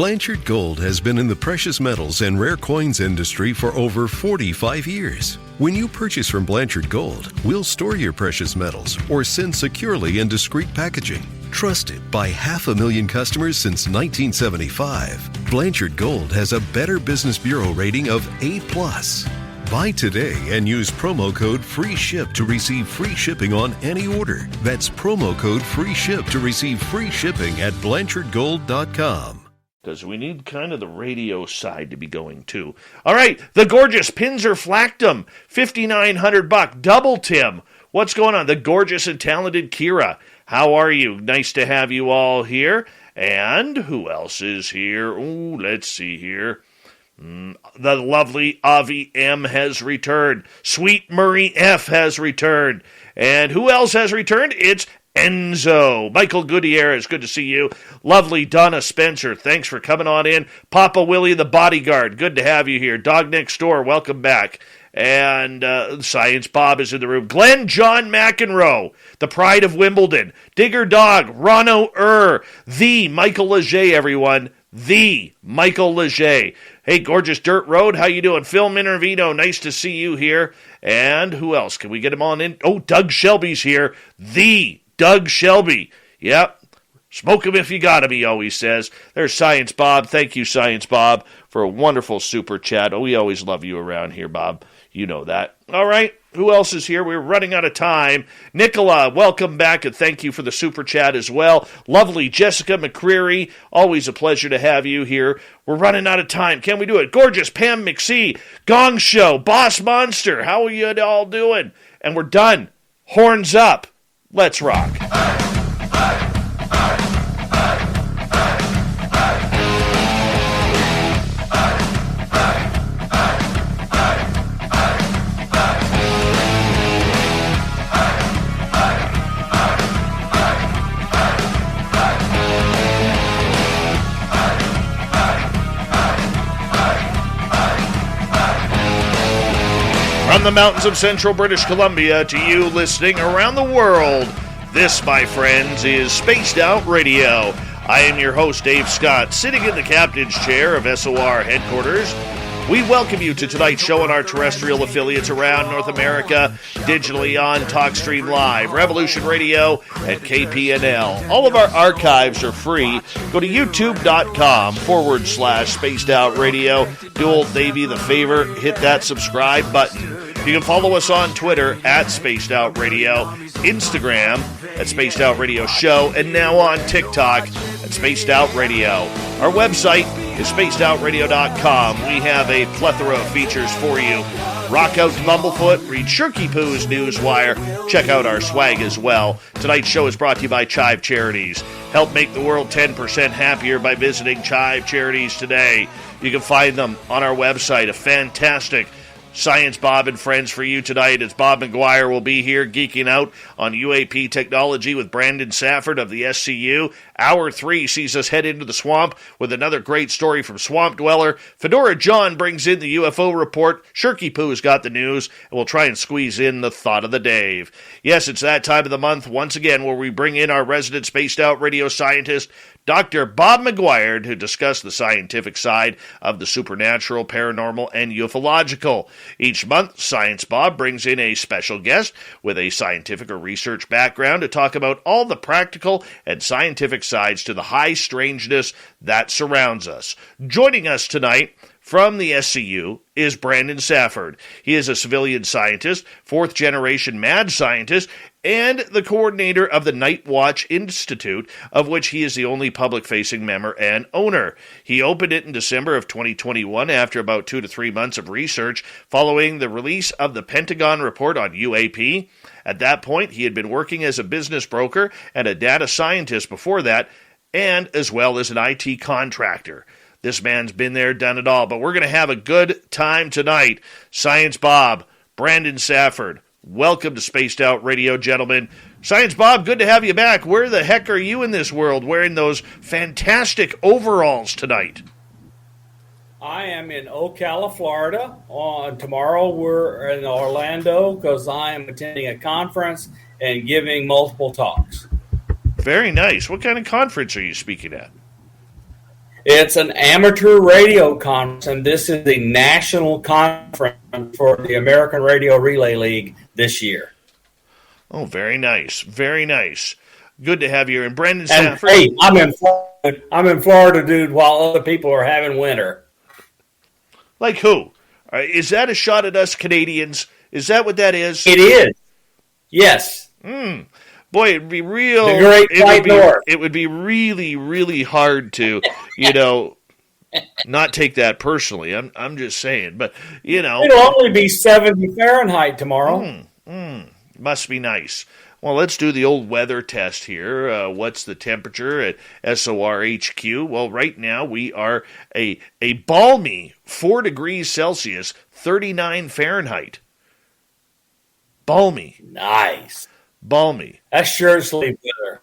Blanchard Gold has been in the precious metals and rare coins industry for over 45 years. When you purchase from Blanchard Gold, we'll store your precious metals or send securely in discreet packaging. Trusted by 500,000 customers since 1975, Blanchard Gold has a Better Business Bureau rating of A+. Buy today and use promo code FREESHIP to receive free shipping on any order. That's promo code FREESHIP to receive free shipping at BlanchardGold.com. Because we need kind of the radio side to be going too. All right, the gorgeous Pinzer Flactum, $5,900, double Tim. What's going on? The gorgeous and talented Kira. How are you? Nice to have you all here. And who else is here? Ooh, let's see here. The lovely Avi M has returned. Sweet Murray F has returned. And who else has returned? It's Enzo. Michael Gutierrez, good to see you. Lovely Donna Spencer, thanks for coming on in. Papa Willie the bodyguard, good to have you here. Dog Next Door, welcome back. And Science Bob is in the room. Glenn John McEnroe, the pride of Wimbledon. Digger Dog, Rono the Michael Leger, everyone. The Michael Leger. Hey, gorgeous Dirt Road, how you doing? Phil Minervino, nice to see you here. And who else? Can we get him on in? Oh, Doug Shelby's here. The Doug Shelby. Yep. Smoke him if you got him, he always says. There's Science Bob. Thank you, Science Bob, for a wonderful super chat. Oh, we always love you around here, Bob. You know that. All right. Who else is here? We're running out of time. Nicola, welcome back, and thank you for the super chat as well. Lovely Jessica McCreary, always a pleasure to have you here. We're running out of time. Can we do it? Gorgeous Pam McSee, Gong Show, Boss Monster, how are you all doing? And we're done. Horns up. Let's rock. From the mountains of central British Columbia to you listening around the world, this, my friends, is Spaced Out Radio. I am your host, Dave Scott, sitting in the captain's chair of SOR headquarters. We welcome you to tonight's show on our terrestrial affiliates around North America, digitally on TalkStream Live, Revolution Radio, and KPNL. All of our archives are free. Go to youtube.com/Spaced Out Radio. Do old Davey the favor, hit that subscribe button. You can follow us on Twitter @Spaced Out Radio, Instagram @Spaced Out Radio Show, and now on TikTok @Spaced Out Radio. Our website is spacedoutradio.com. We have a plethora of features for you. Rock out to Bumblefoot, read Shirky Poo's Newswire, check out our swag as well. Tonight's show is brought to you by Chive Charities. Help make the world 10% happier by visiting Chive Charities today. You can find them on our website. A fantastic Science Bob and Friends for you tonight, as Bob McGuire will be here geeking out on UAP technology with Brandon Safford of the SCU. Hour 3 sees us head into the swamp with another great story from Swamp Dweller. Fedora John brings in the UFO report. Shirky Poo's got the news, and we'll try and squeeze in the thought of the Dave. Yes, it's that time of the month once again where we bring in our resident Spaced Out radio scientist, Dr. Bob McGuire, to discuss the scientific side of the supernatural, paranormal, and ufological. Each month, Science Bob brings in a special guest with a scientific or research background to talk about all the practical and scientific sides to the high strangeness that surrounds us. Joining us tonight from the SCU is Brandon Safford. He is a civilian scientist, fourth-generation mad scientist, and the coordinator of the Night Watch Institute, of which he is the only public-facing member and owner. He opened it in December of 2021 after about 2 to 3 months of research following the release of the Pentagon report on UAP. At that point, he had been working as a business broker and a data scientist before that, and as well as an IT contractor. This man's been there, done it all, but we're going to have a good time tonight. Science Bob, Brandon Safford, welcome to Spaced Out Radio, gentlemen. Science Bob, good to have you back. Where the heck are you in this world wearing those fantastic overalls tonight? I am in Ocala, Florida. Tomorrow we're in Orlando because I am attending a conference and giving multiple talks. Very nice. What kind of conference are you speaking at? It's an amateur radio conference, and this is the national conference for the American Radio Relay League this year. Oh, very nice. Very nice. Good to have you. And Brandon And Safford. hey, I'm in Florida, dude, while other people are having winter. Like who? Is that a shot at us Canadians? Is that what that is? It is. Yes. Boy, it'd be real. The Great White North. It would be really, really hard to, not take that personally. I'm just saying, but it'll only be 70 Fahrenheit tomorrow. Must be nice. Well, let's do the old weather test here. What's the temperature at SOR HQ? Well, right now we are a balmy 4 degrees Celsius, 39 Fahrenheit. Balmy. Nice. Balmy. That's sure sleep weather.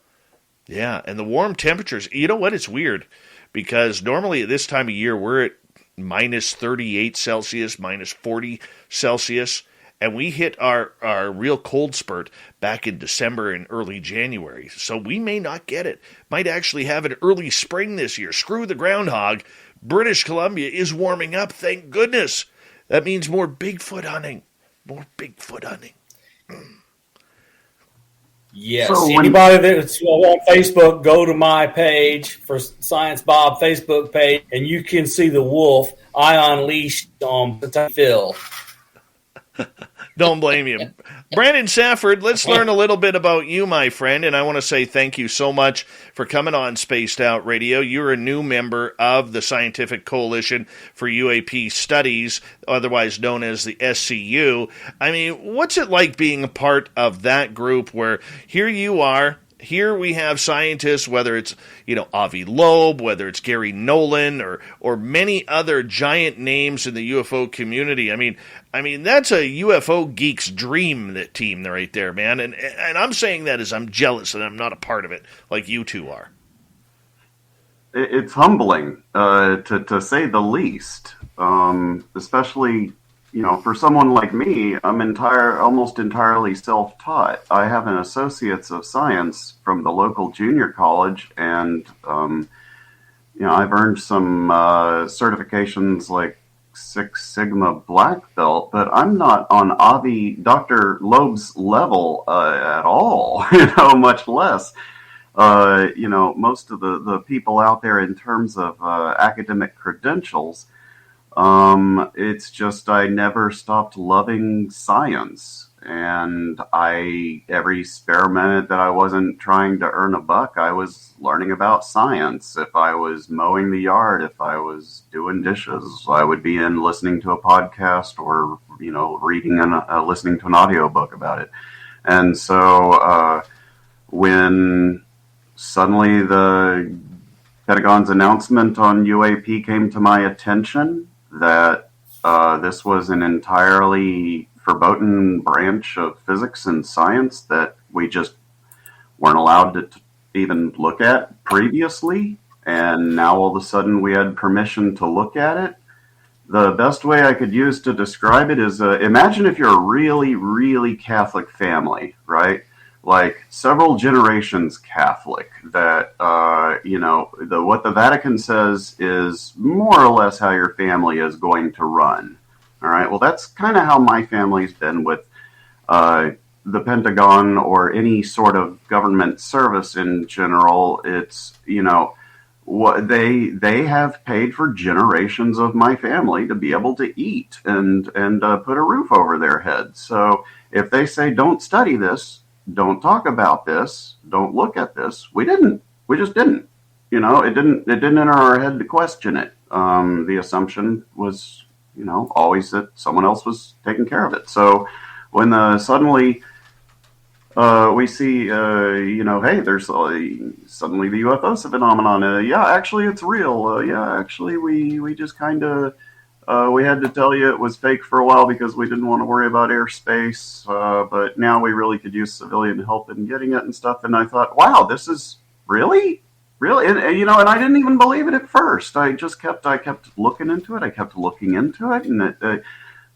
Yeah, and the warm temperatures. You know what? It's weird because normally at this time of year we're at minus 38 Celsius, minus 40 Celsius. And we hit our real cold spurt back in December and early January. So we may not get it. Might actually have an early spring this year. Screw the groundhog. British Columbia is warming up, thank goodness. That means more Bigfoot hunting. More Bigfoot hunting. Yes. So anybody that's on Facebook, go to my page for Science Bob Facebook page, and you can see the wolf I unleashed on Phil. Don't blame you. Brandon Safford, let's learn a little bit about you, my friend, and I want to say thank you so much for coming on Spaced Out Radio. You're a new member of the Scientific Coalition for UAP Studies, otherwise known as the SCU. I mean, what's it like being a part of that group where here you are, here we have scientists, whether it's, Avi Loeb, whether it's Gary Nolan, or many other giant names in the UFO community. I mean, that's a UFO geek's dream, that team right there, man. And I'm saying that as I'm jealous that I'm not a part of it, like you two are. It's humbling, to say the least, especially, for someone like me. I'm almost entirely self-taught. I have an Associate's of Science from the local junior college, and I've earned some certifications like Six Sigma Black Belt, but I'm not on Dr. Loeb's level at all. Much less. Most of the people out there in terms of academic credentials. It's just I never stopped loving science, and every spare minute that I wasn't trying to earn a buck, I was learning about science. If I was mowing the yard, if I was doing dishes, I would be listening to a podcast or reading and listening to an audiobook about it. And so when suddenly the Pentagon's announcement on UAP came to my attention, that this was an entirely verboten branch of physics and science that we just weren't allowed to even look at previously, and now all of a sudden we had permission to look at it. The best way I could use to describe it is, imagine if you're a really, really Catholic family, right? Like several generations Catholic, that what the Vatican says is more or less how your family is going to run. All right. Well, that's kind of how my family's been with the Pentagon or any sort of government service in general. It's what they have paid for generations of my family to be able to eat and put a roof over their heads. So if they say don't study this, don't talk about this, don't look at this, we just didn't. It didn't enter our head to question it. The assumption was, always that someone else was taking care of it. So when suddenly we see, hey, there's suddenly the UFO phenomenon. Yeah, actually, it's real. Yeah, actually, we just kind of we had to tell you it was fake for a while because we didn't want to worry about airspace. But now we really could use civilian help in getting it and stuff. And I thought, wow, this is really. And I didn't even believe it at first. I kept looking into it. I kept looking into it,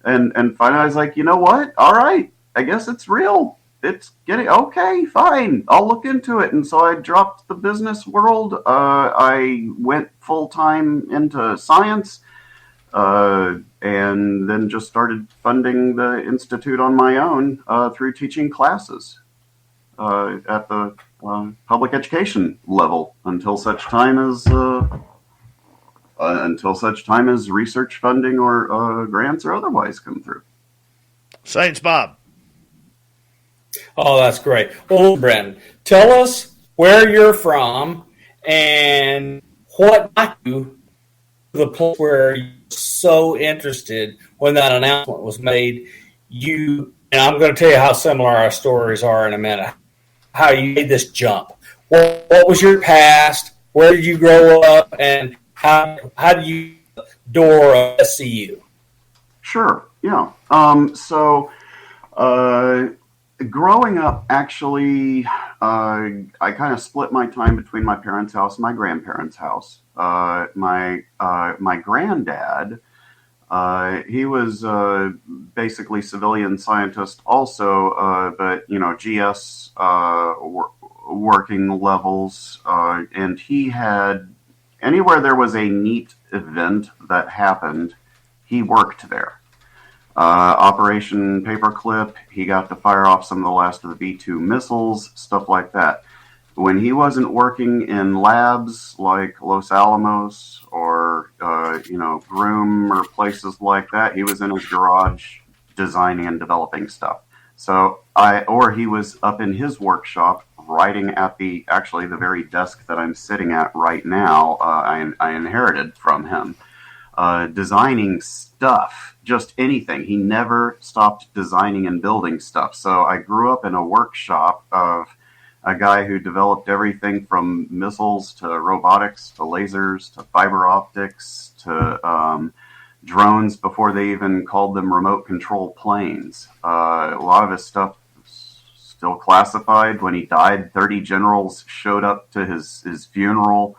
and finally I was like, you know what? All right, I guess it's real. it's getting okay, fine. I'll look into it. And so I dropped the business world. I went full time into science, and then just started funding the institute on my own through teaching classes at the public education level until such time as research funding or grants or otherwise come through. Science Bob. Oh, that's great. Well, Brendan, tell us where you're from and what got you to the point where you're so interested when that announcement was made. And I'm going to tell you how similar our stories are in a minute, how you made this jump. What was your past? Where did you grow up? And how do you door of SCU? Sure, yeah. Growing up, actually, I kind of split my time between my parents' house and my grandparents' house. My granddad, he was basically civilian scientist also, but GS working levels, and he had anywhere there was a neat event that happened, he worked there. Operation Paperclip, he got to fire off some of the last of the B-2 missiles, stuff like that. When he wasn't working in labs like Los Alamos or, Groom or places like that, he was in his garage designing and developing stuff. Or he was up in his workshop writing at the very desk that I'm sitting at right now. I inherited from him. Designing stuff, just anything. He never stopped designing and building stuff. So I grew up in a workshop of a guy who developed everything from missiles to robotics to lasers to fiber optics to drones before they even called them remote control planes. A lot of his stuff is still classified. When he died, 30 generals showed up to his funeral.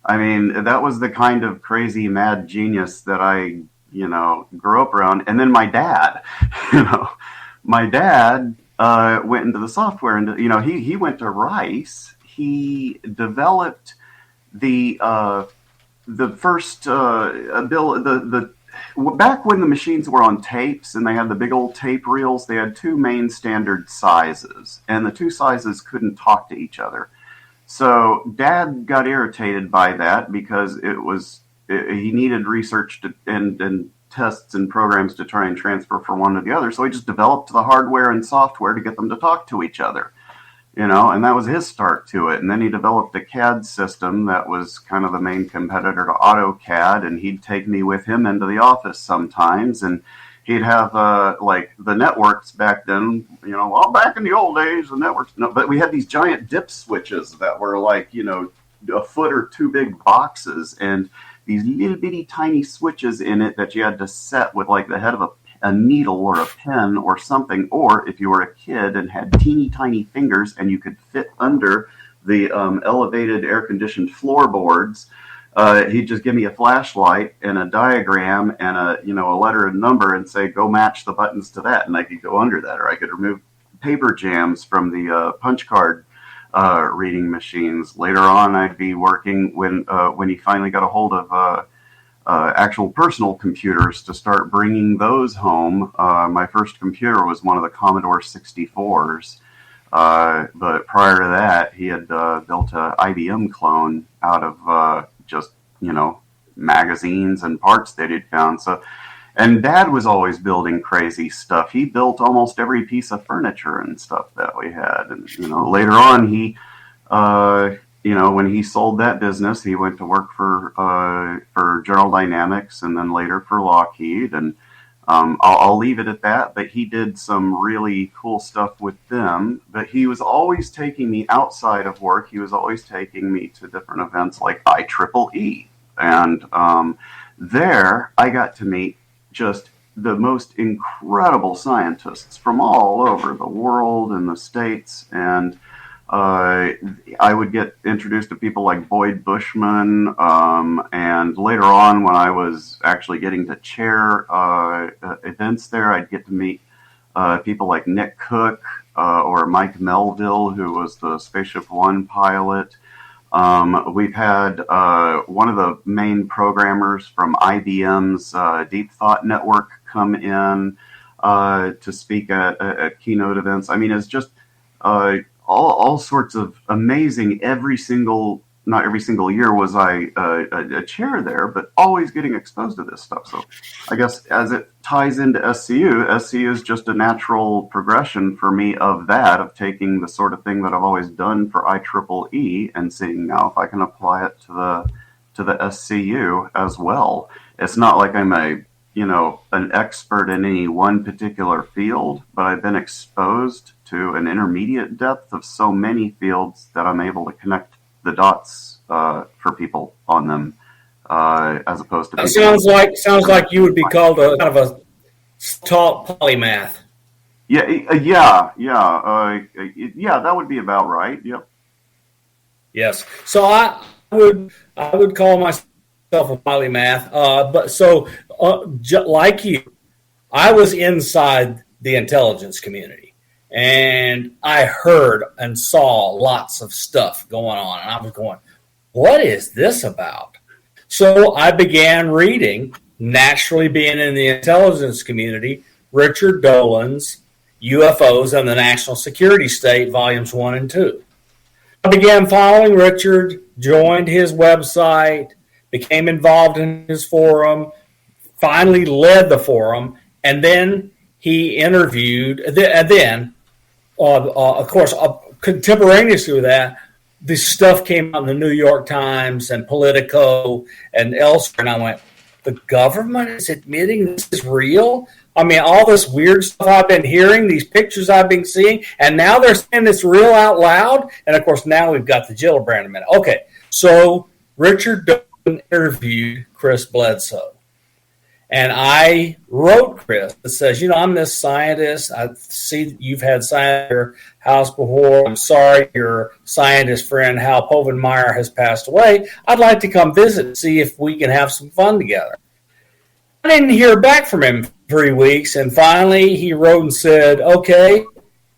I mean, that was the kind of crazy mad genius that I, grew up around. And then my dad, went into the software and, he went to Rice. He developed the first back when the machines were on tapes and they had the big old tape reels, they had two main standard sizes, and the two sizes couldn't talk to each other. So Dad got irritated by that because he needed research and tests and programs to try and transfer from one to the other. So he just developed the hardware and software to get them to talk to each other, and that was his start to it. And then he developed a CAD system that was kind of the main competitor to AutoCAD, and he'd take me with him into the office sometimes, and he'd have the networks back then, back in the old days, the networks, no, but we had these giant dip switches that were a foot or two big boxes, and these little bitty tiny switches in it that you had to set with the head of a needle or a pen or something, or if you were a kid and had teeny tiny fingers and you could fit under the elevated air conditioned floorboards, he'd just give me a flashlight and a diagram and a letter and number and say, go match the buttons to that. And I could go under that, or I could remove paper jams from the punch card reading machines. Later on, I'd be working when he finally got a hold of actual personal computers to start bringing those home. My first computer was one of the Commodore 64s. But prior to that, he had built an IBM clone out of just magazines and parts that he'd found. And Dad was always building crazy stuff. He built almost every piece of furniture and stuff that we had. And later on, he when he sold that business, he went to work for General Dynamics and then later for Lockheed. And I'll leave it at that. But he did some really cool stuff with them. But he was always taking me outside of work. He was always taking me to different events like IEEE. And there I got to meet just the most incredible scientists from all over the world and the States. And I would get introduced to people like Boyd Bushman. And later on, when I was actually getting to chair events there, I'd get to meet people like Nick Cook or Mike Melville, who was the Spaceship One pilot. We've had one of the main programmers from IBM's Deep Thought Network come in to speak at keynote events. I mean, it's just all sorts of amazing. Not every single year was I a chair there, but always getting exposed to this stuff. So I guess as it ties into SCU is just a natural progression for me of taking the sort of thing that I've always done for IEEE and seeing now if I can apply it to the SCU as well. It's not like I'm an expert in any one particular field, but I've been exposed to an intermediate depth of so many fields that I'm able to connect the dots for people on them, as opposed to. Sounds like you would be called a kind of a taught polymath. Yeah, that would be about right. Yep. Yes. So I would call myself a polymath, but like you, I was inside the intelligence community. And I heard and saw lots of stuff going on. And I was going, what is this about? So I began reading, naturally being in the intelligence community, Richard Dolan's UFOs and the National Security State, Volumes 1 and 2. I began following Richard, joined his website, became involved in his forum, finally led the forum, and then he interviewed, of course, contemporaneously with that, this stuff came out in the New York Times and Politico and elsewhere, and I went, the government is admitting this is real? I mean, all this weird stuff I've been hearing, these pictures I've been seeing, and now they're saying it's real out loud? And, of course, now we've got the Gillibrand minute. Okay, so Richard Dolan interviewed Chris Bledsoe. And I wrote Chris that says, I'm this scientist. I see that you've had science at your house before. I'm sorry your scientist friend Hal Povenmire has passed away. I'd like to come visit and see if we can have some fun together. I didn't hear back from him for 3 weeks, and finally he wrote and said, okay,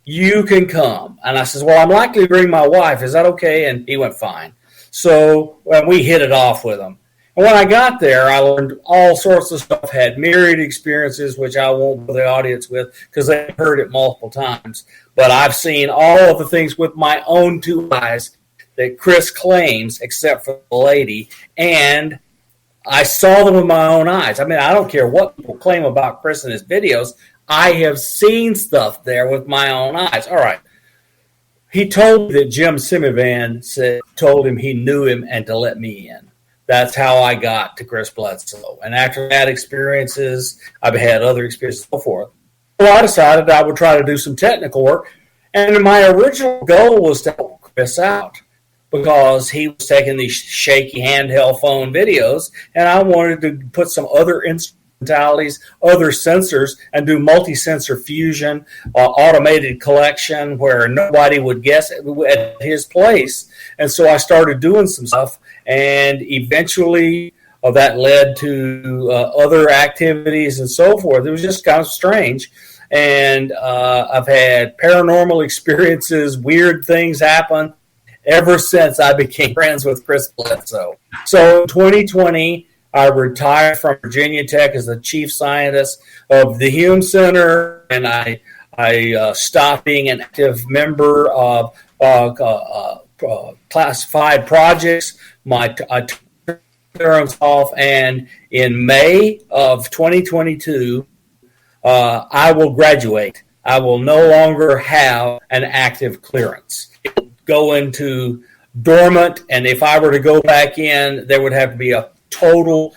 you can come. And I says, well, I'm likely to bring my wife. Is that okay? And he went, fine. So we hit it off with him. And when I got there, I learned all sorts of stuff, had myriad experiences, which I won't bore the audience with because they heard it multiple times. But I've seen all of the things with my own two eyes that Chris claims, except for the lady, and I saw them with my own eyes. I mean, I don't care what people claim about Chris and his videos. I have seen stuff there with my own eyes. All right. He told me that Jim Simivan told him he knew him and to let me in. That's how I got to Chris Bledsoe. And after that experiences, I've had other experiences before. So I decided I would try to do some technical work. And my original goal was to help Chris out because he was taking these shaky handheld phone videos. And I wanted to put some other instrumentalities, other sensors, and do multi-sensor fusion, automated collection where nobody would guess at his place. And so I started doing some stuff. And eventually that led to other activities and so forth. It was just kind of strange. And I've had paranormal experiences, weird things happen ever since I became friends with Chris Bledsoe. So in 2020, I retired from Virginia Tech as the chief scientist of the Hume Center, and I stopped being an active member of classified projects. I took terms off, and in May of 2022, I will graduate. I will no longer have an active clearance. It will go into dormant, and if I were to go back in, there would have to be a total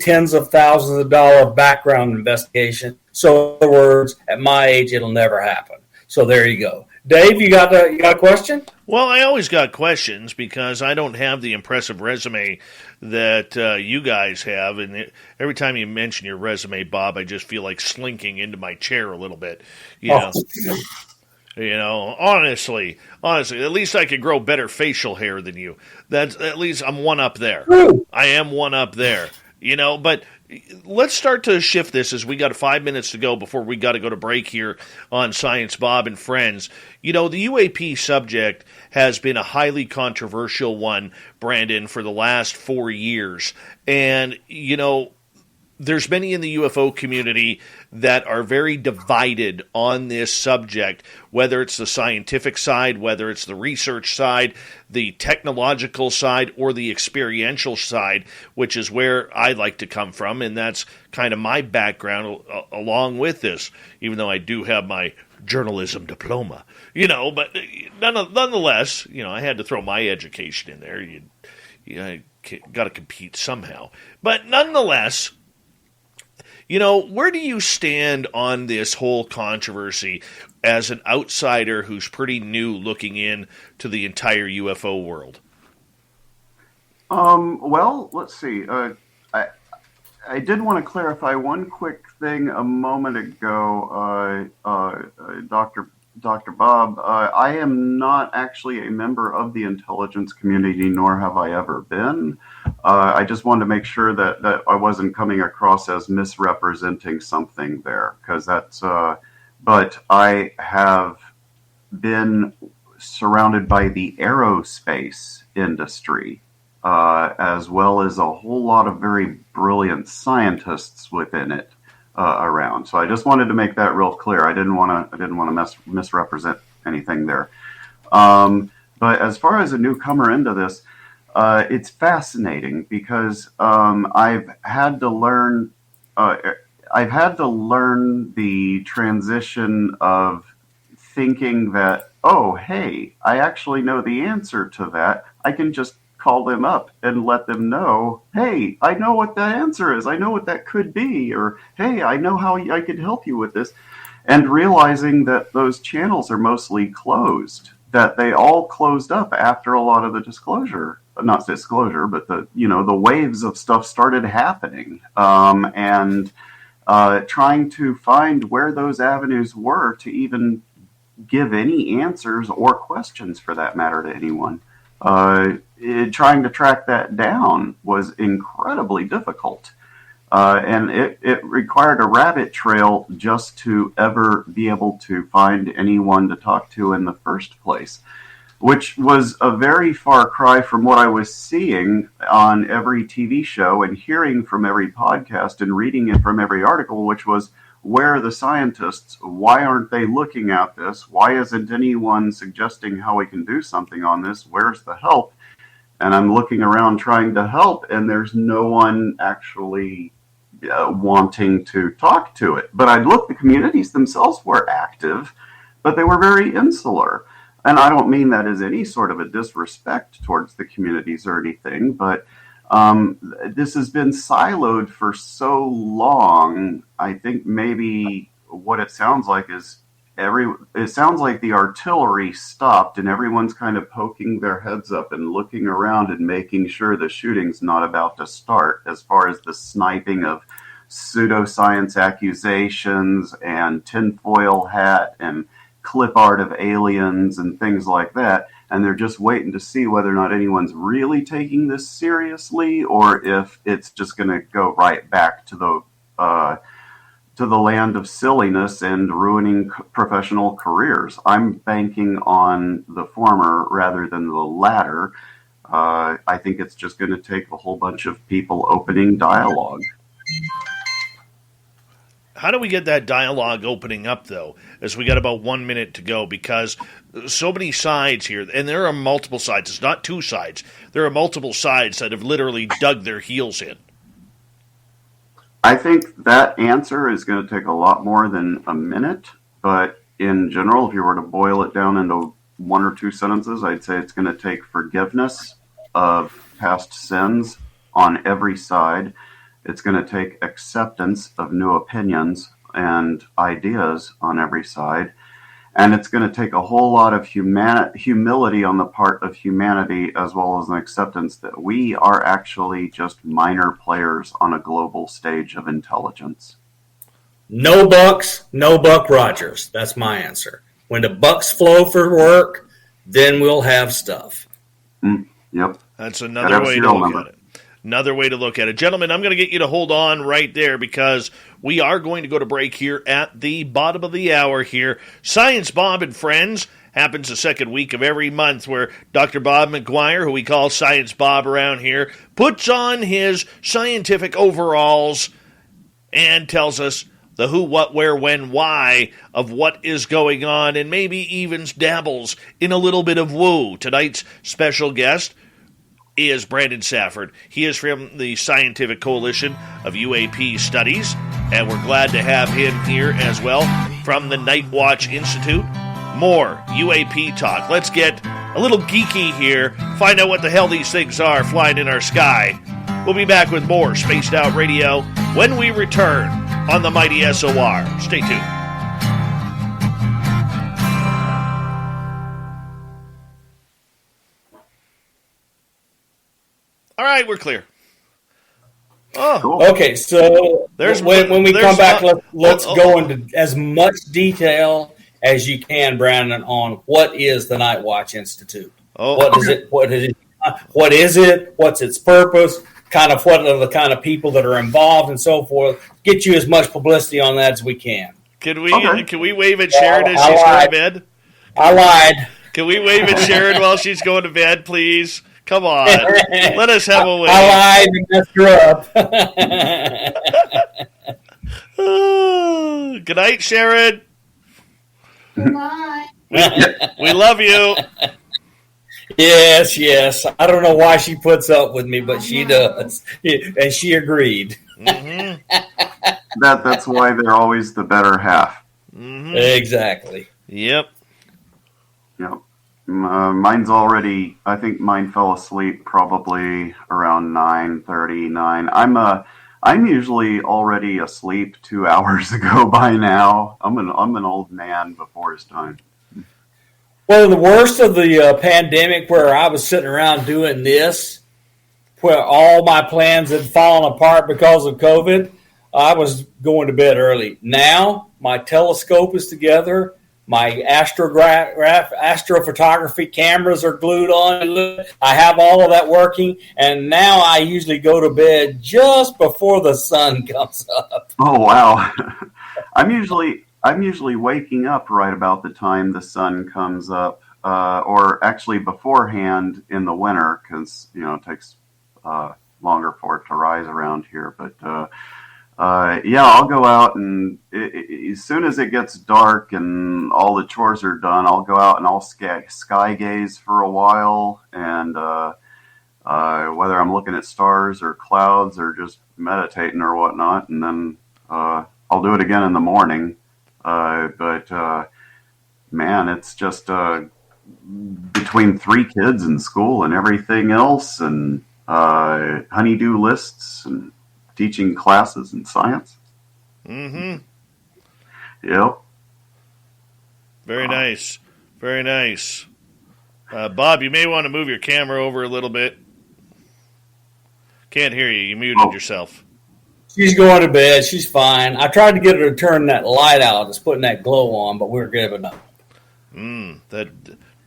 tens of thousands of dollar background investigation. So in other words, at my age, it'll never happen. So there you go. Dave, you got a question? Well, I always got questions because I don't have the impressive resume that you guys have. And every time you mention your resume, Bob, I just feel like slinking into my chair a little bit. Honestly, at least I could grow better facial hair than you. That's at least I'm one up there. True. I am one up there. But let's start to shift this as we got 5 minutes to go before we got to go to break here on Science Bob and Friends. The UAP subject has been a highly controversial one, Brandon, for the last 4 years. And, there's many in the UFO community that are very divided on this subject, whether it's the scientific side, whether it's the research side, the technological side, or the experiential side, which is where I like to come from, and that's kind of my background along with this, even though I do have my journalism diploma, but nonetheless, I had to throw my education in there. You got to compete somehow. But nonetheless, where do you stand on this whole controversy as an outsider who's pretty new looking in to the entire UFO world? Well, let's see. I did want to clarify one quick thing a moment ago, Dr. Bob. I am not actually a member of the intelligence community, nor have I ever been. I just wanted to make sure that I wasn't coming across as misrepresenting something there, because that's. But I have been surrounded by the aerospace industry, as well as a whole lot of very brilliant scientists within it around. So I just wanted to make that real clear. I didn't want to misrepresent anything there. But as far as a newcomer into this, it's fascinating because I've had to learn the transition of thinking that, oh, hey, I actually know the answer to that. I can just call them up and let them know, hey, I know what that answer is. I know what that could be. Or, hey, I know how I could help you with this. And realizing that those channels are mostly closed, that they all closed up after a lot of the not disclosure, but the waves of stuff started happening. And trying to find where those avenues were to even give any answers or questions, for that matter, to anyone. Trying to track that down was incredibly difficult. And it required a rabbit trail just to ever be able to find anyone to talk to in the first place, which was a very far cry from what I was seeing on every TV show and hearing from every podcast and reading it from every article, which was, where are the scientists? Why aren't they looking at this? Why isn't anyone suggesting how we can do something on this? Where's the help? And I'm looking around trying to help, and there's no one actually wanting to talk to it. But I'd look, the communities themselves were active, but they were very insular. And I don't mean that as any sort of a disrespect towards the communities or anything, but this has been siloed for so long. I think maybe what it sounds like is it sounds like the artillery stopped and everyone's kind of poking their heads up and looking around and making sure the shooting's not about to start, as far as the sniping of pseudoscience accusations and tinfoil hat and clip art of aliens and things like that. And they're just waiting to see whether or not anyone's really taking this seriously, or if it's just going to go right back to the land of silliness and ruining professional careers. I'm banking on the former rather than the latter. I think it's just going to take a whole bunch of people opening dialogue. How do we get that dialogue opening up, though, as we got about 1 minute to go? Because so many sides here, and there are multiple sides. It's not two sides. There are multiple sides that have literally dug their heels in. I think that answer is going to take a lot more than a minute. But in general, if you were to boil it down into one or two sentences, I'd say it's going to take forgiveness of past sins on every side. It's going to take acceptance of new opinions and ideas on every side. And it's going to take a whole lot of humility on the part of humanity, as well as an acceptance that we are actually just minor players on a global stage of intelligence. No Bucks, no Buck Rogers. That's my answer. When the Bucks flow for work, then we'll have stuff. That's Yep. another way to look at it. Another way to look at it. Gentlemen, I'm going to get you to hold on right there because we are going to go to break here at the bottom of the hour here. Science Bob and Friends happens the second week of every month where Dr. Bob McGuire, who we call Science Bob around here, puts on his scientific overalls and tells us the who, what, where, when, why of what is going on, and maybe even dabbles in a little bit of woo. Tonight's special guest is Brandon Safford. He is from the Scientific Coalition of UAP Studies, and we're glad to have him here as well from the Night Watch Institute. More UAP talk. Let's get a little geeky here, find out what the hell these things are flying in our sky. We'll be back with more Spaced Out Radio when we return on the mighty SOR. Stay tuned. All right, we're clear. Oh, okay. So when we come back, let's go into as much detail as you can, Brandon, on what is the Night Watch Institute. What is it? What is it? What's its purpose? Kind of what are the kind of people that are involved and so forth. Get you as much publicity on that as we can. Can we wave at Sharon as she's going to bed? I lied. Can we wave at Sharon while she's going to bed, please? Come on. Let us have a wave. I lied and messed her up. Good night, Sharon. Good night. We love you. Yes. I don't know why she puts up with me, but she does. And she agreed. Mm-hmm. That's why they're always the better half. Mm-hmm. Exactly. Yep. Mine's already, I think mine fell asleep probably around 9:39. I'm usually already asleep 2 hours ago by now. I'm an old man before his time. Well, the worst of the pandemic, where I was sitting around doing this, where all my plans had fallen apart because of COVID, I was going to bed early. Now, my telescope is together. My astrophotography cameras are glued on. I have all of that working, and now I usually go to bed just before the sun comes up. Oh wow! I'm usually waking up right about the time the sun comes up, or actually beforehand in the winter, because it takes longer for it to rise around here. But I'll go out and as soon as it gets dark and all the chores are done, I'll go out and I'll sky gaze for a while, and whether I'm looking at stars or clouds or just meditating or whatnot, and then I'll do it again in the morning. But man, it's just between 3 kids in school and everything else, and honeydew lists and teaching classes in science. Mm-hmm. Yep. Very nice. Very nice. Bob, you may want to move your camera over a little bit. Can't hear you. You muted yourself. She's going to bed. She's fine. I tried to get her to turn that light out. It's putting that glow on, but we're giving up. That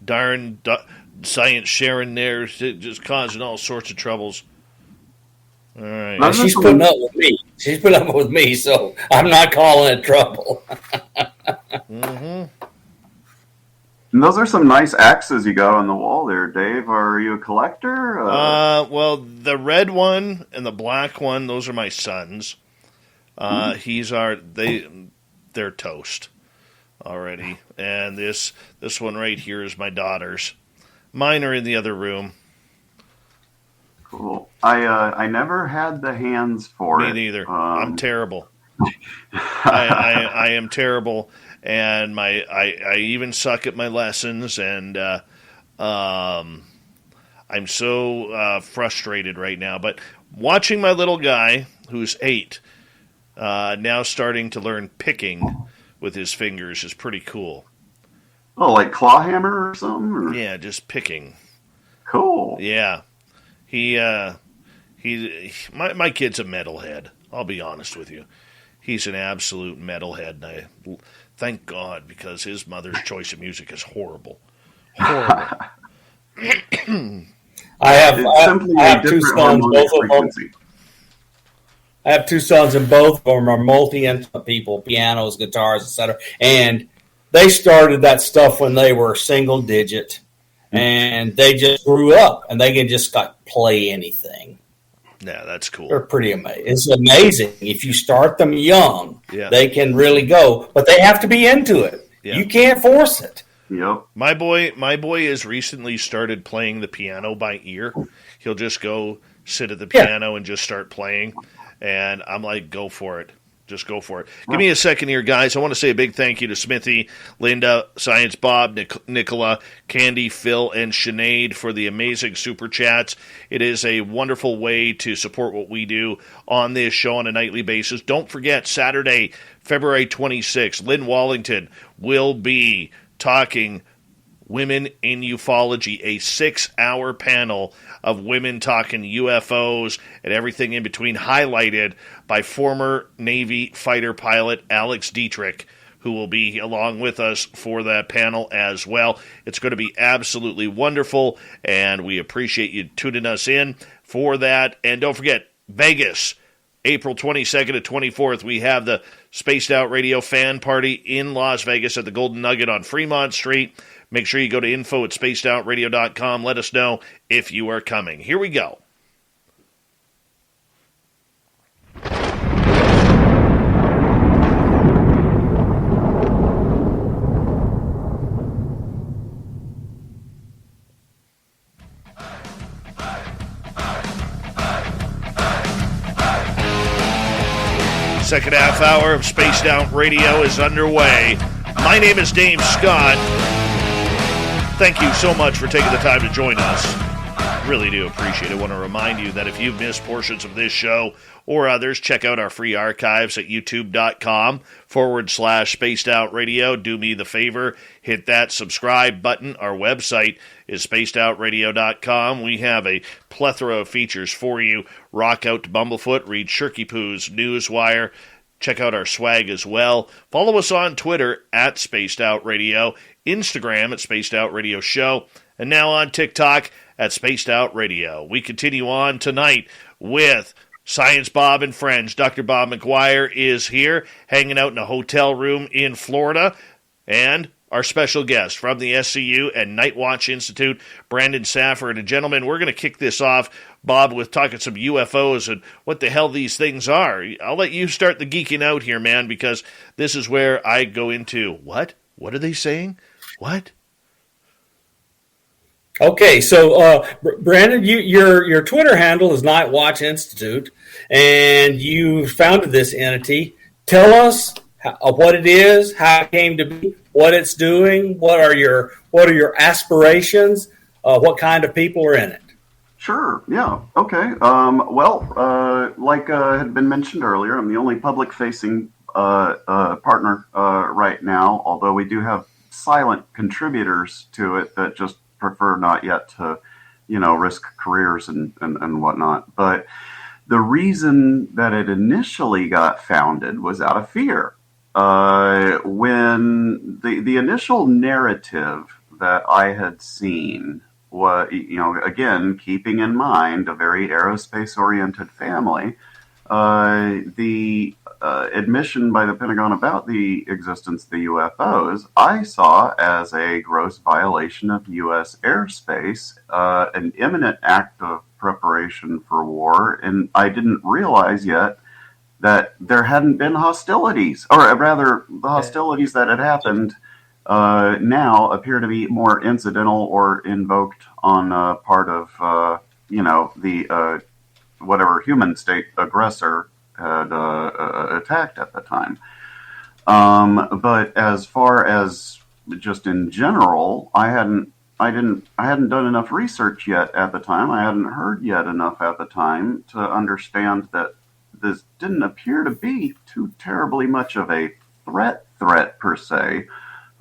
darn science Sharon there just causing all sorts of troubles. All right. Now, she's putting up with me. She's putting up with me, so I'm not calling it trouble. Mm-hmm. And those are some nice axes you got on the wall there, Dave. Are you a collector? Well, the red one and the black one, those are my sons. They're toast already. And this one right here is my daughter's. Mine are in the other room. Cool. I never had the hands for it. Me neither. I'm terrible. I am terrible, and I even suck at my lessons, and I'm so frustrated right now. But watching my little guy, who's 8, now starting to learn picking with his fingers is pretty cool. Oh, like claw hammer or something? Or? Yeah, just picking. Cool. Yeah. My kid's a metalhead. I'll be honest with you. He's an absolute metalhead, and I thank God, because his mother's choice of music is horrible. Horrible. It's simply I a have two different sons, harmonic both of them. frequency. I have two sons, and both of them are multi-instrument people, pianos, guitars, etc. And they started that stuff when they were single digit, and they just grew up, and they can just play anything. Yeah, that's cool. They're pretty amazing. It's amazing. If you start them young, Yeah. they can really go, but they have to be into it. Yeah. You can't force it. Yep. My boy has recently started playing the piano by ear. He'll just go sit at the piano and just start playing. And I'm like, go for it. Just go for it. Give me a second here, guys. I want to say a big thank you to Smithy, Linda, Science Bob, Nicola, Candy, Phil, and Sinead for the amazing super chats. It is a wonderful way to support what we do on this show on a nightly basis. Don't forget, Saturday, February 26th, Lynn Wallington will be talking Women in Ufology, a 6-hour panel of women talking UFOs and everything in between, highlighted by former Navy fighter pilot Alex Dietrich, who will be along with us for that panel as well. It's going to be absolutely wonderful, and we appreciate you tuning us in for that. And don't forget, Vegas, April 22nd to 24th, we have the Spaced Out Radio Fan Party in Las Vegas at the Golden Nugget on Fremont Street. Make sure you go to info@spacedoutradio.com. Let us know if you are coming. Here we go. Second half hour of Spaced Out Radio is underway. My name is Dave Scott. Thank you so much for taking the time to join us. Really do appreciate it. I want to remind you that if you've missed portions of this show or others, check out our free archives at youtube.com/Spaced Out Radio. Do me the favor, hit that subscribe button. Our website is spacedoutradio.com. We have a plethora of features for you. Rock out to Bumblefoot, read Shirky Poo's Newswire. Check out our swag as well. Follow us on Twitter at Spaced Out Radio, Instagram at Spaced Out Radio Show, and now on TikTok at Spaced Out Radio. We continue on tonight with Science Bob and Friends. Dr. Bob McGuire is here, hanging out in a hotel room in Florida, and our special guest from the SCU and Night Watch Institute, Brandon Safford. And gentlemen, we're going to kick this off, Bob, with talking some UFOs and what the hell these things are. I'll let you start the geeking out here, man, because this is where I go into, what? What are they saying? What? Okay, so Brandon, your Twitter handle is Night Watch Institute, and you founded this entity. Tell us what it is, how it came to be, what it's doing, what are your aspirations, what kind of people are in it. Sure. Yeah. Okay. Like had been mentioned earlier, I'm the only public-facing partner right now. Although we do have silent contributors to it that just prefer not yet to, risk careers and whatnot. But the reason that it initially got founded was out of fear. When the initial narrative that I had seen was, again, keeping in mind a very aerospace-oriented family, the admission by the Pentagon about the existence of the UFOs, I saw as a gross violation of U.S. airspace, an imminent act of preparation for war, and I didn't realize yet that there hadn't been hostilities, or rather, the hostilities that had happened now appear to be more incidental or invoked on part of, the whatever human state aggressor had attacked at the time. But as far as just in general, I hadn't done enough research yet at the time. I hadn't heard yet enough at the time to understand that this didn't appear to be too terribly much of a threat per se,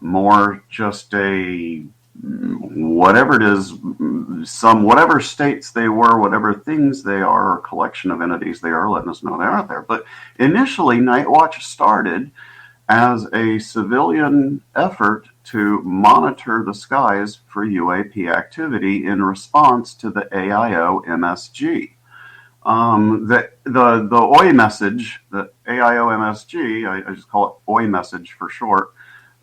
more just a whatever it is, whatever states they were, whatever things they are, or collection of entities they are, letting us know they're out there. But initially, Night Watch started as a civilian effort to monitor the skies for UAP activity in response to the AIO MSG. The OI message, the AIO MSG, I just call it OI message for short,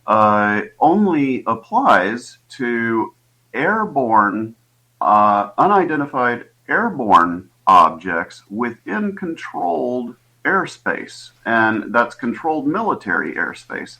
only applies to airborne, unidentified airborne objects within controlled airspace, and that's controlled military airspace.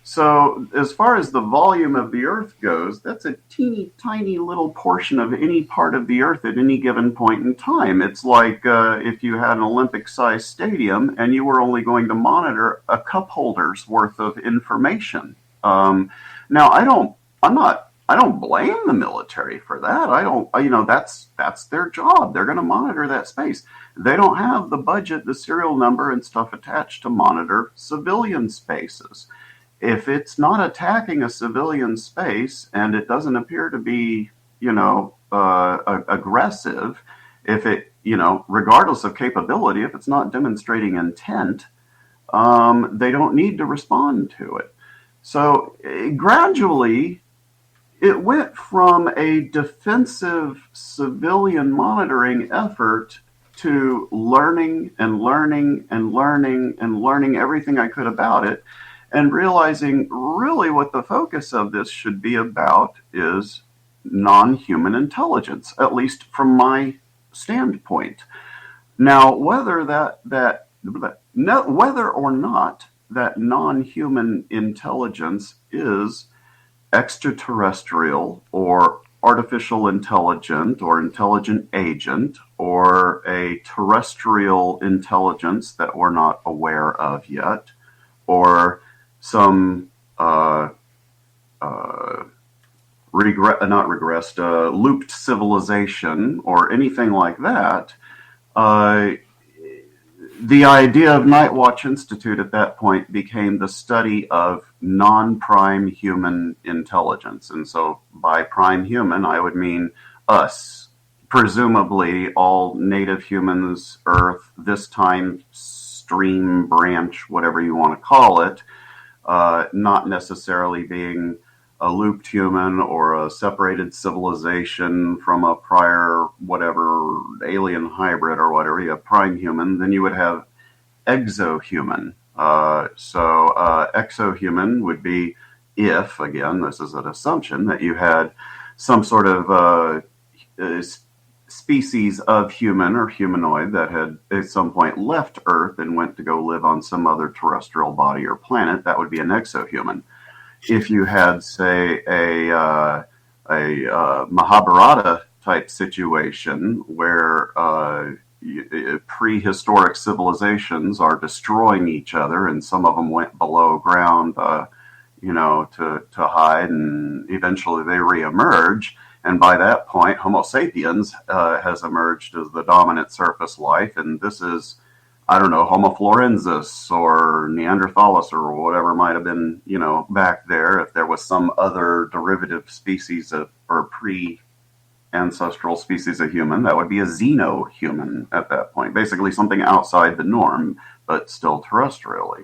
So as far as the volume of the Earth goes, that's a teeny tiny little portion of any part of the Earth at any given point in time. It's like if you had an Olympic-sized stadium and you were only going to monitor a cup holder's worth of information. Now, I don't blame the military for that. That's their job. They're going to monitor that space. They don't have the budget, the serial number, and stuff attached to monitor civilian spaces. If it's not attacking a civilian space and it doesn't appear to be, aggressive, if it, regardless of capability, if it's not demonstrating intent, they don't need to respond to it. So gradually, it went from a defensive civilian monitoring effort to learning everything I could about it, and realizing really what the focus of this should be about is non-human intelligence, at least from my standpoint. Now, whether or not that non-human intelligence is extraterrestrial or artificial intelligent or intelligent agent or a terrestrial intelligence that we're not aware of yet, or some looped civilization or anything like that, the idea of Night Watch Institute at that point became the study of non-prime human intelligence. And so by prime human, I would mean us, presumably all native humans, Earth, this time stream, branch, whatever you want to call it, not necessarily being a looped human or a separated civilization from a prior whatever alien hybrid or whatever. You have prime human, then you would have exohuman. So exohuman would be if, again, this is an assumption, that you had some sort of species of human or humanoid that had at some point left Earth and went to go live on some other terrestrial body or planet. That would be an exohuman. If you had, say, a Mahabharata type situation where prehistoric civilizations are destroying each other, and some of them went below ground, to hide, and eventually they reemerge. And by that point, Homo sapiens has emerged as the dominant surface life, and this is, Homo florensis or Neanderthalis or whatever might have been, back there. If there was some other derivative species or pre-ancestral species of human, that would be a xenohuman at that point. Basically something outside the norm, but still terrestrially.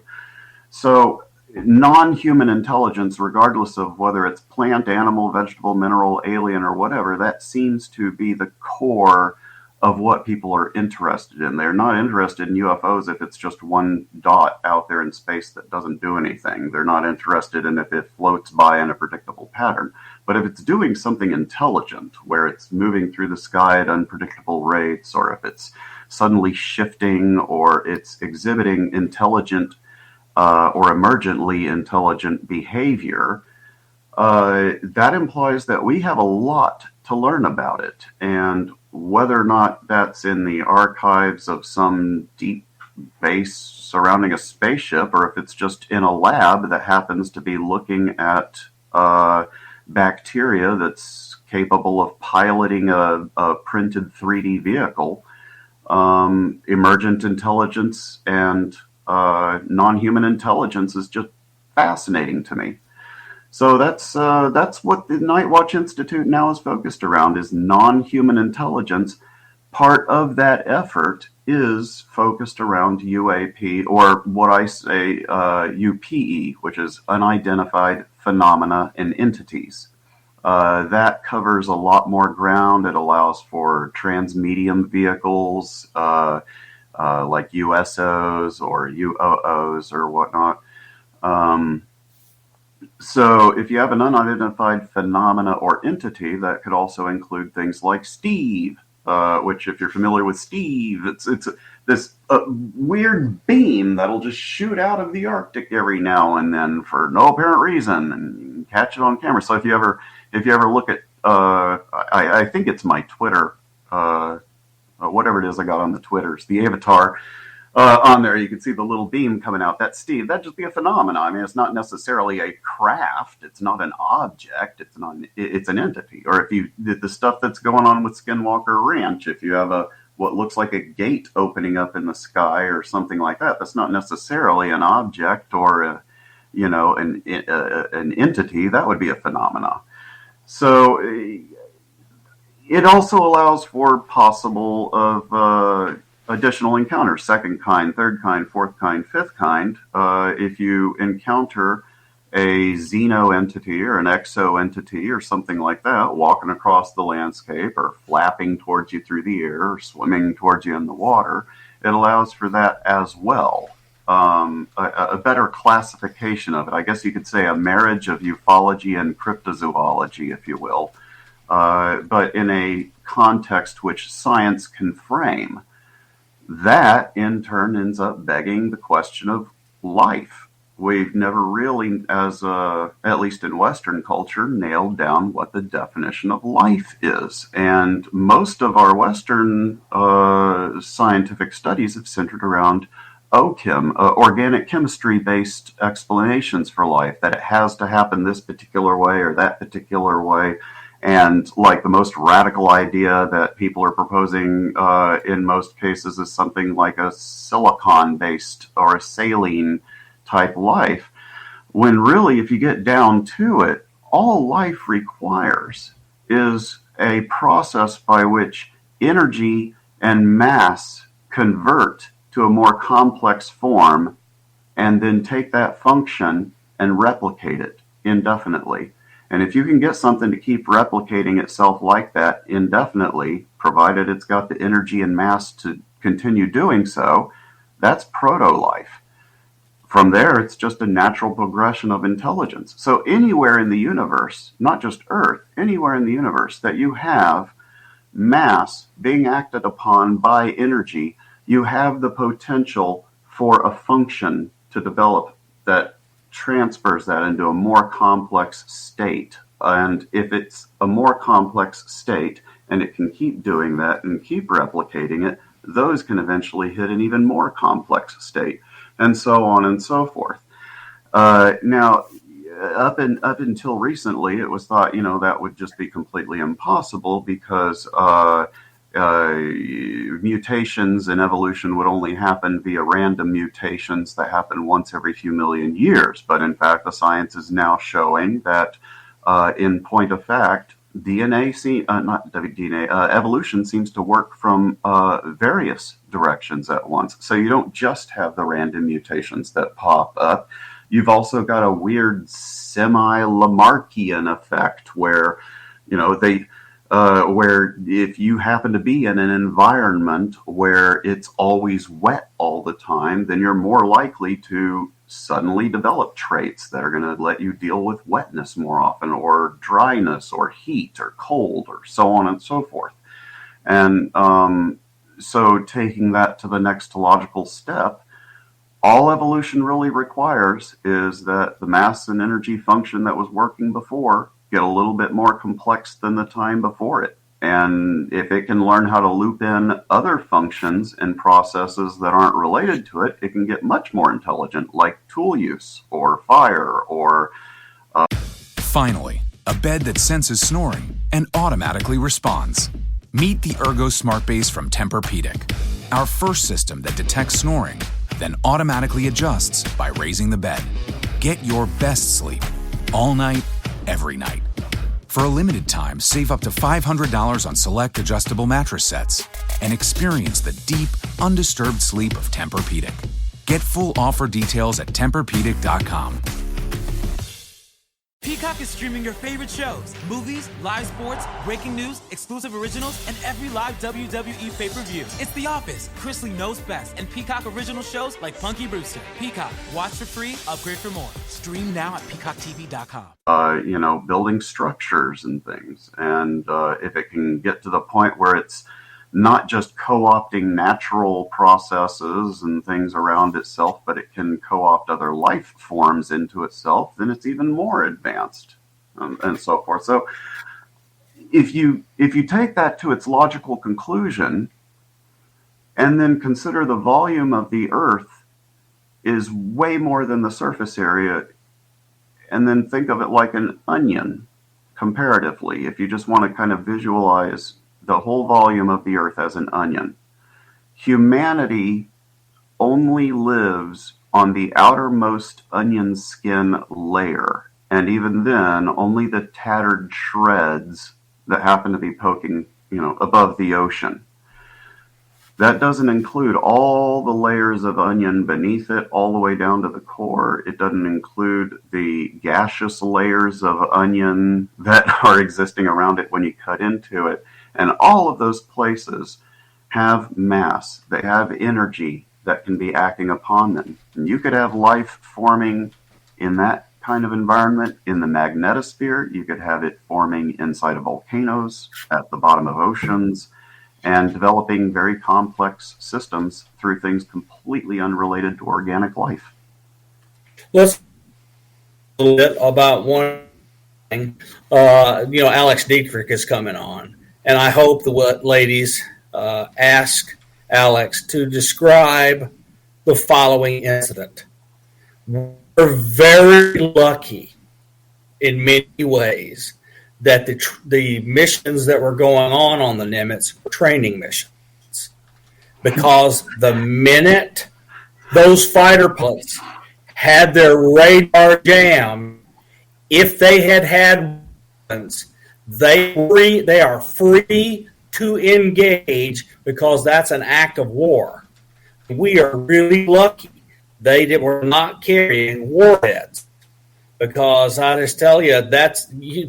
So non-human intelligence, regardless of whether it's plant, animal, vegetable, mineral, alien, or whatever, that seems to be the core of what people are interested in. They're not interested in UFOs if it's just one dot out there in space that doesn't do anything. They're not interested in if it floats by in a predictable pattern. But if it's doing something intelligent, where it's moving through the sky at unpredictable rates, or if it's suddenly shifting, or it's exhibiting intelligent or emergently intelligent behavior, that implies that we have a lot to learn about it. And whether or not that's in the archives of some deep base surrounding a spaceship, or if it's just in a lab that happens to be looking at bacteria that's capable of piloting a printed 3D vehicle, emergent intelligence and non-human intelligence is just fascinating to me. So that's what the Night Watch Institute now is focused around, is non-human intelligence, part of that effort is focused around UAP, or what I say UPE, which is unidentified phenomena and entities. That covers a lot more ground. It allows for transmedium vehicles like USOs or UOOs or whatnot. So if you have an unidentified phenomena or entity, that could also include things like Steve, which, if you're familiar with Steve, it's this weird beam that'll just shoot out of the Arctic every now and then for no apparent reason, and you can catch it on camera. So if you ever look at, I think it's my Twitter, whatever it is I got on the Twitters, the avatar. On there, you can see the little beam coming out. That's Steve. That'd just be a phenomenon. I mean, it's not necessarily a craft. It's not an object. It's an entity. Or if you did the stuff that's going on with Skinwalker Ranch, if you have what looks like a gate opening up in the sky or something like that, that's not necessarily an object or an entity. That would be a phenomena. So it also allows for possible of additional encounters, second kind, third kind, fourth kind, fifth kind. If you encounter a xeno entity or an exo entity or something like that walking across the landscape or flapping towards you through the air or swimming towards you in the water, it allows for that as well. A better classification of it. I guess you could say a marriage of ufology and cryptozoology, if you will, but in a context which science can frame. That, in turn, ends up begging the question of life. We've never really, at least in Western culture, nailed down what the definition of life is. And most of our Western scientific studies have centered around OChem, organic chemistry-based explanations for life, that it has to happen this particular way or that particular way. And like the most radical idea that people are proposing in most cases is something like a silicon-based or a saline-type life, when really, if you get down to it, all life requires is a process by which energy and mass convert to a more complex form and then take that function and replicate it indefinitely. And if you can get something to keep replicating itself like that indefinitely, provided it's got the energy and mass to continue doing so, that's proto-life. From there, it's just a natural progression of intelligence. So anywhere in the universe, not just Earth, anywhere in the universe that you have mass being acted upon by energy, you have the potential for a function to develop that transfers that into a more complex state. And if it's a more complex state and it can keep doing that and keep replicating it, those can eventually hit an even more complex state, and so on and so forth. Now, up until recently, it was thought, that would just be completely impossible because mutations in evolution would only happen via random mutations that happen once every few million years. But in fact, the science is now showing that, in point of fact, evolution seems to work from various directions at once. So you don't just have the random mutations that pop up. You've also got a weird semi-Lamarckian effect where, where if you happen to be in an environment where it's always wet all the time, then you're more likely to suddenly develop traits that are going to let you deal with wetness more often, or dryness, or heat, or cold, or so on and so forth. And so taking that to the next logical step, all evolution really requires is that the mass and energy function that was working before get a little bit more complex than the time before it. And if it can learn how to loop in other functions and processes that aren't related to it, it can get much more intelligent, like tool use or fire or... Finally, a bed that senses snoring and automatically responds. Meet the Ergo Smart Base from Tempur-Pedic, our first system that detects snoring, then automatically adjusts by raising the bed. Get your best sleep all night, every night. For a limited time, save up to $500 on select adjustable mattress sets. and experience the deep, undisturbed sleep of Tempur-Pedic. Get full offer details at TempurPedic.com. Peacock is streaming your favorite shows, movies, live sports, breaking news, exclusive originals, and every live WWE pay-per-view. It's The Office, Chrisley Knows Best, and Peacock original shows like Punky Brewster. Peacock, watch for free, upgrade for more. Stream now at PeacockTV.com. Building structures and things. And if it can get to the point where it's not just co-opting natural processes and things around itself, but it can co-opt other life forms into itself, then it's even more advanced, and so forth. So if you take that to its logical conclusion and then consider the volume of the Earth is way more than the surface area, and then think of it like an onion comparatively, if you just want to kind of visualize the whole volume of the Earth as an onion. Humanity only lives on the outermost onion skin layer, and even then, only the tattered shreds that happen to be poking, above the ocean. That doesn't include all the layers of onion beneath it, all the way down to the core. It doesn't include the gaseous layers of onion that are existing around it when you cut into it. And all of those places have mass. They have energy that can be acting upon them. And you could have life forming in that kind of environment in the magnetosphere. You could have it forming inside of volcanoes, at the bottom of oceans, and developing very complex systems through things completely unrelated to organic life. Let's a little bit about one thing. Alex Dietrich is coming on. And I hope the ladies ask Alex to describe the following incident. We're very lucky in many ways that the missions that were going on the Nimitz were training missions. Because the minute those fighter pilots had their radar jammed, if they had weapons, they are free to engage because that's an act of war. We are really lucky they were not carrying warheads, because I just tell you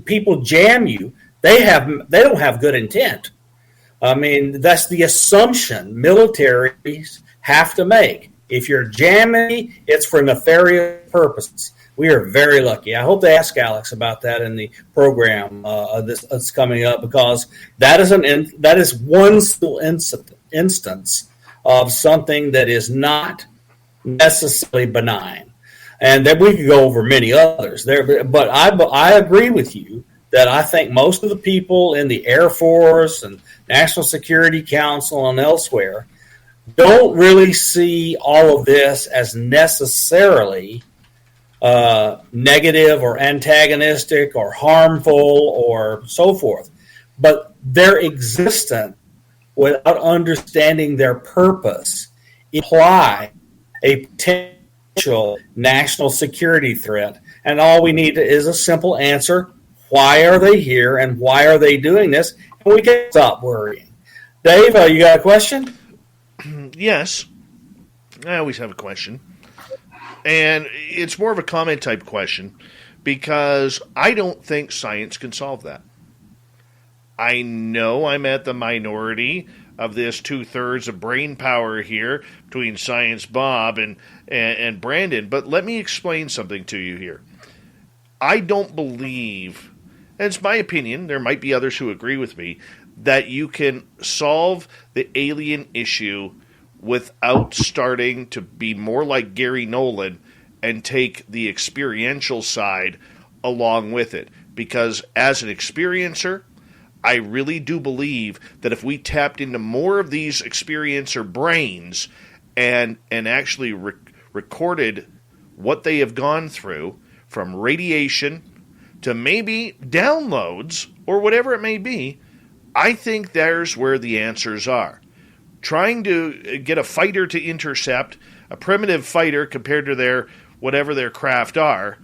people jam you. They don't have good intent. I mean, that's the assumption militaries have to make. If you're jamming me, it's for nefarious purposes. We are very lucky. I hope they ask Alex about that in the program that's coming up, because that is one still instance of something that is not necessarily benign, and that we could go over many others there. But I agree with you that I think most of the people in the Air Force and National Security Council and elsewhere don't really see all of this as necessarily negative or antagonistic or harmful or so forth, but they're existent without understanding their purpose imply a potential national security threat. And all we need is a simple answer: why are they here and why are they doing this? And we can stop worrying. Dave, you got a question? Yes, I always have a question. And it's more of a comment type question, because I don't think science can solve that. I know I'm at the minority of this 2/3 of brain power here between Science Bob and Brandon, but let me explain something to you here. I don't believe, and it's my opinion, there might be others who agree with me, that you can solve the alien issue without starting to be more like Gary Nolan and take the experiential side along with it. Because as an experiencer, I really do believe that if we tapped into more of these experiencer brains and actually recorded what they have gone through, from radiation to maybe downloads or whatever it may be, I think there's where the answers are. Trying to get a fighter to intercept a primitive fighter compared to their whatever their craft are,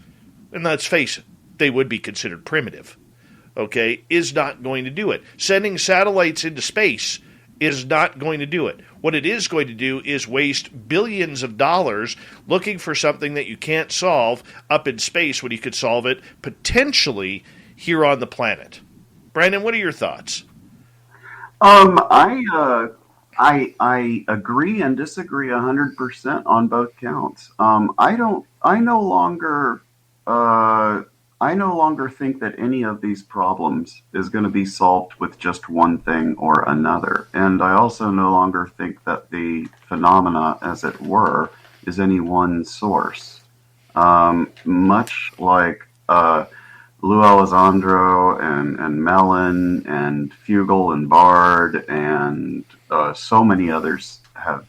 and let's face it, they would be considered primitive, okay, is not going to do it. Sending satellites into space is not going to do it. What it is going to do is waste billions of dollars looking for something that you can't solve up in space when you could solve it potentially here on the planet. Brandon, what are your thoughts? I agree and disagree 100% on both counts. I no longer think that any of these problems is going to be solved with just one thing or another. And I also no longer think that the phenomena, as it were, is any one source. Much like Lou Alessandro and Mellon and Fugel and Bard and so many others have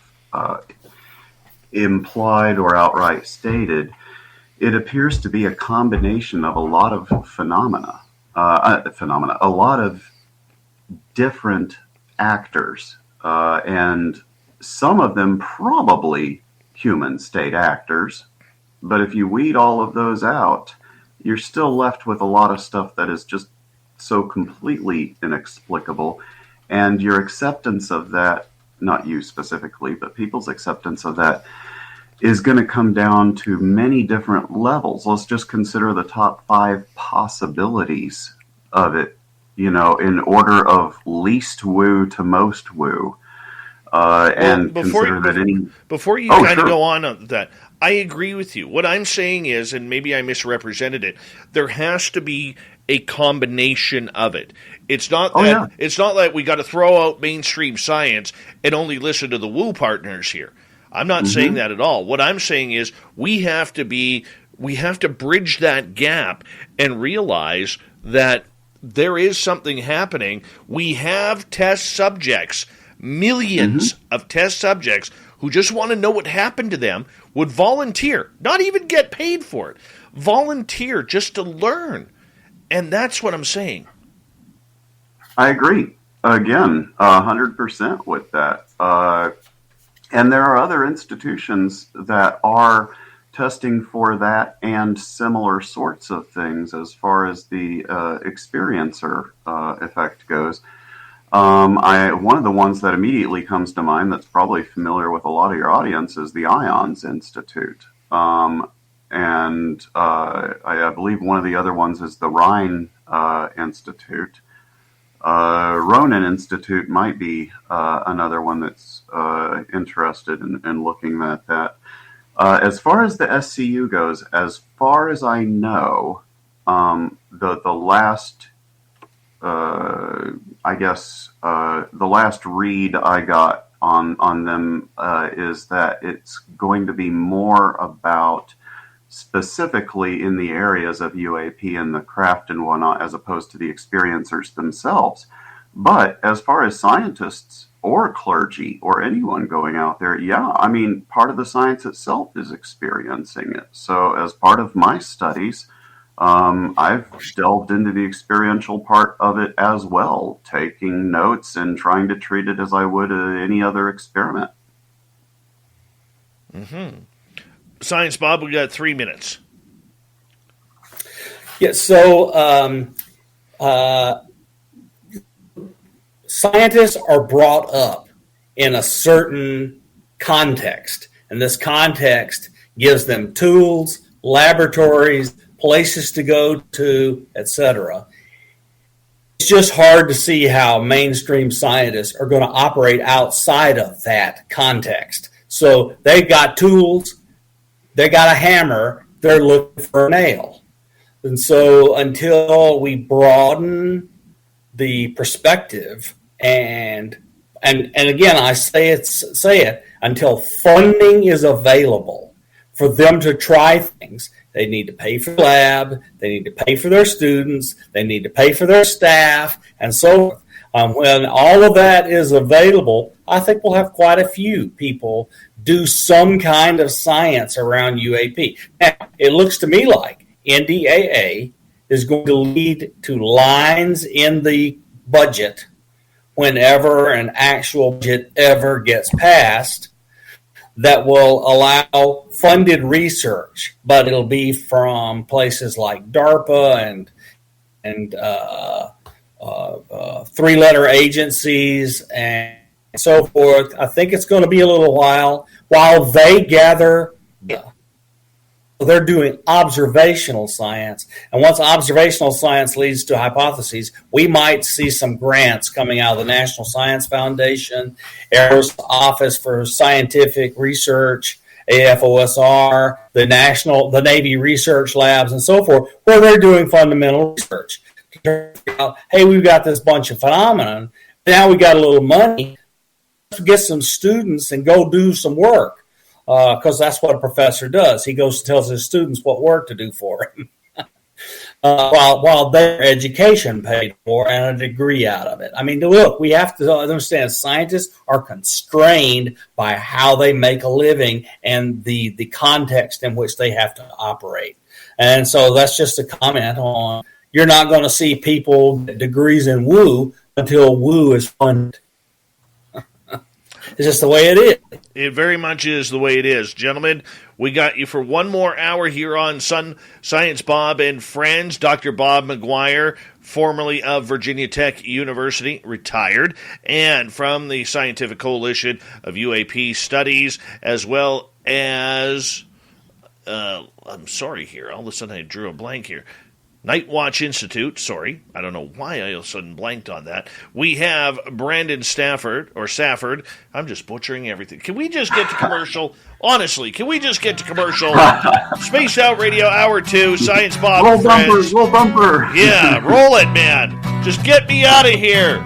implied or outright stated, it appears to be a combination of a lot of phenomena, a lot of different actors, and some of them probably human state actors. But if you weed all of those out, you're still left with a lot of stuff that is just so completely inexplicable. And your acceptance of that, not you specifically, but people's acceptance of that, is going to come down to many different levels. Let's just consider the top 5 possibilities of it, in order of least woo to most woo. Before you go on that, I agree with you. What I'm saying is, and maybe I misrepresented it, there has to be a combination of it. It's not that it's not like we got to throw out mainstream science and only listen to the woo partners here. I'm not saying that at all. What I'm saying is we have to bridge that gap and realize that there is something happening. We have test subjects, millions of test subjects who just want to know what happened to them, would volunteer, not even get paid for it, volunteer just to learn. And that's what I'm saying. I agree. Again, 100% with that. And there are other institutions that are testing for that and similar sorts of things as far as the experiencer effect goes. One of the ones that immediately comes to mind that's probably familiar with a lot of your audience is the IONS Institute. I believe one of the other ones is the Rhine Institute. Ronin Institute might be another one that's interested in looking at that. As far as the SCU goes, as far as I know, the last the last read I got on them is that it's going to be more about specifically in the areas of UAP and the craft and whatnot, as opposed to the experiencers themselves. But as far as scientists or clergy or anyone going out there, part of the science itself is experiencing it. So as part of my studies, I've delved into the experiential part of it as well, taking notes and trying to treat it as I would any other experiment. Science Bob, we got 3 minutes. Yeah, so scientists are brought up in a certain context, and this context gives them tools, laboratories, places to go to, etc. It's just hard to see how mainstream scientists are going to operate outside of that context. So they've got tools, they got a hammer, they're looking for a nail. And so until we broaden the perspective and again, I say it, until funding is available for them to try things, they need to pay for the lab, they need to pay for their students, they need to pay for their staff, and so forth. When all of that is available, I think we'll have quite a few people do some kind of science around UAP. Now, it looks to me like NDAA is going to lead to lines in the budget whenever an actual budget ever gets passed that will allow funded research, but it'll be from places like DARPA and three-letter agencies and and so forth. I think it's going to be a little while they gather. They're doing observational science. And once observational science leads to hypotheses, we might see some grants coming out of the National Science Foundation, Air's Office for Scientific Research, AFOSR, the Navy Research Labs, and so forth, where they're doing fundamental research. Hey, we've got this bunch of phenomenon. Now we got a little money. Let's get some students and go do some work. Because that's what a professor does. He goes and tells his students what work to do for him, while their education paid for and a degree out of it. I mean, look, we have to understand scientists are constrained by how they make a living and the context in which they have to operate. And so that's just a comment on you're not going to see people get degrees in woo until woo is funded. It's just the way it is. It very much is the way it is. Gentlemen, we got you for one more hour here on Science Bob and Friends. Dr. Bob McGuire, formerly of Virginia Tech University, retired, and from the Scientific Coalition of UAP Studies, as well as, I'm sorry here, all of a sudden I drew a blank here. Night Watch Institute, sorry, I don't know why I all of a sudden blanked on that. We have Brandon Safford, I'm just butchering everything. Can we just get to commercial? Honestly, can we just get to commercial? Spaced Out Radio, Hour 2, Science Bob Roll bumper. Yeah, roll it, man. Just get me out of here.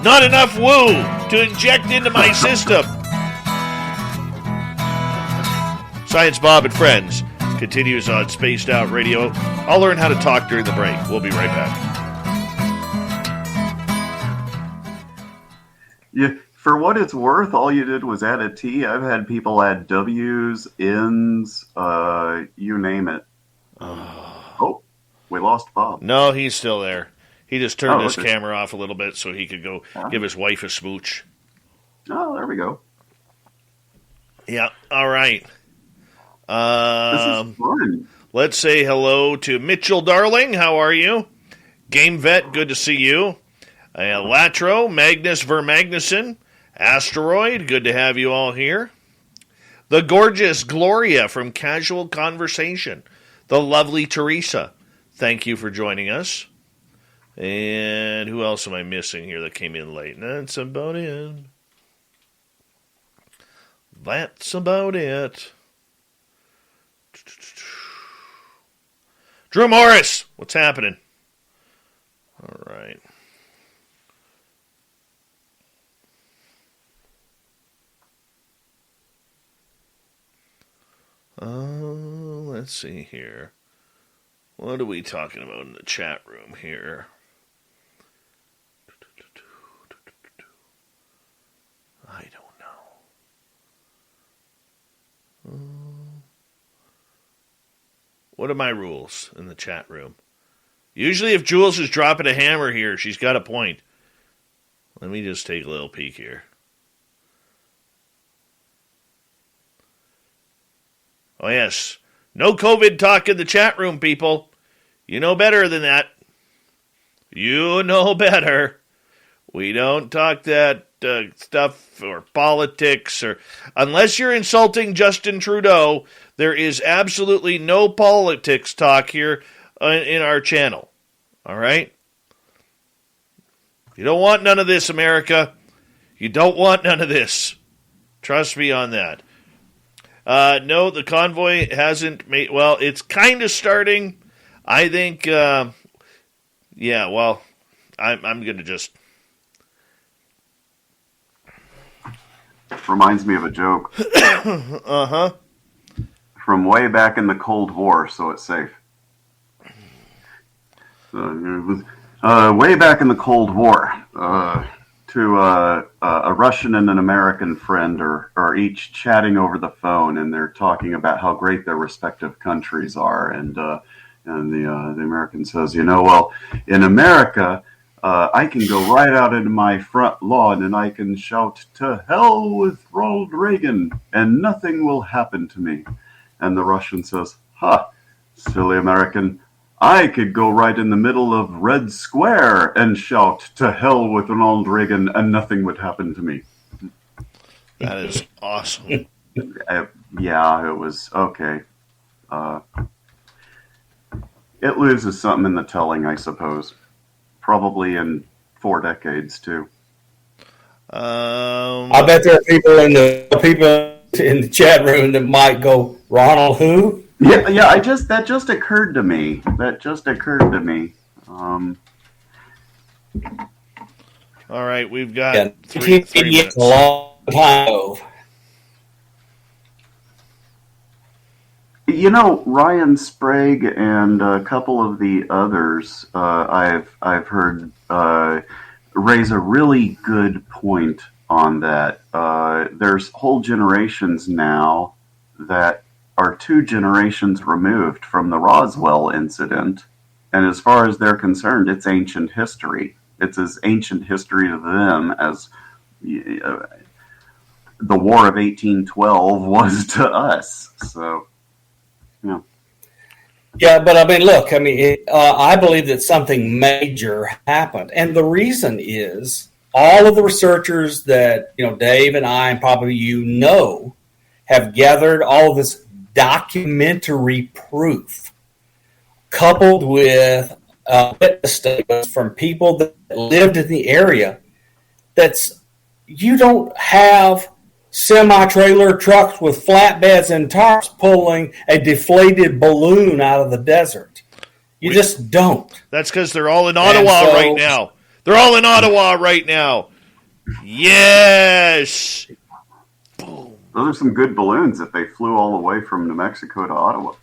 Not enough woo to inject into my system. Science Bob and Friends continues on Spaced Out Radio. I'll learn how to talk during the break. We'll be right back. Yeah, for what it's worth, all you did was add a T. I've had people add W's, N's, you name it. Oh, we lost Bob. No, he's still there. He just turned his camera off a little bit so he could go give his wife a smooch. Oh, there we go. Yeah, all right. This is fun. Let's say hello to Mitchell Darling. How are you? Game Vet, good to see you. Latro, Magnus Vermagnuson, Asteroid, good to have you all here. The gorgeous Gloria from Casual Conversation. The lovely Teresa, thank you for joining us. And who else am I missing here that came in late? That's about it. That's about it. Drew Morris, what's happening? All right. Let's see here. What are we talking about in the chat room here? I don't know. What are my rules in the chat room? Usually if Jules is dropping a hammer here, she's got a point. Let me just take a little peek here. Oh, yes. No COVID talk in the chat room, people. You know better than that. You know better. We don't talk that stuff or politics, or unless you're insulting Justin Trudeau, there is absolutely no politics talk here in our channel. All right? You don't want none of this, America. You don't want none of this. Trust me on that. No, the convoy hasn't made... Well, it's kind of starting. I think... I'm going to just... Reminds me of a joke. Uh-huh. From way back in the Cold War, so it's safe. Way back in the Cold War, to a Russian and an American friend are each chatting over the phone, and they're talking about how great their respective countries are. And the American says, in America, I can go right out into my front lawn and I can shout, "To hell with Ronald Reagan, and nothing will happen to me." And the Russian says, "Silly American, I could go right in the middle of Red Square and shout, "To hell with Ronald Reagan," and nothing would happen to me. That is awesome. Yeah, it was okay. It loses something in the telling, I suppose. Probably in 4 decades too. I bet there are people in the chat room that might go, Ronald who? Yeah. That just occurred to me. All right, we've got 3 minutes. A long time ago. You know, Ryan Sprague and a couple of the others I've heard raise a really good point on that. There's whole generations now that are 2 generations removed from the Roswell incident, and as far as they're concerned, it's ancient history. It's as ancient history to them as the War of 1812 was to us. So, yeah. Yeah, but I mean, look, I believe that something major happened. And the reason is all of the researchers that, Dave and I and probably have gathered all of this documentary proof coupled with witness statements from people that lived in the area. You don't have semi-trailer trucks with flatbeds and tarps pulling a deflated balloon out of the desert. You just don't. That's because they're all in Ottawa right now. They're all in Ottawa right now. Yes. Boom. Those are some good balloons if they flew all the way from New Mexico to Ottawa.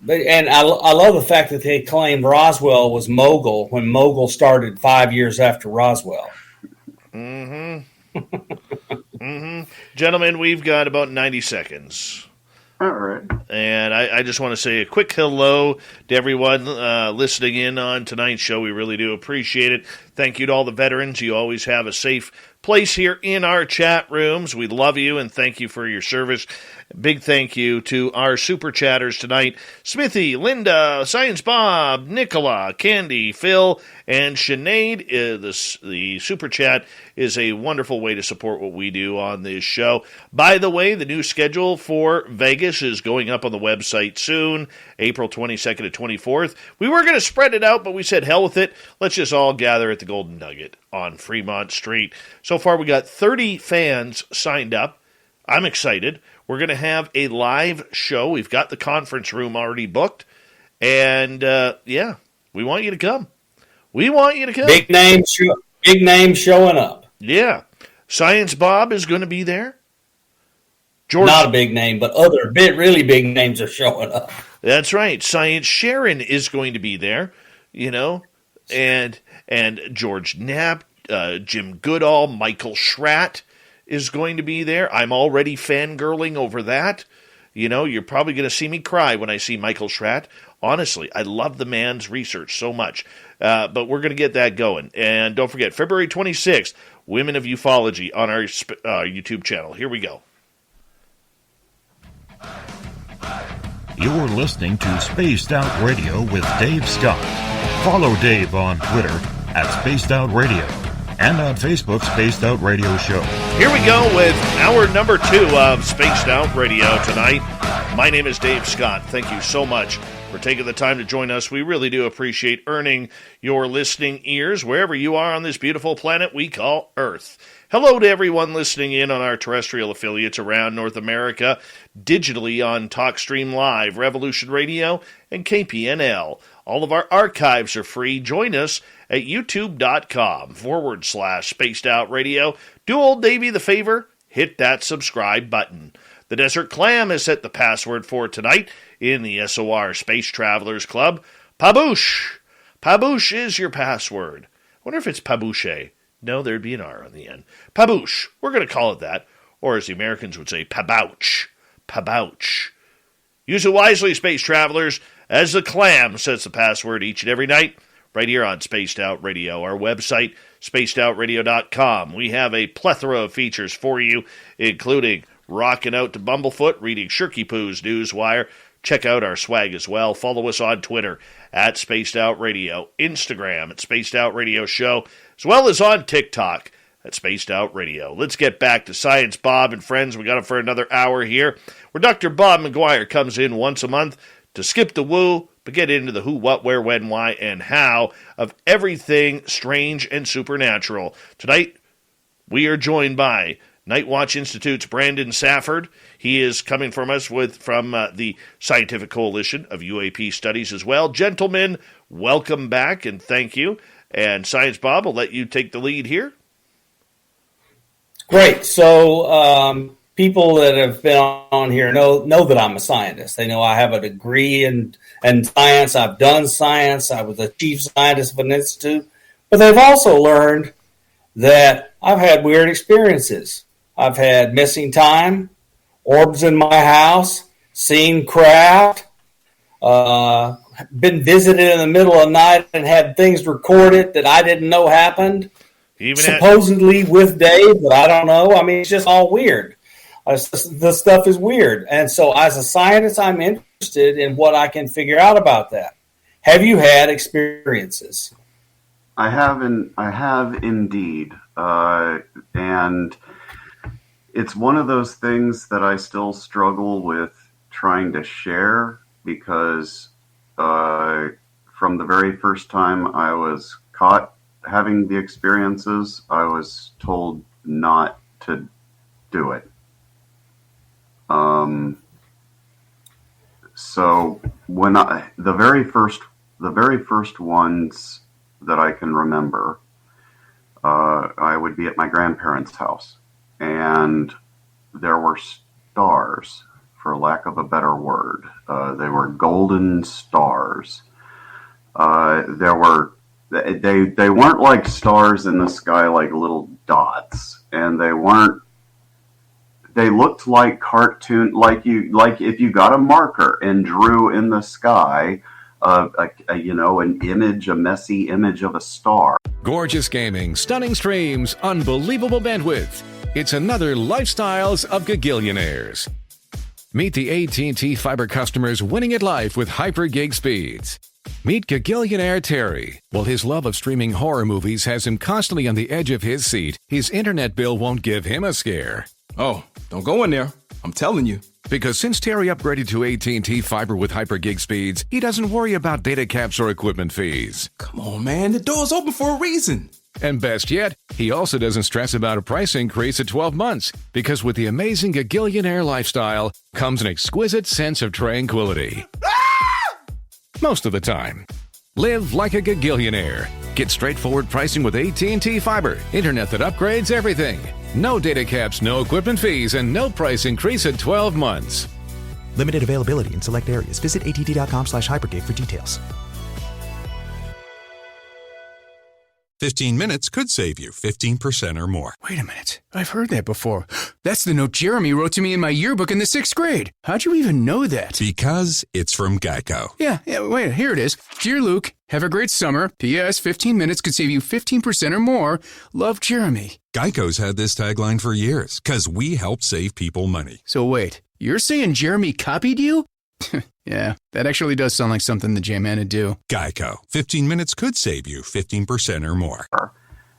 And I love the fact that they claimed Roswell was Mogul when Mogul started 5 years after Roswell. Mm-hmm. Mm-hmm. Gentlemen, we've got about 90 seconds. All right. And I just want to say a quick hello to everyone listening in on tonight's show. We really do appreciate it. Thank you to all the veterans. You always have a safe place here in our chat rooms. We love you and thank you for your service. Big thank you to our super chatters tonight. Smithy, Linda, Science Bob, Nicola, Candy, Phil, and Sinead. The super chat is a wonderful way to support what we do on this show. By the way, the new schedule for Vegas is going up on the website soon, April 22nd to 24th. We were going to spread it out, but we said hell with it. Let's just all gather at the Golden Nugget on Fremont Street. So far, we got 30 fans signed up. I'm excited. We're going to have a live show. We've got the conference room already booked. And, we want you to come. We want you to come. Big name showing up. Yeah. Science Bob is going to be there. George, not a big name, but other really big names are showing up. That's right. Science Sharon is going to be there, and George Knapp, Jim Goodall, Michael Schratt is going to be there. I'm already fangirling over that. You're probably going to see me cry when I see Michael Schratt. Honestly, I love the man's research so much. But we're going to get that going. And don't forget, February 26th, Women of Ufology on our YouTube channel. Here we go. You're listening to Spaced Out Radio with Dave Scott. Follow Dave on Twitter @Spaced Out Radio and on Facebook, Spaced Out Radio Show. Here we go with hour number 2 of Spaced Out Radio tonight. My name is Dave Scott. Thank you so much for taking the time to join us. We really do appreciate earning your listening ears wherever you are on this beautiful planet we call Earth. Hello to everyone listening in on our terrestrial affiliates around North America, digitally on TalkStream Live, Revolution Radio, and KPNL. All of our archives are free. Join us at youtube.com/Spaced Out Radio. Do old Davey the favor, hit that subscribe button. The Desert Clam has set the password for tonight in the SOR Space Travelers Club. Paboosh. Paboosh is your password. I wonder if it's Pabouche. No, there'd be an R on the end. Paboosh. We're going to call it that. Or as the Americans would say, pabouch. Pabouch. Use it wisely, space travelers, as the Clam sets the password each and every night, right here on Spaced Out Radio. Our website, spacedoutradio.com. We have a plethora of features for you, including rocking out to Bumblefoot, reading Shirky Poo's Newswire, check out our swag as well. Follow us on Twitter at Spaced Out Radio, Instagram at Spaced Out Radio Show, as well as on TikTok at Spaced Out Radio. Let's get back to Science Bob and friends. We got him for another hour here, where Dr. Bob McGuire comes in once a month to skip the woo, but get into the who, what, where, when, why, and how of everything strange and supernatural. Tonight, we are joined by Night Watch Institute's Brandon Safford. He is coming from us from the Scientific Coalition of UAP Studies as well. Gentlemen, welcome back and thank you. And Science Bob, I'll let you take the lead here. Great. So people that have been on here know that I'm a scientist. They know I have a degree in science. I've done science. I was the chief scientist of an institute. But they've also learned that I've had weird experiences. I've had missing time, orbs in my house, seen craft, been visited in the middle of the night and had things recorded that I didn't know happened. Supposedly with Dave, but I don't know. I mean, it's just all weird. The stuff is weird. And so as a scientist, I'm interested in what I can figure out about that. Have you had experiences? I have indeed. And it's one of those things that I still struggle with trying to share because from the very first time I was caught having the experiences, I was told not to do it. So when the very first ones that I can remember, I would be at my grandparents' house, and there were stars, for lack of a better word. They were golden stars. They weren't like stars in the sky, like little dots, and they looked like cartoon, like if you got a marker and drew in the sky, a messy image of a star. Gorgeous gaming, stunning streams, unbelievable bandwidth. It's another Lifestyles of Gagillionaires. Meet the AT&T Fiber customers winning at life with hyper gig speeds. Meet Gagillionaire Terry. While his love of streaming horror movies has him constantly on the edge of his seat, his internet bill won't give him a scare. Oh, don't go in there. I'm telling you. Because since Terry upgraded to AT&T Fiber with hyper gig speeds, he doesn't worry about data caps or equipment fees. Come on, man. The door's open for a reason. And best yet, he also doesn't stress about a price increase at 12 months, because with the amazing Gagillionaire lifestyle comes an exquisite sense of tranquility. Most of the time. Live like a Gagillionaire. Get straightforward pricing with AT&T Fiber. Internet that upgrades everything. No data caps, no equipment fees, and no price increase at 12 months. Limited availability in select areas. Visit att.com/hypergig for details. 15 minutes could save you 15% or more. Wait a minute. I've heard that before. That's the note Jeremy wrote to me in my yearbook in the 6th grade. How'd you even know that? Because it's from Geico. Yeah, wait, here it is. Dear Luke, have a great summer. P.S. 15 minutes could save you 15% or more. Love, Jeremy. Geico's had this tagline for years, because we help save people money. So wait, you're saying Jeremy copied you? Yeah, that actually does sound like something the J-Man would do. Geico. 15 minutes could save you 15% or more.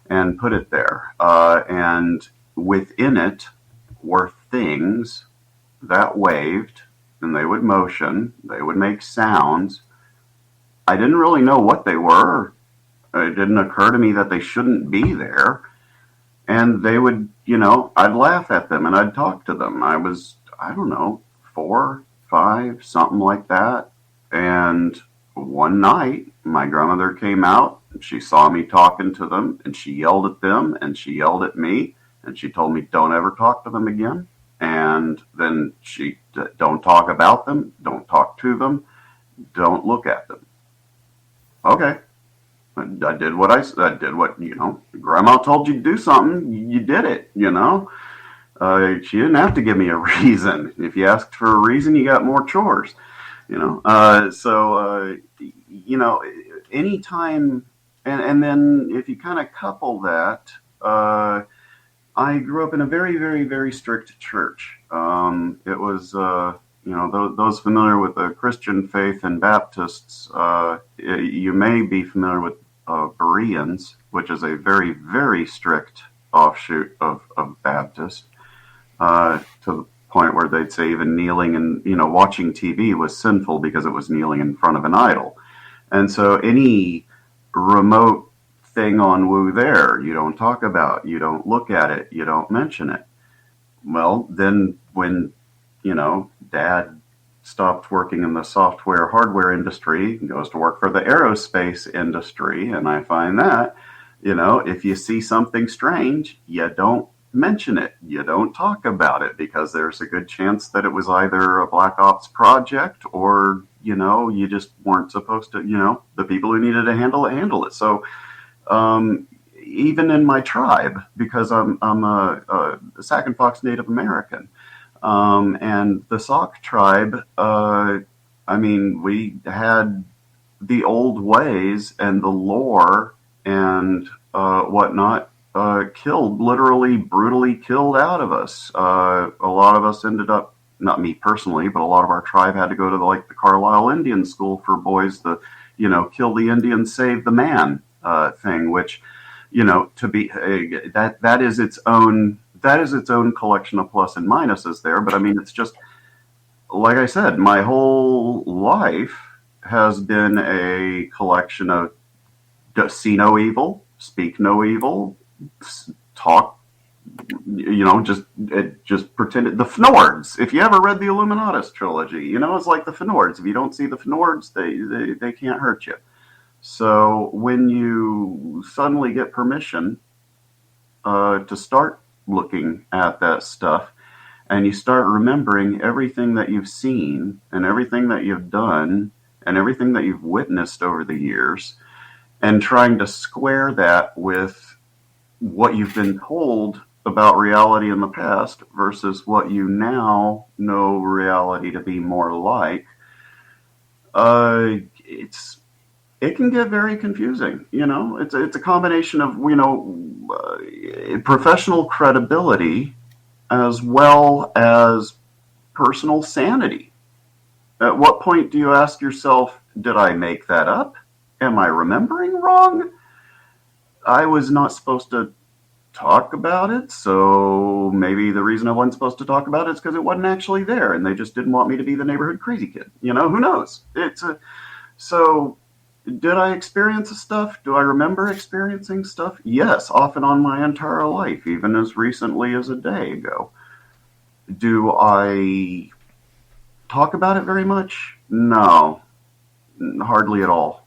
And put it there. And within it were things that waved, and they would motion, they would make sounds. I didn't really know what they were. It didn't occur to me that they shouldn't be there. And they would, I'd laugh at them and I'd talk to them. I was, 4, 5, something like that. And one night, my grandmother came out, and she saw me talking to them, and she yelled at them, and she yelled at me, and she told me, don't ever talk to them again. And then she, don't talk about them, don't talk to them, don't look at them. Okay. I did what Grandma told you to do something, you did it, She didn't have to give me a reason. If you asked for a reason, you got more chores, anytime, and then if you kind of couple that, I grew up in a very, very, very strict church. It was those familiar with the Christian faith and Baptists, you may be familiar with Bereans, which is a very, very strict offshoot of Baptist, to the point where they'd say even kneeling and watching TV was sinful because it was kneeling in front of an idol. And so any remote thing on woo there, you don't talk about, you don't look at it, you don't mention it. Well, then when Dad stopped working in the software hardware industry and goes to work for the aerospace industry, and I find that if you see something strange, you don't mention it, you don't talk about it, because there's a good chance that it was either a black ops project or you just weren't supposed to, the people who needed to handle it. So even in my tribe, because I'm a Sac and Fox Native American, and the Sauk tribe, we had the old ways and the lore and whatnot literally brutally killed out of us. A lot of us ended up, not me personally, but a lot of our tribe had to go to the Carlisle Indian School for boys, the kill the Indian, save the man thing, which to be that is its own collection of plus and minuses there. But it's just like I said, my whole life has been a collection of see no evil, speak no evil, talk, just pretend it. The Fnords, if you ever read the Illuminatus trilogy, it's like the Fnords. If you don't see the Fnords, they can't hurt you. So when you suddenly get permission to start looking at that stuff, and you start remembering everything that you've seen and everything that you've done and everything that you've witnessed over the years, and trying to square that with what you've been told about reality in the past versus what you now know reality to be more like, it can get very confusing. It's a combination of professional credibility as well as personal sanity. At what point do you ask yourself, did I make that up? Am I remembering wrong? I was not supposed to talk about it, so maybe the reason I wasn't supposed to talk about it is because it wasn't actually there, and they just didn't want me to be the neighborhood crazy kid. Who knows? So did I experience stuff? Do I remember experiencing stuff? Yes, off and on my entire life, even as recently as a day ago. Do I talk about it very much? No, hardly at all.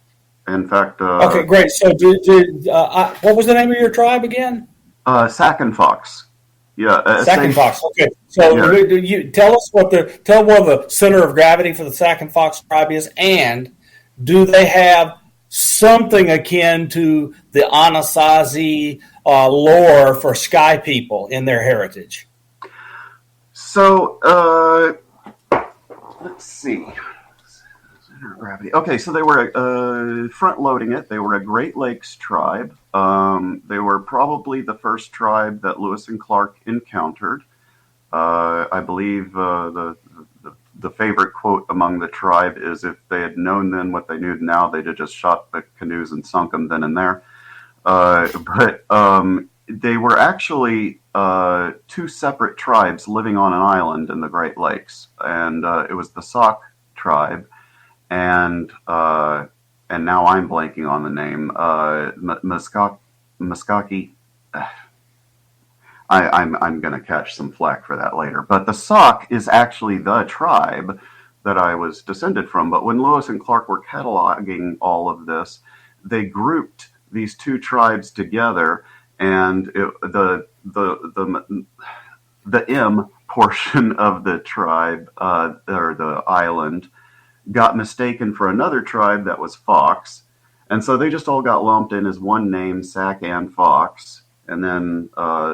In fact, okay, great. So, what was the name of your tribe again? Sac and Fox. Yeah, Sac and Fox. Okay, so you tell us what the center of gravity for the Sac and Fox tribe is, and do they have something akin to the Anasazi lore for sky people in their heritage? So, let's see. Gravity. Okay, so they were front-loading it. They were a Great Lakes tribe. They were probably the first tribe that Lewis and Clark encountered. I believe the favorite quote among the tribe is, if they had known then what they knew now, they'd have just shot the canoes and sunk them then and there. But they were actually two separate tribes living on an island in the Great Lakes. And it was the Sauk tribe. And now I'm blanking on the name, Muskaki. I'm going to catch some flack for that later. But the Sauk is actually the tribe that I was descended from. But when Lewis and Clark were cataloging all of this, they grouped these two tribes together, and the M portion of the tribe, or the island, got mistaken for another tribe that was Fox. And so they just all got lumped in as one name, Sac and Fox. And then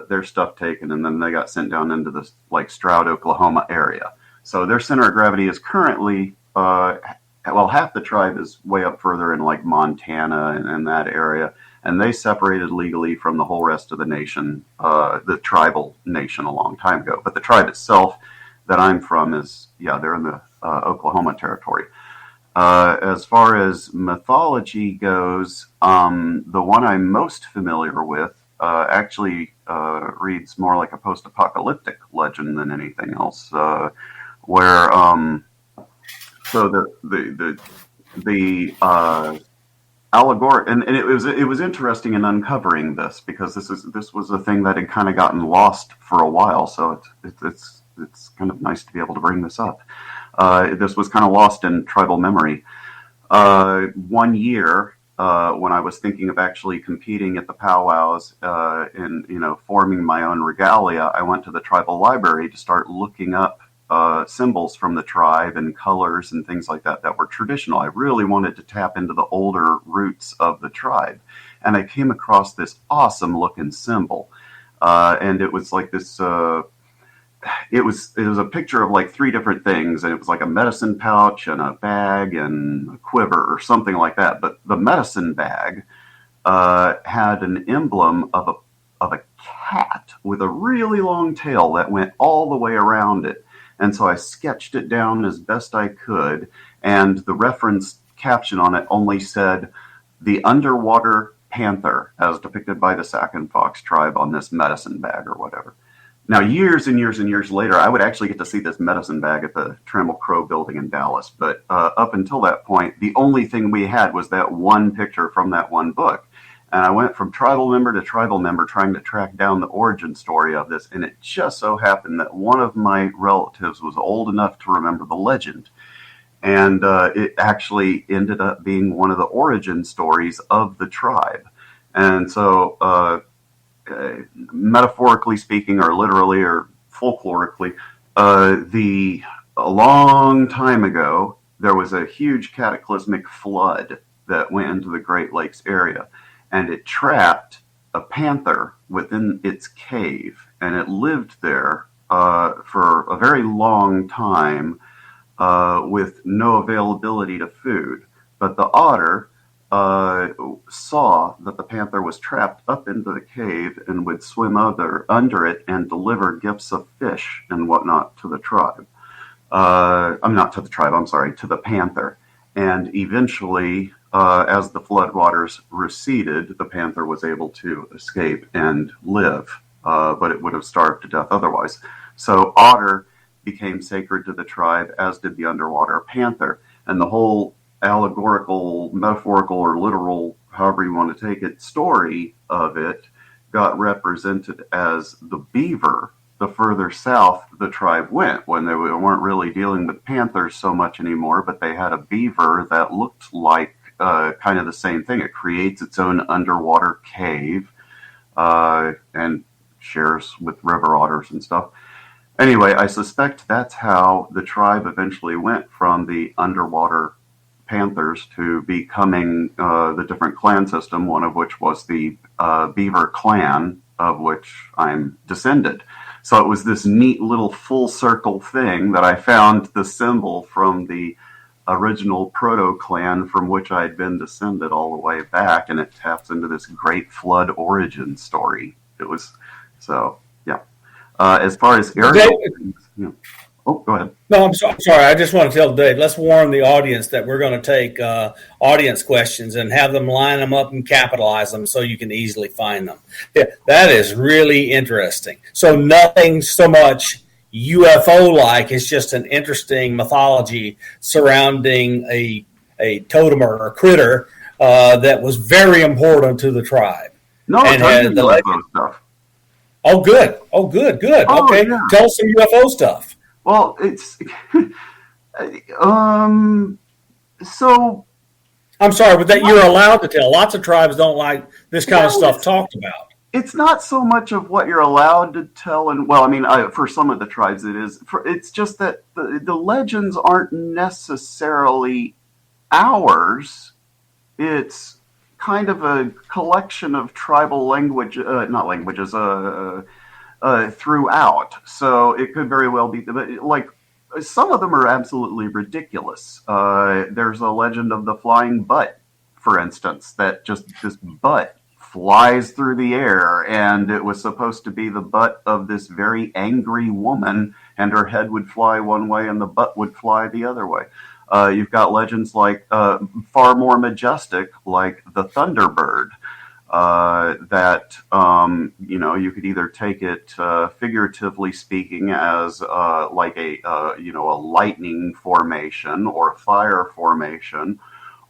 their stuff taken, and then they got sent down into the Stroud, Oklahoma area. So their center of gravity is currently, half the tribe is way up further in Montana and that area. And they separated legally from the whole rest of the nation, the tribal nation, a long time ago. But the tribe itself, that I'm from is, they're in the Oklahoma territory. As far as mythology goes, the one I'm most familiar with actually reads more like a post-apocalyptic legend than anything else, where so the allegory, and it was interesting in uncovering this, because this was a thing that had kind of gotten lost for a while, so it's kind of nice to be able to bring this up. This was kind of lost in tribal memory. One year, when I was thinking of actually competing at the powwows and forming my own regalia, I went to the tribal library to start looking up symbols from the tribe and colors and things like that were traditional. I really wanted to tap into the older roots of the tribe, and I came across this awesome looking symbol, and it was like this. It was a picture of like 3 different things, and it was like a medicine pouch and a bag and a quiver or something like that. But the medicine bag had an emblem of a cat with a really long tail that went all the way around it. And so I sketched it down as best I could, and the reference caption on it only said, "The underwater panther," as depicted by the Sac and Fox tribe on this medicine bag or whatever. Now, years and years and years later, I would actually get to see this medicine bag at the Trammell Crow building in Dallas. But up until that point, the only thing we had was that one picture from that one book. And I went from tribal member to tribal member trying to track down the origin story of this. And it just so happened that one of my relatives was old enough to remember the legend. And it actually ended up being one of the origin stories of the tribe. And so, metaphorically speaking, or literally, or folklorically, a long time ago, there was a huge cataclysmic flood that went into the Great Lakes area, and it trapped a panther within its cave, and it lived there for a very long time with no availability to food. But the otter saw that the panther was trapped up into the cave and would swim under it and deliver gifts of fish and whatnot to the tribe. To the panther. And eventually, as the floodwaters receded, the panther was able to escape and live, but it would have starved to death otherwise. So otter became sacred to the tribe, as did the underwater panther. And the whole allegorical, metaphorical, or literal, however you want to take it, story of it got represented as the beaver the further south the tribe went, when they weren't really dealing with panthers so much anymore, but they had a beaver that looked like kind of the same thing. It creates its own underwater cave and shares with river otters and stuff. Anyway, I suspect that's how the tribe eventually went from the underwater panthers to becoming the different clan system, one of which was the Beaver clan, of which I'm descended. So it was this neat little full circle thing that I found the symbol from the original proto-clan from which I'd been descended all the way back, and it taps into this great flood origin story. It was, so, yeah. As far as aerial things, oh, go ahead. No, I'm sorry. I just want to tell Dave, let's warn the audience that we're going to take audience questions and have them line them up and capitalize them so you can easily find them. Yeah, that is really interesting. So nothing so much UFO-like. It's just an interesting mythology surrounding a totem or a critter that was very important to the tribe. No, it's UFO stuff. Oh, good. Oh, good. Oh, okay, yeah. Tell us some UFO stuff. Well, it's so. I'm sorry, but that you're allowed to tell. Lots of tribes don't like this kind of stuff talked about. It's not so much of what you're allowed to tell, and well, I mean, for some of the tribes, it is. It's just that the legends aren't necessarily ours. It's kind of a collection of tribal throughout. So it could very well be, but like some of them are absolutely ridiculous. There's a legend of the flying butt, for instance, that just this butt flies through the air, and it was supposed to be the butt of this very angry woman, and her head would fly one way and the butt would fly the other way. You've got legends like far more majestic, like the Thunderbird, that you could either take it figuratively speaking as like a lightning formation or a fire formation,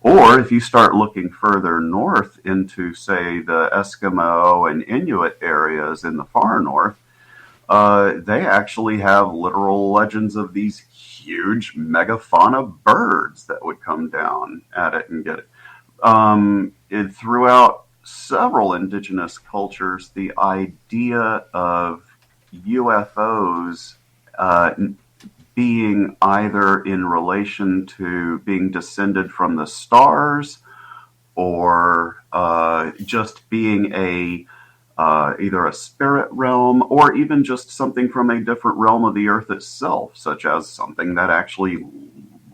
or if you start looking further north into, say, the Eskimo and Inuit areas in the far north, they actually have literal legends of these huge megafauna birds that would come down at it and get it. Throughout several indigenous cultures, the idea of UFOs being either in relation to being descended from the stars or just being either a spirit realm or even just something from a different realm of the earth itself, such as something that actually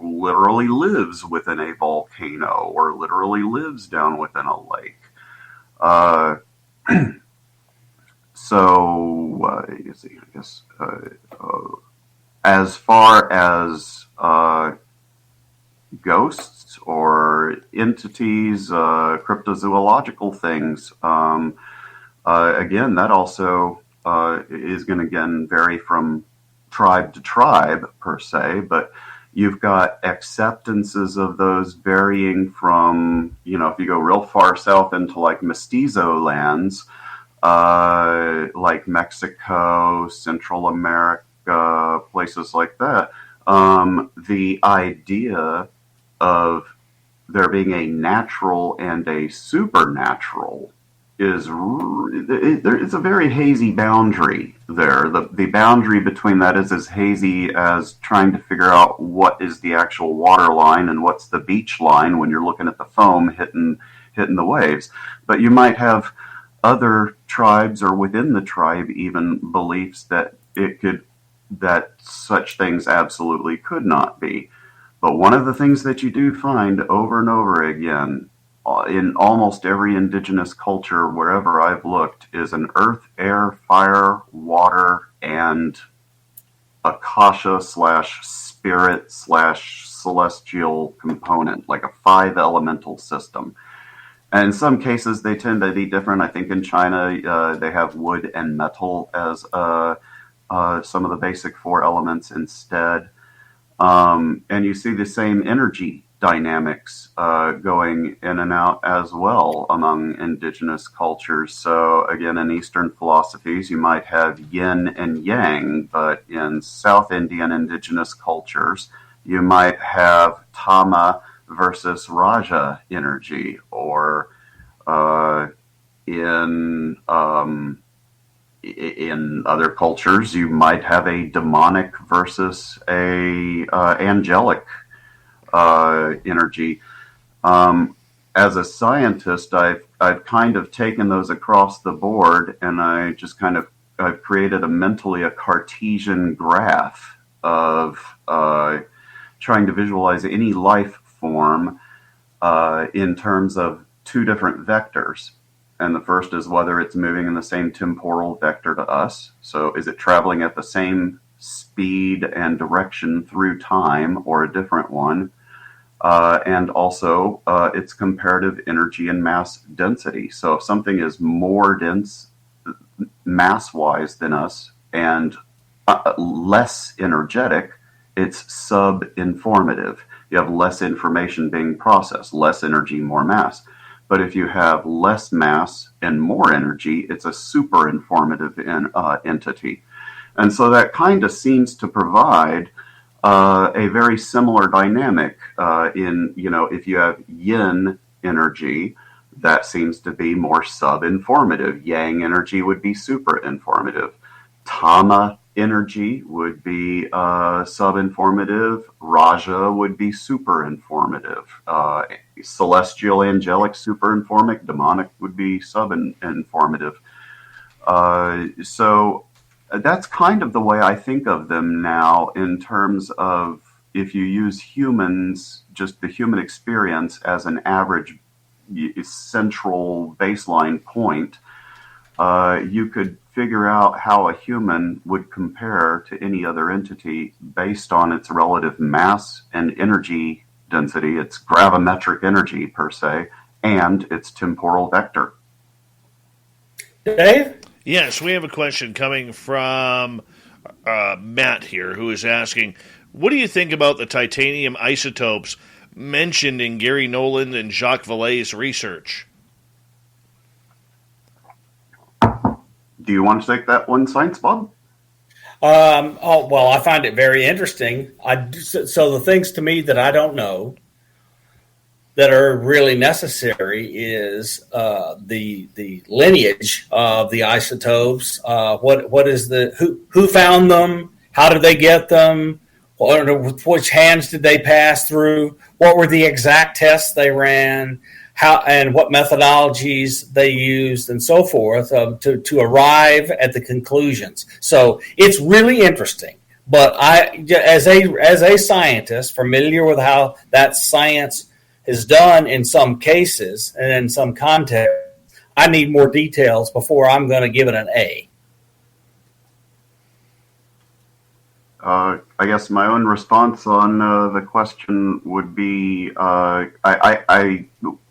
literally lives within a volcano or literally lives down within a lake. As far as ghosts or entities, cryptozoological things, again, that also is going to vary from tribe to tribe per se, but you've got acceptances of those varying from, if you go real far south into like mestizo lands, like Mexico, Central America, places like that, the idea of there being a natural and a supernatural it's a very hazy boundary there. The boundary between that is as hazy as trying to figure out what is the actual water line and what's the beach line when you're looking at the foam hitting the waves. But you might have other tribes or within the tribe even beliefs that that such things absolutely could not be. But one of the things that you do find over and over again in almost every indigenous culture, wherever I've looked, is an earth, air, fire, water, and akasha / spirit / celestial component, like a 5 elemental system. And in some cases, they tend to be different. I think in China, they have wood and metal as some of the basic 4 elements instead. And you see the same energy dynamics going in and out as well among indigenous cultures. So again, in Eastern philosophies, you might have yin and yang, but in South Indian indigenous cultures, you might have Tama versus Raja energy, or in other cultures, you might have a demonic versus a angelic energy. As a scientist, I've kind of taken those across the board, and I just I've created mentally a Cartesian graph of trying to visualize any life form in terms of 2 different vectors. And the first is whether it's moving in the same temporal vector to us. So is it traveling at the same speed and direction through time or a different one? And also its comparative energy and mass density. So if something is more dense mass-wise than us and less energetic, it's sub-informative. You have less information being processed, less energy, more mass. But if you have less mass and more energy, it's a super informative entity. And so that kind of seems to provide a very similar dynamic if you have yin energy, that seems to be more sub-informative. Yang energy would be super informative. Tama energy would be sub-informative. Raja would be super informative. Celestial, angelic, super informative. Demonic would be sub-informative. So that's kind of the way I think of them now, in terms of if you use humans, just the human experience as an average central baseline point, you could figure out how a human would compare to any other entity based on its relative mass and energy density, its gravimetric energy per se, and its temporal vector. Dave? Yes, we have a question coming from Matt here, who is asking, what do you think about the titanium isotopes mentioned in Gary Nolan and Jacques Vallée's research? Do you want to take that one, Science Bob? I find it very interesting. So the things to me that I don't know that are really necessary is the lineage of the isotopes. What is who found them? How did they get them? Which hands did they pass through? What were the exact tests they ran? How and what methodologies they used, and so forth, to arrive at the conclusions. So it's really interesting. But I, as a scientist, familiar with how that science is done in some cases and in some context, I need more details before I'm going to give it an A. I guess my own response on the question would be,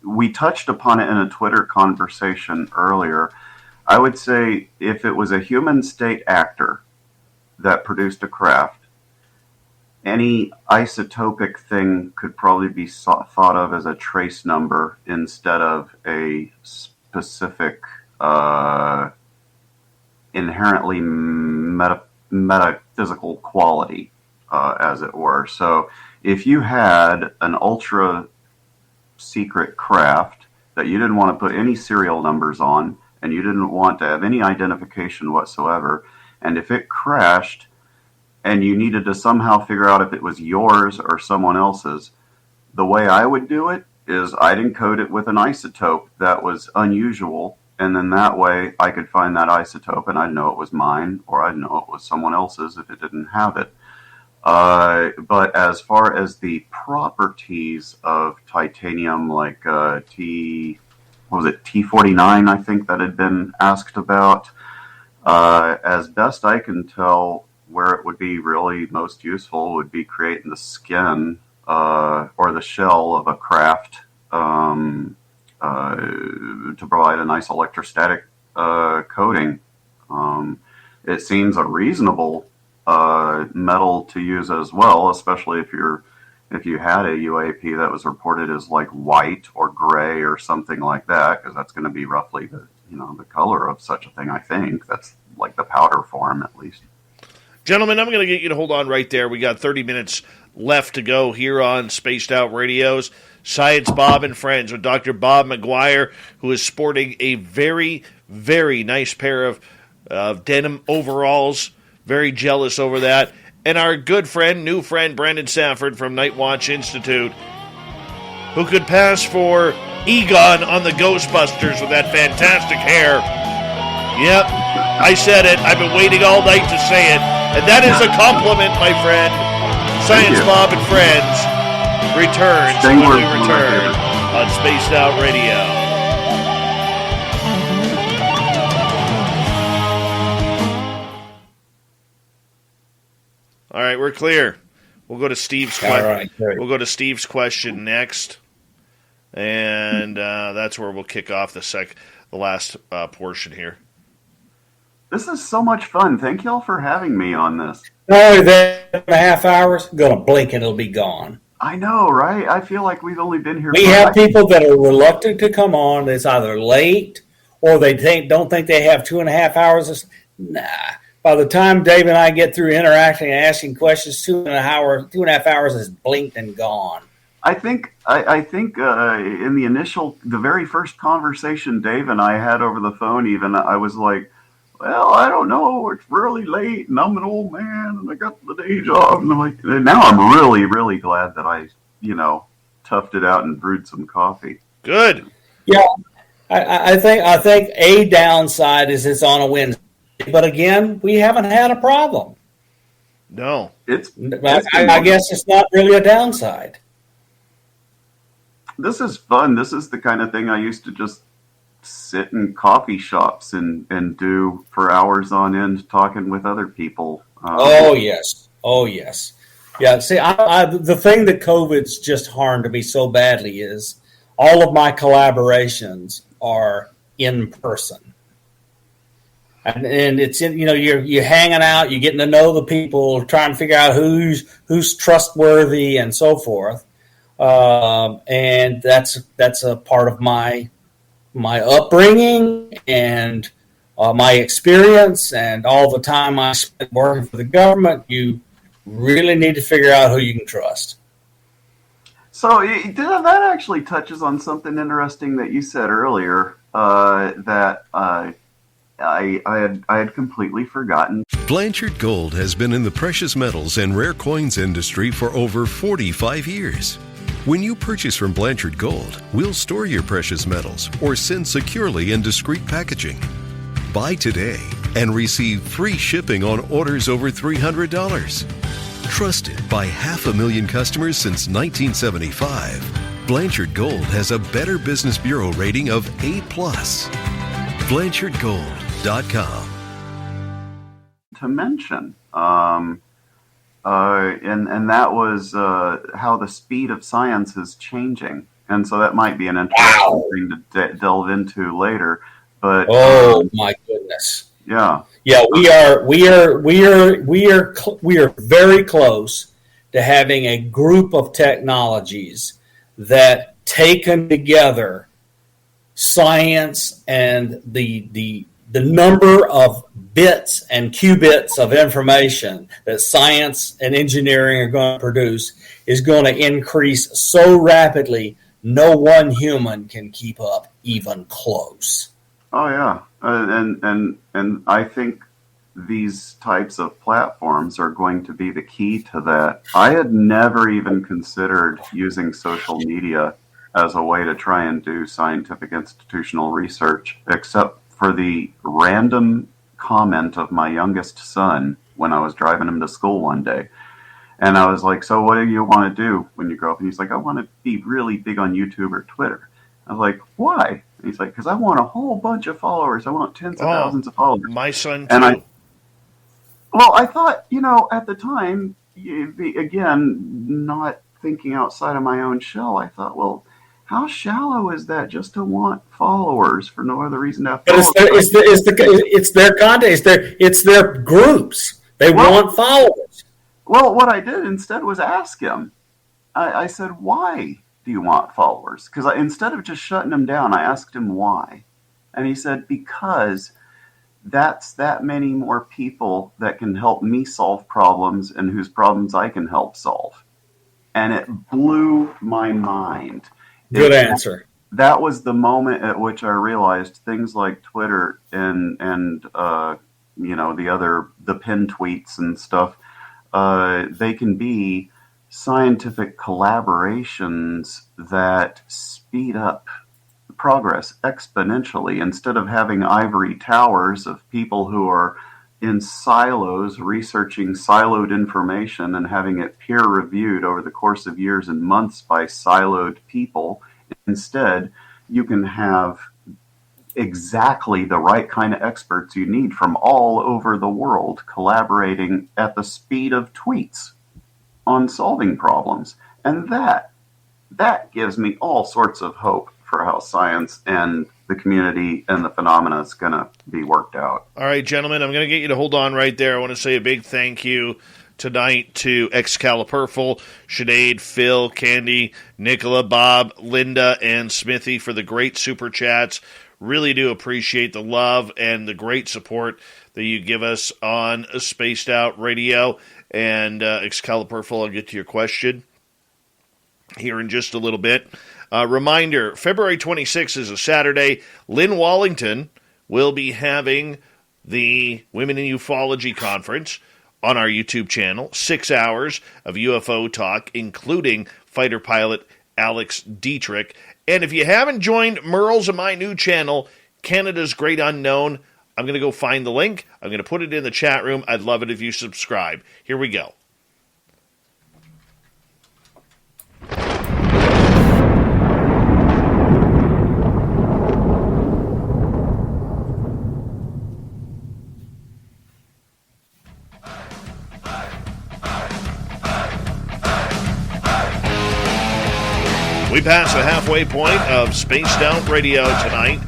we touched upon it in a Twitter conversation earlier. I would say if it was a human state actor that produced a craft, any isotopic thing could probably be thought of as a trace number instead of a specific, inherently metaphysical quality, as it were. So if you had an ultra secret craft that you didn't want to put any serial numbers on and you didn't want to have any identification whatsoever, and if it crashed and you needed to somehow figure out if it was yours or someone else's, the way I would do it is I'd encode it with an isotope that was unusual, and then that way I could find that isotope and I'd know it was mine, or I'd know it was someone else's if it didn't have it. But as far as the properties of titanium, like T49, I think that had been asked about, as best I can tell, where it would be really most useful would be creating the skin or the shell of a craft to provide a nice electrostatic coating. It seems a reasonable metal to use as well, especially if you had a UAP that was reported as like white or gray or something like that, because that's going to be roughly the color of such a thing. I think that's like the powder form, at least. Gentlemen, I'm going to get you to hold on right there. We got 30 minutes left to go here on Spaced Out Radio's Science Bob and Friends with Dr. Bob McGuire, who is sporting a very, very nice pair of denim overalls. Very jealous over that. And our good friend, new friend, Brandon Safford from Night Watch Institute, who could pass for Egon on the Ghostbusters with that fantastic hair. Yep, I said it. I've been waiting all night to say it. And that is a compliment, my friend. Science Bob and Friends returns when we return on Spaced Out Radio. All right, we're clear. We'll go to Steve's question. Right, we'll go to Steve's question next, and that's where we'll kick off the last portion here. This is so much fun. Thank y'all for having me on this. No, that 1.5 hours, going to blink and it'll be gone. I know, right? I feel like we've only been here. We have people that are reluctant to come on. It's either late or they don't think they have 2.5 hours. Nah. By the time Dave and I get through interacting and asking questions, 2.5 hours is blinked and gone. I think in the very first conversation Dave and I had over the phone, even I was like, well, I don't know. It's really late, and I'm an old man, and I got the day job. And I'm like, now I'm really, really glad that I, toughed it out and brewed some coffee. Good. Yeah, I think a downside is it's on a Wednesday, but again, we haven't had a problem. No, it's I guess it's not really a downside. This is fun. This is the kind of thing I used to just sit in coffee shops and do for hours on end talking with other people. Oh, yes. Oh, yes. Yeah, see, the thing that COVID's just harmed me so badly is all of my collaborations are in person. And it's you're hanging out, you're getting to know the people, trying to figure out who's trustworthy and so forth. And that's a part of my upbringing and my experience and all the time I spent working for the government. You really need to figure out who you can trust. So that actually touches on something interesting that you said earlier that I had completely forgotten. Blanchard Gold has been in the precious metals and rare coins industry for over 45 years. When you purchase from Blanchard Gold, we'll store your precious metals or send securely in discreet packaging. Buy today and receive free shipping on orders over $300. Trusted by 500,000 customers since 1975, Blanchard Gold has a Better Business Bureau rating of A+. BlanchardGold.com. To mention, and that was how the speed of science is changing, and so that might be an interesting thing to delve into later. But my goodness, yeah, we are very close to having a group of technologies that, taken together, science and the number of bits and qubits of information that science and engineering are going to produce is going to increase so rapidly no one human can keep up even close. Oh yeah, and I think these types of platforms are going to be the key to that. I had never even considered using social media as a way to try and do scientific institutional research, except for the random comment of my youngest son when I was driving him to school one day. And I was like, so what do you want to do when you grow up? And he's like, I want to be really big on YouTube or Twitter. I was like, why? And he's like, because I want a whole bunch of followers. I want tens of thousands of followers. My son too. And I thought, at the time, again, not thinking outside of my own shell, I thought, well, how shallow is that just to want followers for no other reason to have followers? But it's their content. It's their groups. They want followers. Well, what I did instead was ask him. I said, why do you want followers? Because instead of just shutting him down, I asked him why. And he said, because that's that many more people that can help me solve problems and whose problems I can help solve. And it blew my mind. Good answer. That was the moment at which I realized things like Twitter and the pin tweets and stuff, they can be scientific collaborations that speed up progress exponentially. Instead of having ivory towers of people who are in silos researching siloed information and having it peer reviewed over the course of years and months by siloed people, instead you can have exactly the right kind of experts you need from all over the world collaborating at the speed of tweets on solving problems. And that gives me all sorts of hope for how science and the community and the phenomena is going to be worked out. All right, gentlemen, I'm going to get you to hold on right there. I want to say a big thank you tonight to Excalibur, Sinead, Phil, Candy, Nicola, Bob, Linda, and Smithy for the great super chats. Really do appreciate the love and the great support that you give us on Spaced Out Radio. And Excalibur, I'll get to your question here in just a little bit. Reminder, February 26th is a Saturday. Lynn Wallington will be having the Women in Ufology Conference on our YouTube channel. 6 hours of UFO talk, including fighter pilot Alex Dietrich. And if you haven't joined Merle's and my new channel, Canada's Great Unknown, I'm going to go find the link. I'm going to put it in the chat room. I'd love it if you subscribe. Here we go. We pass the halfway point of Spaced Out Radio tonight.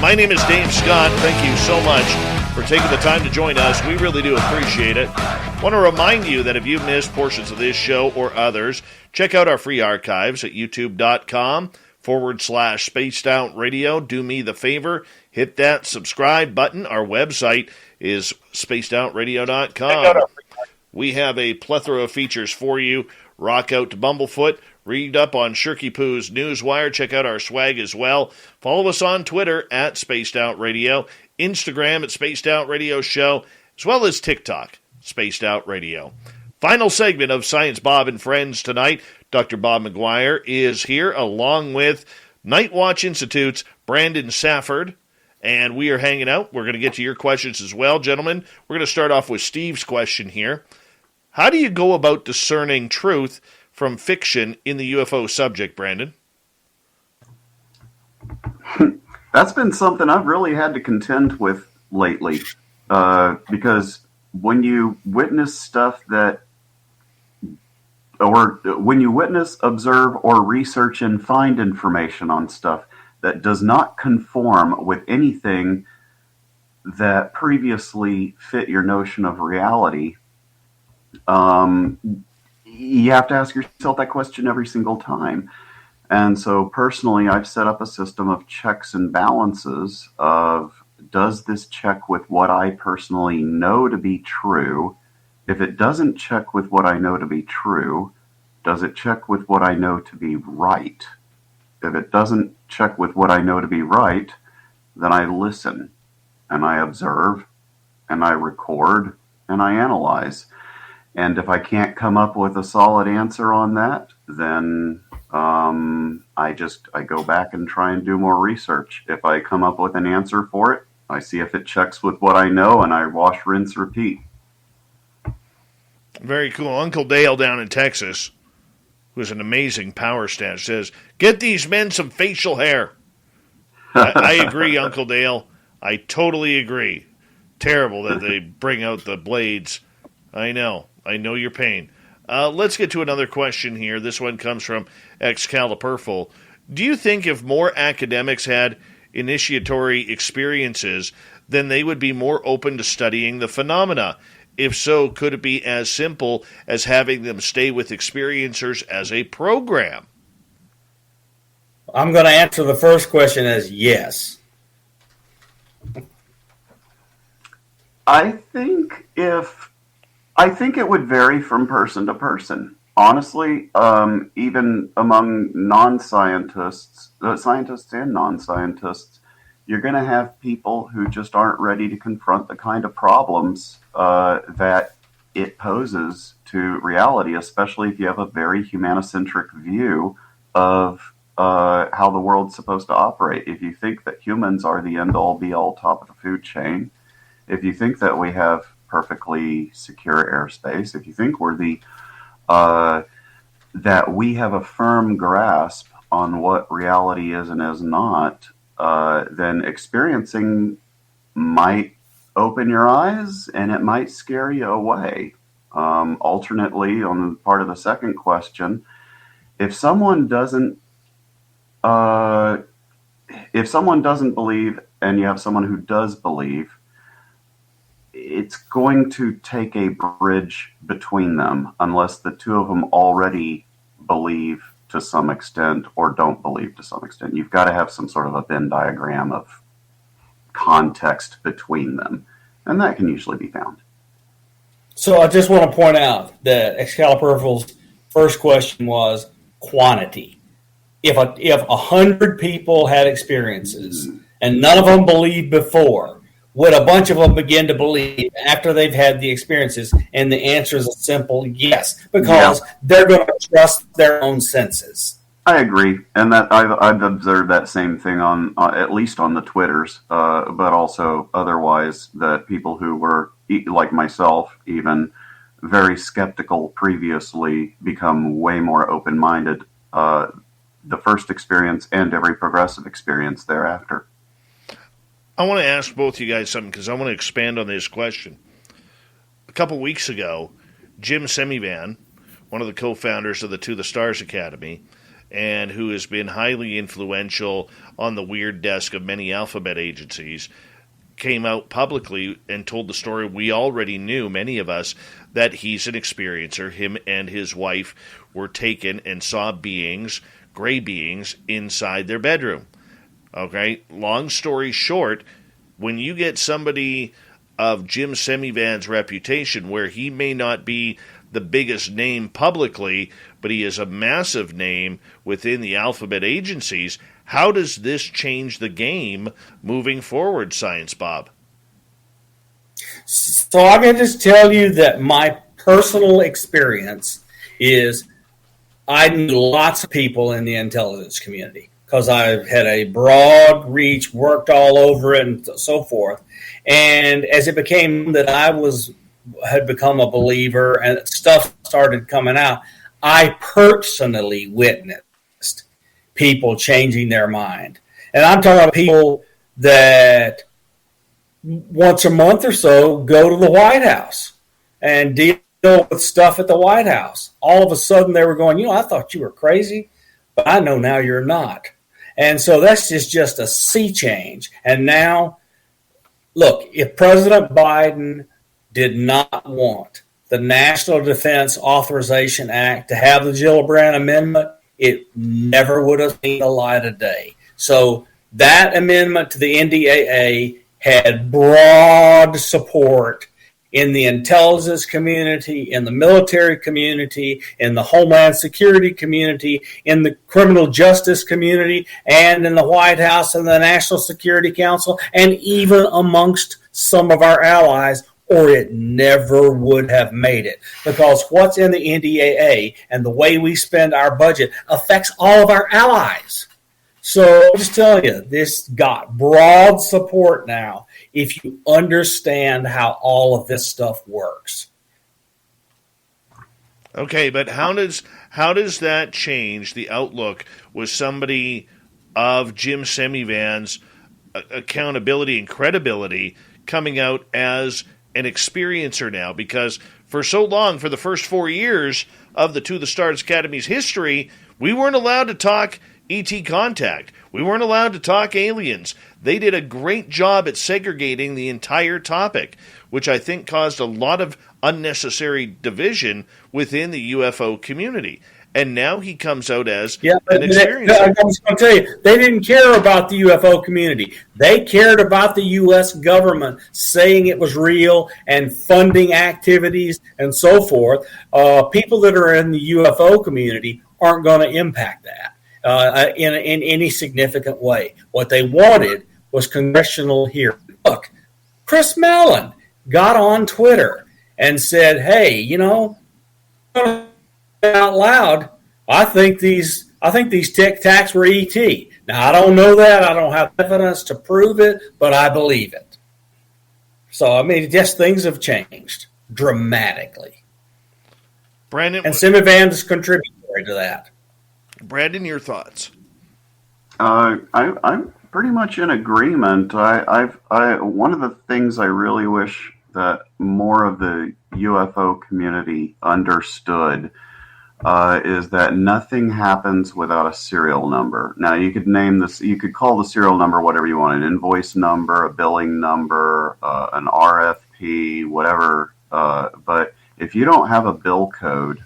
My name is Dave Scott. Thank you so much for taking the time to join us. We really do appreciate it. I want to remind you that if you've missed portions of this show or others, check out our free archives at youtube.com/Spaced Out Radio. Do me the favor, hit that subscribe button. Our website is spacedoutradio.com. We have a plethora of features for you. Rock out to Bumblefoot. Read up on Shirky Poo's Newswire. Check out our swag as well. Follow us on Twitter at Spaced Out Radio, Instagram at Spaced Out Radio Show, as well as TikTok, Spaced Out Radio. Final segment of Science Bob and Friends tonight. Dr. Bob McGuire is here along with Night Watch Institute's Brandon Safford, and we are hanging out. We're going to get to your questions as well, gentlemen. We're going to start off with Steve's question here. How do you go about discerning truth from fiction in the UFO subject, Brandon? That's been something I've really had to contend with lately, because when you witness stuff when you witness, observe, or research and find information on stuff that does not conform with anything that previously fit your notion of reality, you have to ask yourself that question every single time. And so personally, I've set up a system of checks and balances of, does this check with what I personally know to be true? If it doesn't check with what I know to be true, does it check with what I know to be right? If it doesn't check with what I know to be right, then I listen and I observe and I record and I analyze. And if I can't come up with a solid answer on that, then I go back and try and do more research. If I come up with an answer for it, I see if it checks with what I know, and I wash, rinse, repeat. Very cool. Uncle Dale down in Texas, who has an amazing power stance, says, get these men some facial hair. I agree, Uncle Dale. I totally agree. Terrible that they bring out the blades. I know your pain. Let's get to another question here. This one comes from Excalibur. Do you think if more academics had initiatory experiences, then they would be more open to studying the phenomena? If so, could it be as simple as having them stay with experiencers as a program? I'm going to answer the first question as yes. I think it would vary from person to person. Honestly, even among non-scientists, scientists and non-scientists, you're going to have people who just aren't ready to confront the kind of problems that it poses to reality, especially if you have a very humanocentric view of how the world's supposed to operate. If you think that humans are the end-all, be-all, top of the food chain, if you think that we have perfectly secure airspace, if you think that we have a firm grasp on what reality is and is not, then experiencing might open your eyes and it might scare you away. Alternately, on the part of the second question, if someone doesn't believe and you have someone who does believe, it's going to take a bridge between them unless the two of them already believe to some extent or don't believe to some extent. You've got to have some sort of a Venn diagram of context between them, and that can usually be found. So I just want to point out that Excalibur's first question was quantity. If 100 people had experiences and none of them believed before, would a bunch of them begin to believe after they've had the experiences? And the answer is a simple yes, because they're going to trust their own senses. I agree, and that I've observed that same thing on at least on the Twitters, but also otherwise, that people who were, like myself, even very skeptical previously become way more open-minded the first experience and every progressive experience thereafter. I want to ask both you guys something because I want to expand on this question. A couple weeks ago, Jim Semivan, one of the co-founders of the To the Stars Academy, and who has been highly influential on the weird desk of many alphabet agencies, came out publicly and told the story we already knew, many of us, that he's an experiencer. Him and his wife were taken and saw beings, gray beings, inside their bedroom. Okay? Long story short, when you get somebody of Jim Semivan's reputation, where he may not be the biggest name publicly, but he is a massive name within the alphabet agencies, how does this change the game moving forward, Science Bob? So I can just tell you that my personal experience is I knew lots of people in the intelligence community because I've had a broad reach, worked all over it, and so forth. And as it became that I had become a believer and stuff started coming out, I personally witnessed people changing their mind. And I'm talking about people that once a month or so go to the White House and deal with stuff at the White House. All of a sudden they were going, I thought you were crazy, but I know now you're not. And so that's just a sea change. And now, look, if President Biden did not want the National Defense Authorization Act to have the Gillibrand Amendment, it never would have seen the light of day. So that amendment to the NDAA had broad support in the intelligence community, in the military community, in the Homeland Security community, in the criminal justice community, and in the White House and the National Security Council, and even amongst some of our allies, or it never would have made it. Because what's in the NDAA and the way we spend our budget affects all of our allies. So I'll just tell you, this got broad support now if you understand how all of this stuff works. Okay, but how does that change the outlook with somebody of Jim Semivan's accountability and credibility coming out as an experiencer now? Because for so long, for the first 4 years of the To the Stars Academy's history, we weren't allowed to talk ET contact. We weren't allowed to talk aliens. They did a great job at segregating the entire topic, which I think caused a lot of unnecessary division within the UFO community. And now he comes out as an experiencer. I was going to tell you, they didn't care about the UFO community. They cared about the U.S. government saying it was real and funding activities and so forth. People that are in the UFO community aren't going to impact that in any significant way. What they wanted was congressional hearing. Look, Chris Mellon got on Twitter and said, hey, out loud, I think these Tic Tacs were ET. Now, I don't know that. I don't have evidence to prove it, but I believe it. So, I mean, just things have changed dramatically. Brandon, and Semivan is contributory to that. Brandon, your thoughts? I'm pretty much in agreement. One of the things I really wish that more of the UFO community understood is that nothing happens without a serial number. Now, you could name this, you could call the serial number whatever you want, an invoice number, a billing number, an RFP, whatever. But if you don't have a bill code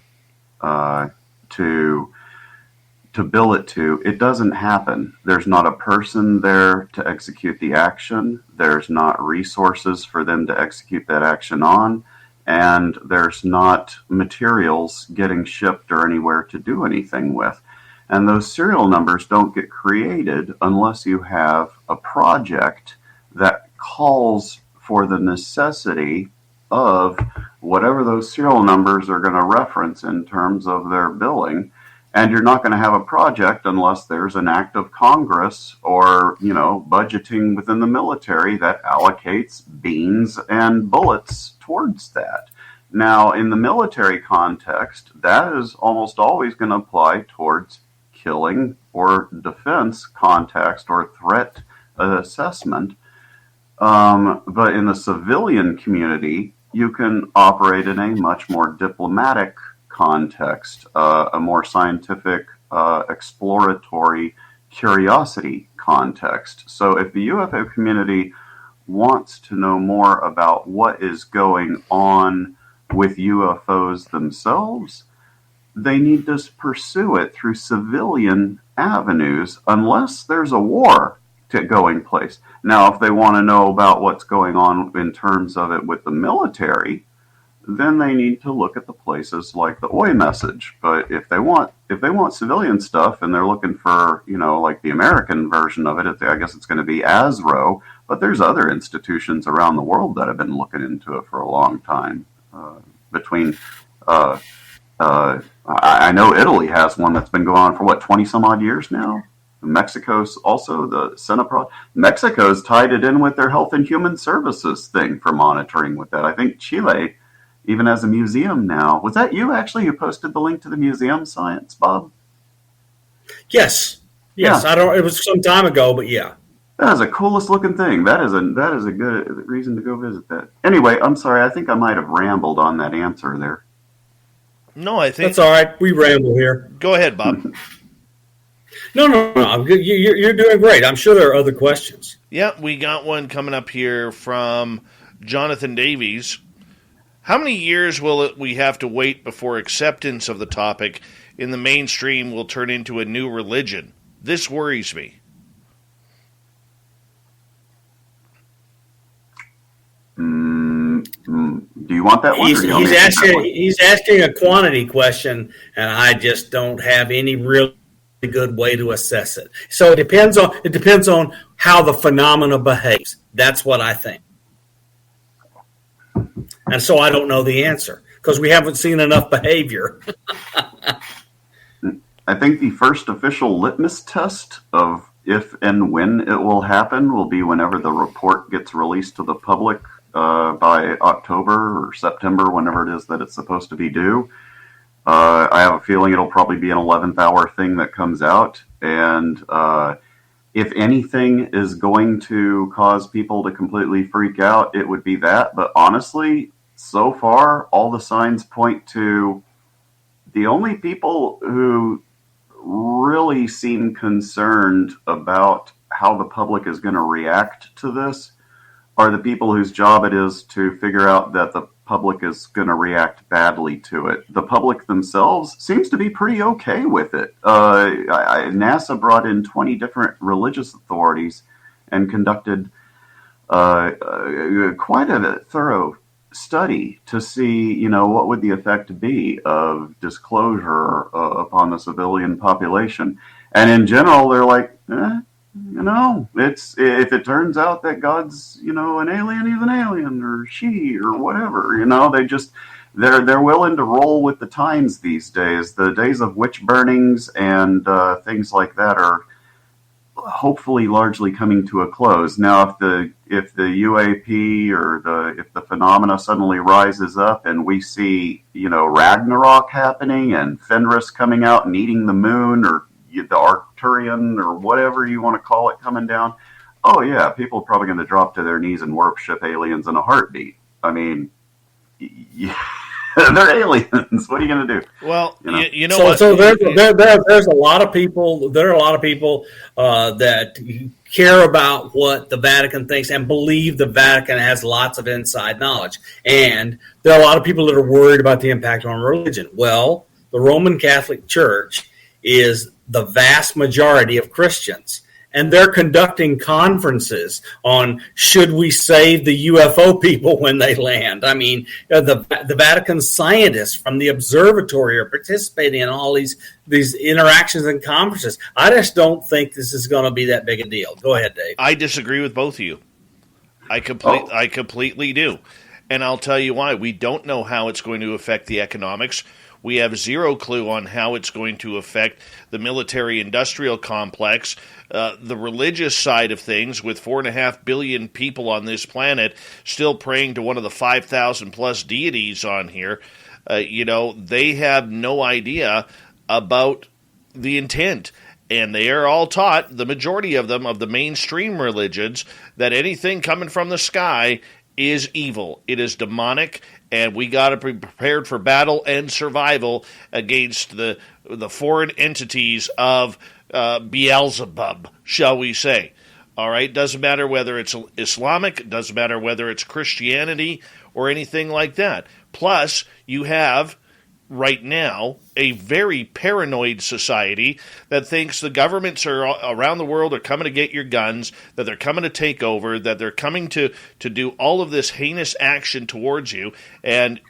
to bill it to, it doesn't happen. There's not a person there to execute the action. There's not resources for them to execute that action on. And there's not materials getting shipped or anywhere to do anything with. And those serial numbers don't get created unless you have a project that calls for the necessity of whatever those serial numbers are going to reference in terms of their billing. And you're not going to have a project unless there's an act of Congress or, budgeting within the military that allocates beans and bullets towards that. Now, in the military context, that is almost always going to apply towards killing or defense context or threat assessment. But in the civilian community, you can operate in a much more diplomatic context, a more scientific exploratory curiosity context. So if the UFO community wants to know more about what is going on with UFOs themselves, they need to pursue it through civilian avenues unless there's a war going place. Now, if they want to know about what's going on in terms of it with the military, then they need to look at the places like the OI message. But if they want civilian stuff and they're looking for, like the American version of it, I guess it's going to be ASRO, but there's other institutions around the world that have been looking into it for a long time. I know Italy has one that's been going on for 20 some odd years now. Mexico's also the Senapro. Mexico's tied it in with their Health and Human Services thing for monitoring with that. I think Chile even has a museum now. Was that you actually who posted the link to the museum science, Bob? Yes. Yeah. It was some time ago, but yeah. That is the coolest looking thing. That is a good reason to go visit that. Anyway, I'm sorry. I think I might have rambled on that answer there. No, I think that's all right. We ramble here. Go ahead, Bob. No. You're doing great. I'm sure there are other questions. Yeah, we got one coming up here from Jonathan Davies. How many years will we have to wait before acceptance of the topic in the mainstream will turn into a new religion? This worries me. Do you want that one? He's asking a quantity question, and I just don't have any real good way to assess it. So it depends on how the phenomena behaves. That's what I think. And so I don't know the answer because we haven't seen enough behavior. I think the first official litmus test of if and when it will happen will be whenever the report gets released to the public by October or September, whenever it is that it's supposed to be due. I have a feeling it'll probably be an 11th hour thing that comes out. And if anything is going to cause people to completely freak out, it would be that. But honestly, so far, all the signs point to the only people who really seem concerned about how the public is going to react to this are the people whose job it is to figure out that the public is going to react badly to it. The public themselves seems to be pretty okay with it. NASA brought in 20 different religious authorities and conducted quite a thorough study to see, what would the effect be of disclosure upon the civilian population. And in general, they're like, it's if it turns out that God's, an alien, he's an alien, or she, or whatever, they're willing to roll with the times these days. The days of witch burnings and things like that are hopefully largely coming to a close. Now, if the UAP or if the phenomena suddenly rises up and we see, Ragnarok happening and Fenris coming out and eating the moon, or the Arcturian or whatever you want to call it coming down, oh yeah, people are probably going to drop to their knees and worship aliens in a heartbeat. I mean, they're aliens. What are you going to do? Well, So there's a lot of people. There are a lot of people that care about what the Vatican thinks and believe the Vatican has lots of inside knowledge. And there are a lot of people that are worried about the impact on religion. Well, the Roman Catholic Church is the vast majority of Christians. And they're conducting conferences on should we save the UFO people when they land. I mean, the Vatican scientists from the observatory are participating in all these interactions and conferences. I just don't think this is going to be that big a deal. Go ahead, Dave. I disagree with both of you. I completely do. And I'll tell you why. We don't know how it's going to affect the economics. We have zero clue on how it's going to affect the military-industrial complex, the religious side of things, with 4.5 billion people on this planet still praying to one of the 5,000-plus deities on here. They have no idea about the intent. And they are all taught, the majority of them, of the mainstream religions, that anything coming from the sky is evil. It is demonic, and we got to be prepared for battle and survival against the foreign entities of Beelzebub, shall we say. All right? Doesn't matter whether it's Islamic, doesn't matter whether it's Christianity or anything like that. Plus, you have right now a very paranoid society that thinks the governments are around the world are coming to get your guns, that they're coming to take over, that they're coming to do all of this heinous action towards you. And,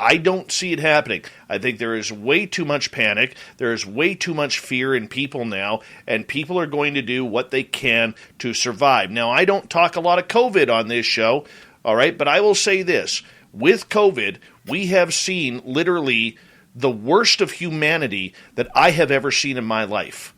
I don't see it happening. I think there is way too much panic. There is way too much fear in people now, and people are going to do what they can to survive. Now, I don't talk a lot of COVID on this show, all right, but I will say this. With COVID, we have seen literally the worst of humanity that I have ever seen in my life.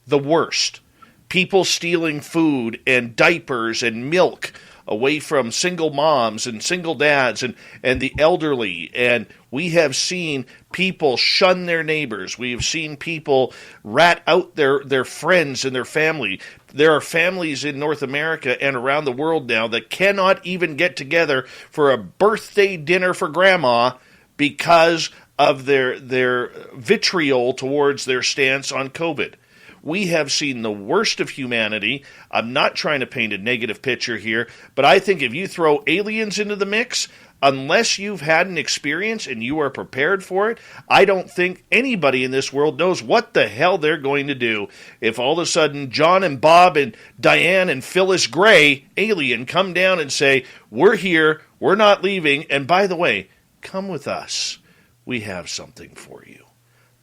The worst. People stealing food and diapers and milk away from single moms and single dads and the elderly. And we have seen people shun their neighbors. We have seen people rat out their friends and their family. There are families in North America and around the world now that cannot even get together for a birthday dinner for grandma because of their vitriol towards their stance on COVID. We have seen the worst of humanity. I'm not trying to paint a negative picture here, but I think if you throw aliens into the mix, unless you've had an experience and you are prepared for it, I don't think anybody in this world knows what the hell they're going to do if all of a sudden John and Bob and Diane and Phyllis Gray, alien, come down and say, we're here, we're not leaving, and by the way, come with us. We have something for you.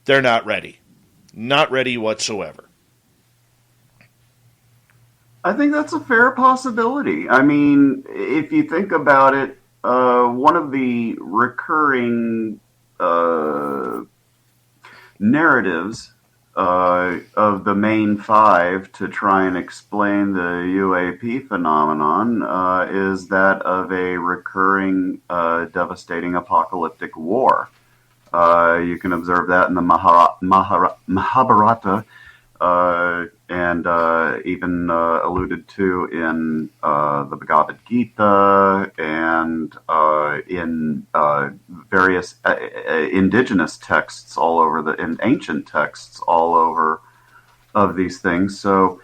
They're not ready. Not ready whatsoever. I think that's a fair possibility. I mean, if you think about it, one of the recurring narratives of the main five to try and explain the UAP phenomenon is that of a recurring devastating apocalyptic war. You can observe that in the Mahabharata, and even alluded to in the Bhagavad Gita and in various indigenous texts all over in ancient texts all over of these things. So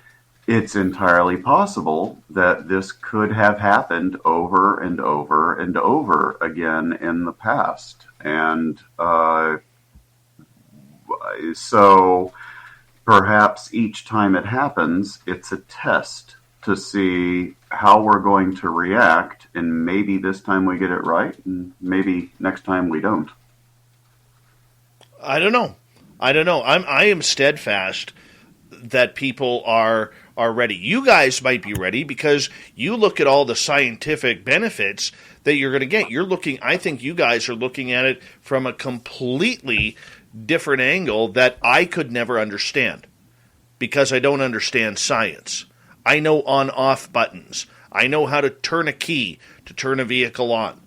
it's entirely possible that this could have happened over and over and over again in the past. And so perhaps each time it happens, it's a test to see how we're going to react, and maybe this time we get it right, and maybe next time we don't. I don't know. I am steadfast that people are ready. You guys might be ready because you look at all the scientific benefits that you're going to get. I think you guys are looking at it from a completely different angle that I could never understand because I don't understand science. I know on-off buttons. I know how to turn a key to turn a vehicle on.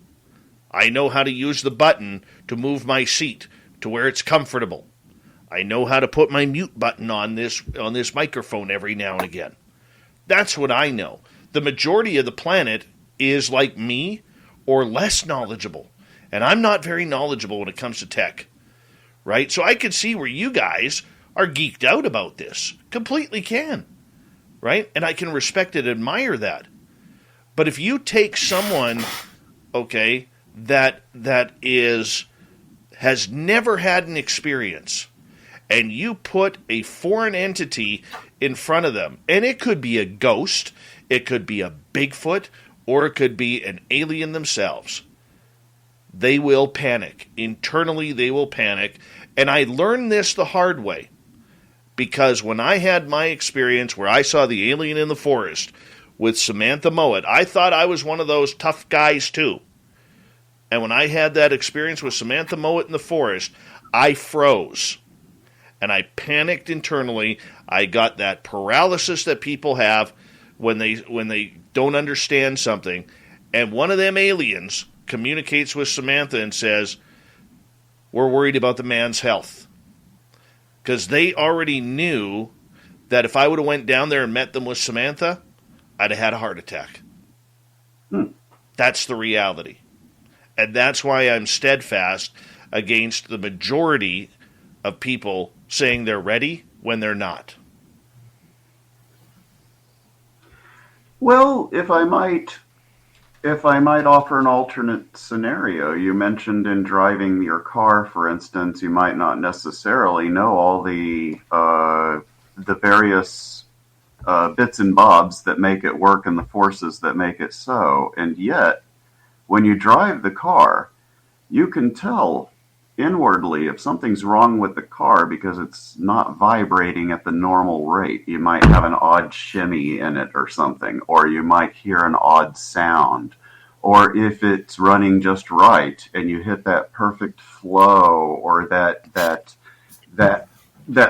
I know how to use the button to move my seat to where it's comfortable. I know how to put my mute button on this microphone every now and again. That's what I know. The majority of the planet is like me or less knowledgeable. And I'm not very knowledgeable when it comes to tech. Right? So I could see where you guys are geeked out about this. Completely can. Right? And I can respect and admire that. But if you take someone, okay, that has never had an experience, and you put a foreign entity in front of them, and it could be a ghost, it could be a Bigfoot, or it could be an alien themselves, they will panic. Internally, they will panic. And I learned this the hard way. Because when I had my experience where I saw the alien in the forest with Samantha Mowat, I thought I was one of those tough guys too. And when I had that experience with Samantha Mowat in the forest, I froze. And I panicked internally. I got that paralysis that people have when they don't understand something. And one of them aliens communicates with Samantha and says, we're worried about the man's health. Because they already knew that if I would have went down there and met them with Samantha, I'd have had a heart attack. That's the reality. And that's why I'm steadfast against the majority of people saying they're ready when they're not. Well, if I might offer an alternate scenario, you mentioned in driving your car, for instance, you might not necessarily know all the various bits and bobs that make it work and the forces that make it so. And yet, when you drive the car, you can tell inwardly if something's wrong with the car because it's not vibrating at the normal rate. You might have an odd shimmy in it or something, or you might hear an odd sound. Or if it's running just right and you hit that perfect flow, or that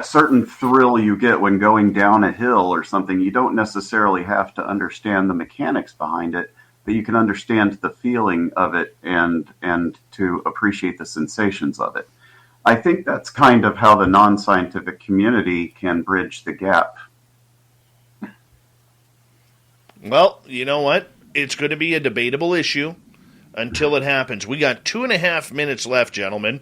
certain thrill you get when going down a hill or something, you don't necessarily have to understand the mechanics behind it, but you can understand the feeling of it and to appreciate the sensations of it. I think that's kind of how the non-scientific community can bridge the gap. Well, you know what? It's going to be a debatable issue until it happens. We got 2.5 minutes left, gentlemen.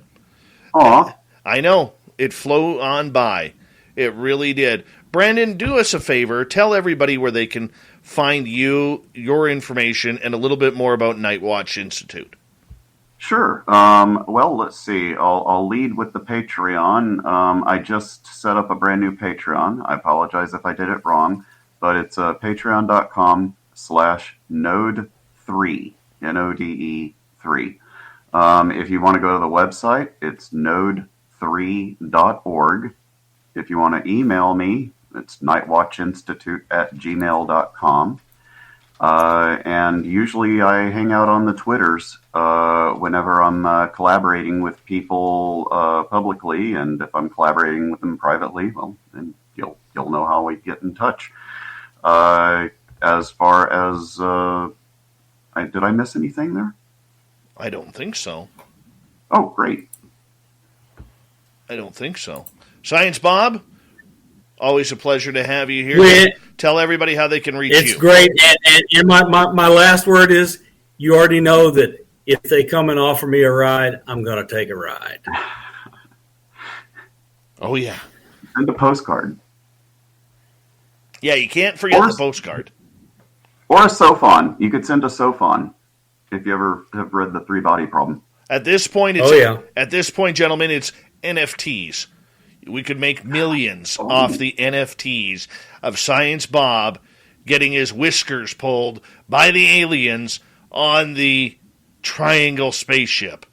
Aw. I know. It flew on by. It really did. Brandon, do us a favor. Tell everybody where they can find you, your information, and a little bit more about Night Watch Institute. Sure. Well, let's see. I'll lead with the Patreon. I just set up a brand new Patreon. I apologize if I did it wrong, but it's patreon.com/node3, NODE 3. If you want to go to the website, it's node3.org. If you want to email me, it's nightwatchinstitute@gmail.com. And usually I hang out on the Twitters whenever I'm collaborating with people publicly, and if I'm collaborating with them privately, well, then you'll know how we get in touch. As far as did I miss anything there? I don't think so. Oh, great. I don't think so. Science Bob, always a pleasure to have you here. Tell everybody how they can reach you. It's great. And my last word is, you already know that if they come and offer me a ride, I'm going to take a ride. Oh, yeah. And a postcard. Yeah, you can't forget the postcard. Or a SOFON. You could send a SOFON if you ever have read The Three-Body Problem. At this point, gentlemen, it's NFTs. We could make millions off the NFTs of Science Bob getting his whiskers pulled by the aliens on the Triangle spaceship.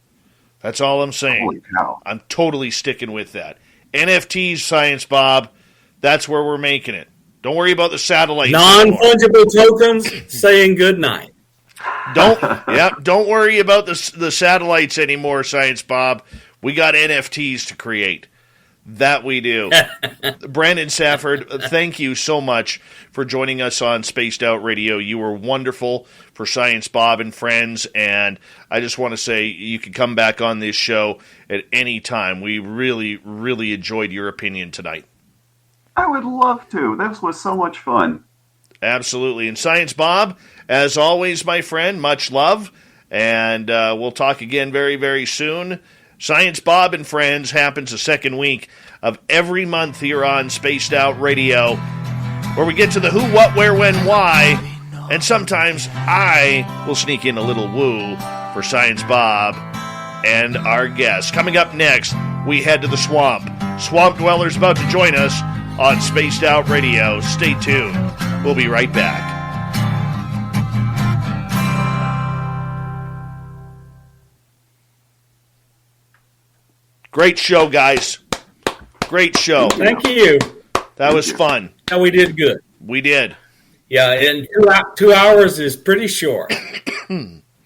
That's all I'm saying. Holy cow. I'm totally sticking with that. NFTs, Science Bob, that's where we're making it. Don't worry about the satellites. Non-fungible tokens saying good night. Don't worry about the satellites anymore, Science Bob. We got NFTs to create. That we do. Brandon Safford, thank you so much for joining us on Spaced Out Radio. You were wonderful for Science Bob and friends, and I just want to say you can come back on this show at any time. We really, really enjoyed your opinion tonight. I would love to. This was so much fun. Absolutely. And Science Bob, as always, my friend, much love, and we'll talk again very, very soon. Science Bob and Friends happens the second week of every month here on Spaced Out Radio, where we get to the who, what, where, when, why, and sometimes I will sneak in a little woo for Science Bob and our guests. Coming up next, we head to the swamp. Swamp Dweller's about to join us on Spaced Out Radio. Stay tuned. We'll be right back. Great show, guys. Great show. Thank you. That was fun. Yeah, we did good. We did. Yeah, and 2 hours is pretty short.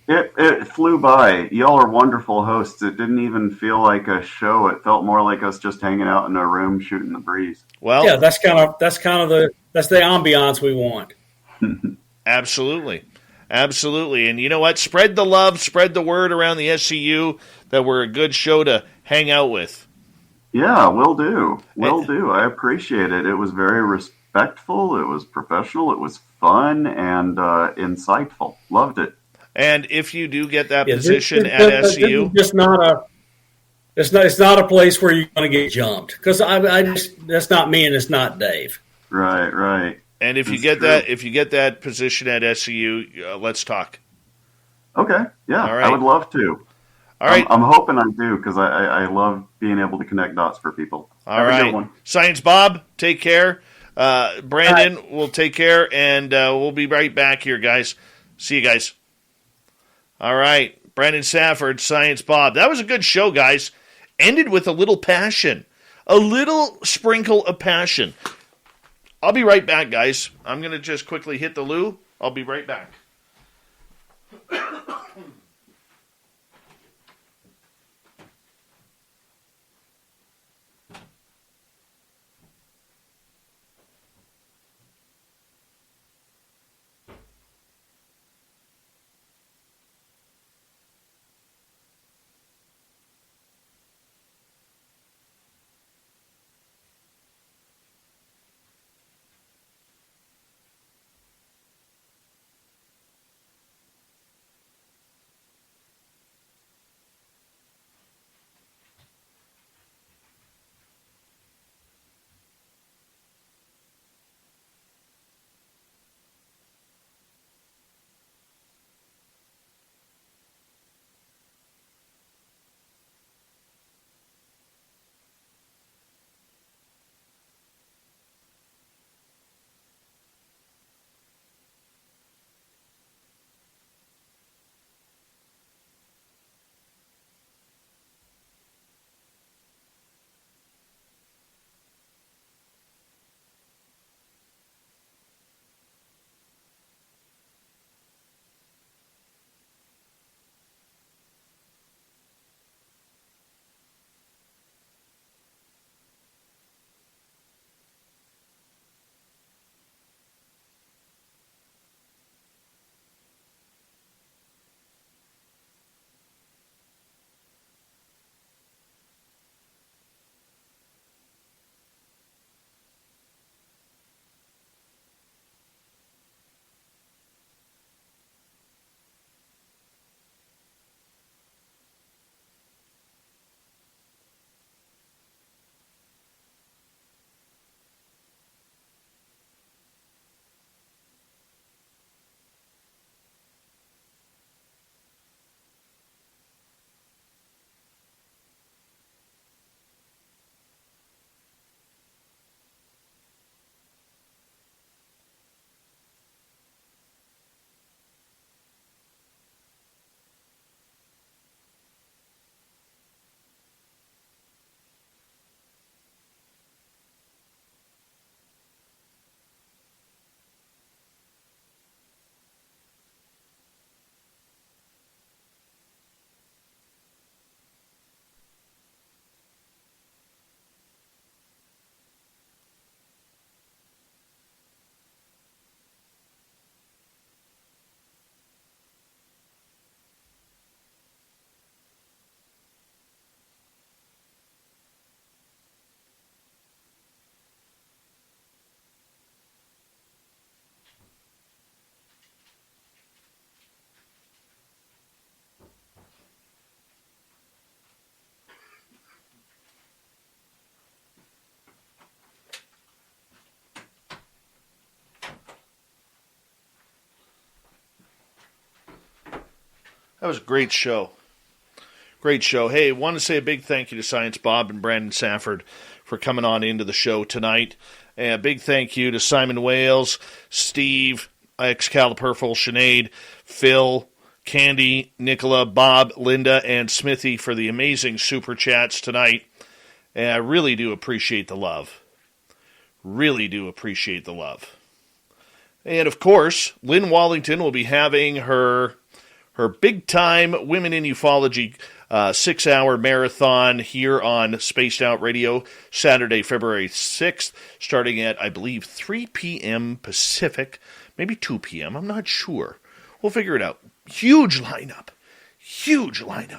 It flew by. Y'all are wonderful hosts. It didn't even feel like a show. It felt more like us just hanging out in a room shooting the breeze. Well, yeah, that's the ambiance we want. Absolutely. Absolutely. And you know what? Spread the love, spread the word around the SCU that we're a good show to hang out with. Yeah, will do. Will do. I appreciate it. It was very respectful. It was professional. It was fun and insightful. Loved it. And if you do get that Yeah, position this- at this SCU, is just not a. It's not a place where you're going to get jumped because I just that's not me and it's not Dave. Right. and if you That's get true. that position at SCU, let's talk. Okay, yeah, All right. I would love to. All right. I'm hoping I do because I love being able to connect dots for people. All Have a right. good one. Science Bob, take care. Brandon will take care, and we'll be right back here, guys. See you guys. All right. Brandon Safford, Science Bob. That was a good show, guys. Ended with a little passion. A little sprinkle of passion. I'll be right back, guys. I'm going to just quickly hit the loo. I'll be right back. That was a great show. Great show. Hey, want to say a big thank you to Science Bob and Brandon Safford for coming on into the show tonight. And a big thank you to Simon Wales, Steve, Excalibur, Sinead, Phil, Candy, Nicola, Bob, Linda, and Smithy for the amazing super chats tonight. And I really do appreciate the love. Really do appreciate the love. And, of course, Lynn Wallington will be having her big-time Women in Ufology 6-hour marathon here on Spaced Out Radio, Saturday, February 6th, starting at, I believe, 3 p.m. Pacific, maybe 2 p.m., I'm not sure. We'll figure it out. Huge lineup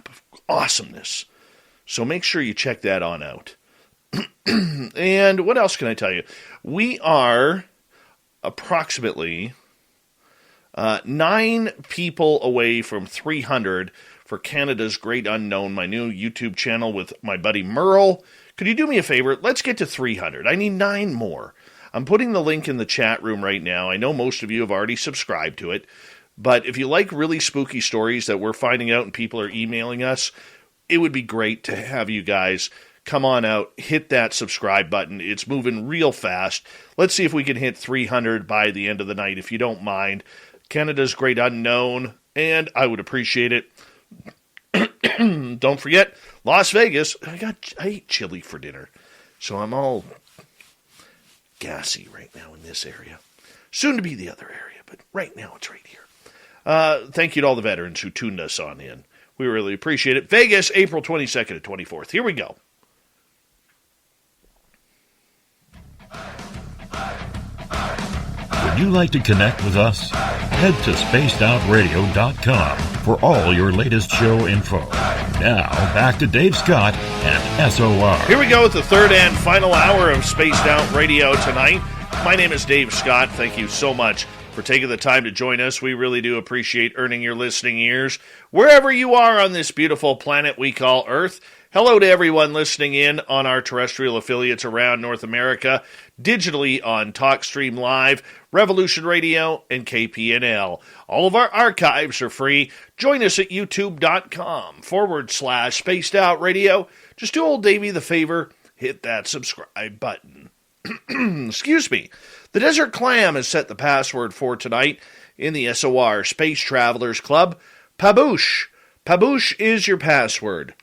of awesomeness. So make sure you check that on out. And what else can I tell you? We are approximately 9 people away from 300 for Canada's Great Unknown, my new YouTube channel with my buddy Merle. Could you do me a favor? Let's get to 300. I need 9 more. I'm putting the link in the chat room right now. I know most of you have already subscribed to it, but if you like really spooky stories that we're finding out and people are emailing us, it would be great to have you guys come on out, hit that subscribe button. It's moving real fast. Let's see if we can hit 300 by the end of the night, if you don't mind. Canada's Great Unknown, and I would appreciate it. Don't forget, Las Vegas. I ate chili for dinner, so I'm all gassy right now in this area. Soon to be the other area, but right now it's right here. Thank you to all the veterans who tuned us on in. We really appreciate it. Vegas, April 22nd and 24th. Here we go. Would you like to connect with us? Head to spacedoutradio.com for all your latest show info. Now, back to Dave Scott and SOR. Here we go with the third and final hour of Spaced Out Radio tonight. My name is Dave Scott. Thank you so much for taking the time to join us. We really do appreciate earning your listening ears wherever you are on this beautiful planet we call Earth. Hello to everyone listening in on our terrestrial affiliates around North America, digitally on TalkStream Live, Revolution Radio, and KPNL. All of our archives are free. Join us at youtube.com/Spaced Out Radio. Just do old Davey the favor, hit that subscribe button. Excuse me. The Desert Clam has set the password for tonight in the SOR Space Travelers Club. Paboosh. Paboosh is your password.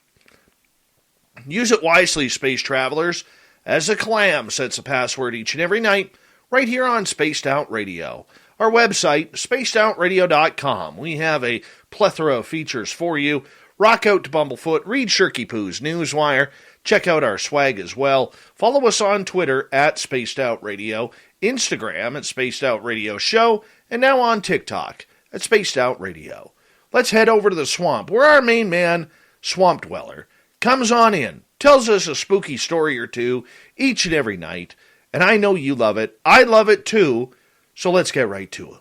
Use it wisely, space travelers, as the clam sets a password each and every night right here on Spaced Out Radio. Our website, spacedoutradio.com. We have a plethora of features for you. Rock out to Bumblefoot, read Shirky Poo's Newswire, check out our swag as well. Follow us on Twitter at Spaced Out Radio, Instagram at Spaced Out Radio Show, and now on TikTok at Spaced Out Radio. Let's head over to the swamp, where our main man, Swamp Dweller, comes on in, tells us a spooky story or two each and every night, and I know you love it. I love it too, so let's get right to it.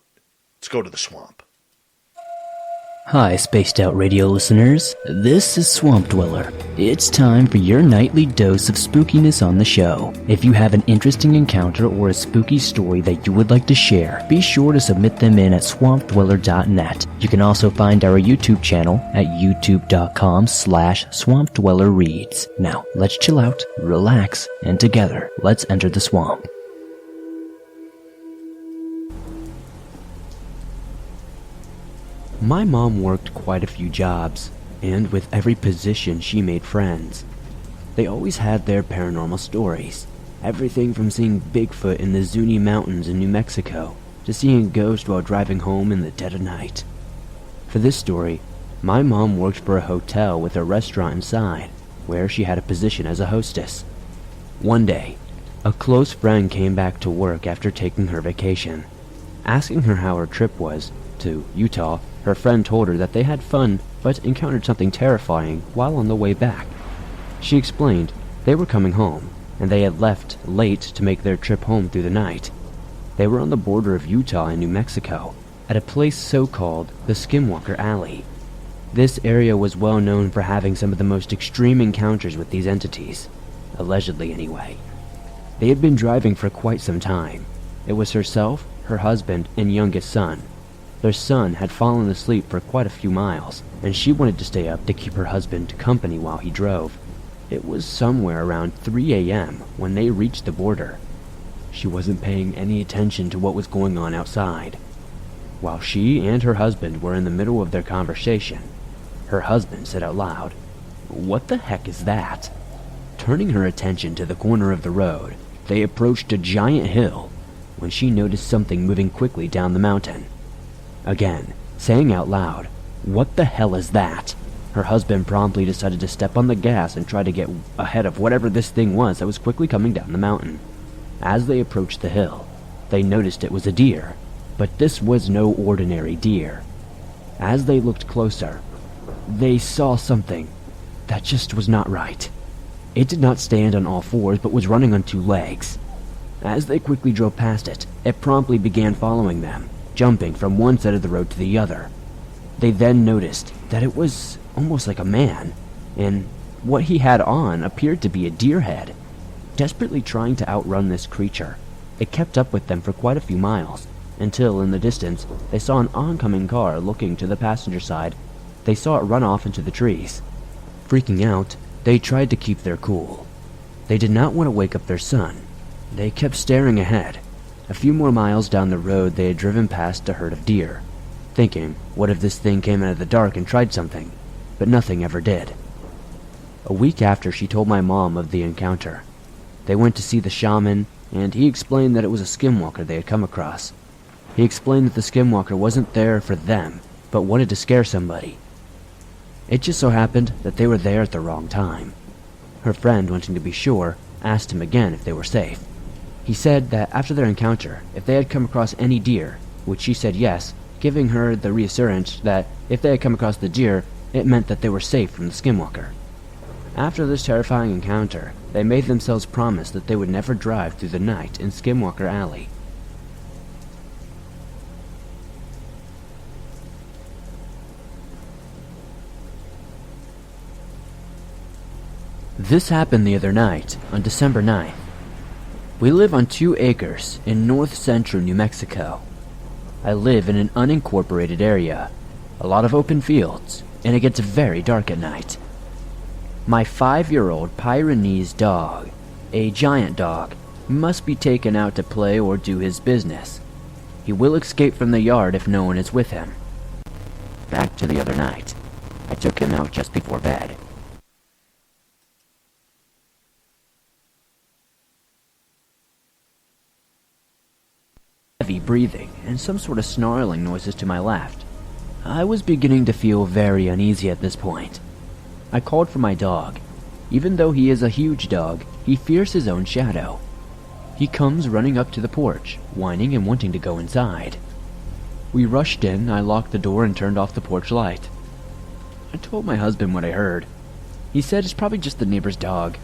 Let's go to the swamp. Hi, Spaced Out Radio listeners. This is Swamp Dweller. It's time for your nightly dose of spookiness on the show. If you have an interesting encounter or a spooky story that you would like to share, be sure to submit them in at swampdweller.net. You can also find our YouTube channel at youtube.com/swampdwellerreads. Now, let's chill out, relax, and together, let's enter the swamp. My mom worked quite a few jobs, and with every position she made friends. They always had their paranormal stories, everything from seeing Bigfoot in the Zuni Mountains in New Mexico to seeing a ghost while driving home in the dead of night. For this story, my mom worked for a hotel with a restaurant inside, where she had a position as a hostess. One day, a close friend came back to work after taking her vacation. Asking her how her trip was to Utah, her friend told her that they had fun, but encountered something terrifying while on the way back. She explained they were coming home, and they had left late to make their trip home through the night. They were on the border of Utah and New Mexico, at a place so-called the Skinwalker Alley. This area was well known for having some of the most extreme encounters with these entities, allegedly anyway. They had been driving for quite some time. It was herself, her husband, and youngest son. Their son had fallen asleep for quite a few miles, and she wanted to stay up to keep her husband company while he drove. It was somewhere around 3 a.m. when they reached the border. She wasn't paying any attention to what was going on outside. While she and her husband were in the middle of their conversation, her husband said out loud, "What the heck is that?" Turning her attention to the corner of the road, they approached a giant hill when she noticed something moving quickly down the mountain. Again, saying out loud, "What the hell is that?" Her husband promptly decided to step on the gas and try to get ahead of whatever this thing was that was quickly coming down the mountain. As they approached the hill, they noticed it was a deer, but this was no ordinary deer. As they looked closer, they saw something that just was not right. It did not stand on all fours, but was running on two legs. As they quickly drove past it, it promptly began following them, jumping from one side of the road to the other. They then noticed that it was almost like a man, and what he had on appeared to be a deer head. Desperately trying to outrun this creature, it kept up with them for quite a few miles, until in the distance they saw an oncoming car looking to the passenger side. They saw it run off into the trees. Freaking out, they tried to keep their cool. They did not want to wake up their son. They kept staring ahead. A few more miles down the road they had driven past a herd of deer, thinking, what if this thing came out of the dark and tried something? But nothing ever did. A week after, she told my mom of the encounter. They went to see the shaman, and he explained that it was a skinwalker they had come across. He explained that the skinwalker wasn't there for them, but wanted to scare somebody. It just so happened that they were there at the wrong time. Her friend, wanting to be sure, asked him again if they were safe. He said that after their encounter, if they had come across any deer, which she said yes, giving her the reassurance that if they had come across the deer, it meant that they were safe from the skinwalker. After this terrifying encounter, they made themselves promise that they would never drive through the night in Skinwalker Alley. This happened the other night, on December 9th. We live on 2 acres in north-central New Mexico. I live in an unincorporated area, a lot of open fields, and it gets very dark at night. My 5-year-old Pyrenees dog, a giant dog, must be taken out to play or do his business. He will escape from the yard if no one is with him. Back to the other night. I took him out just before bed. Heavy breathing and some sort of snarling noises to my left. I was beginning to feel very uneasy at this point. I called for my dog. Even though he is a huge dog, he fears his own shadow. He comes running up to the porch, whining and wanting to go inside. We rushed in, I locked the door and turned off the porch light. I told my husband what I heard. He said it's probably just the neighbor's dog.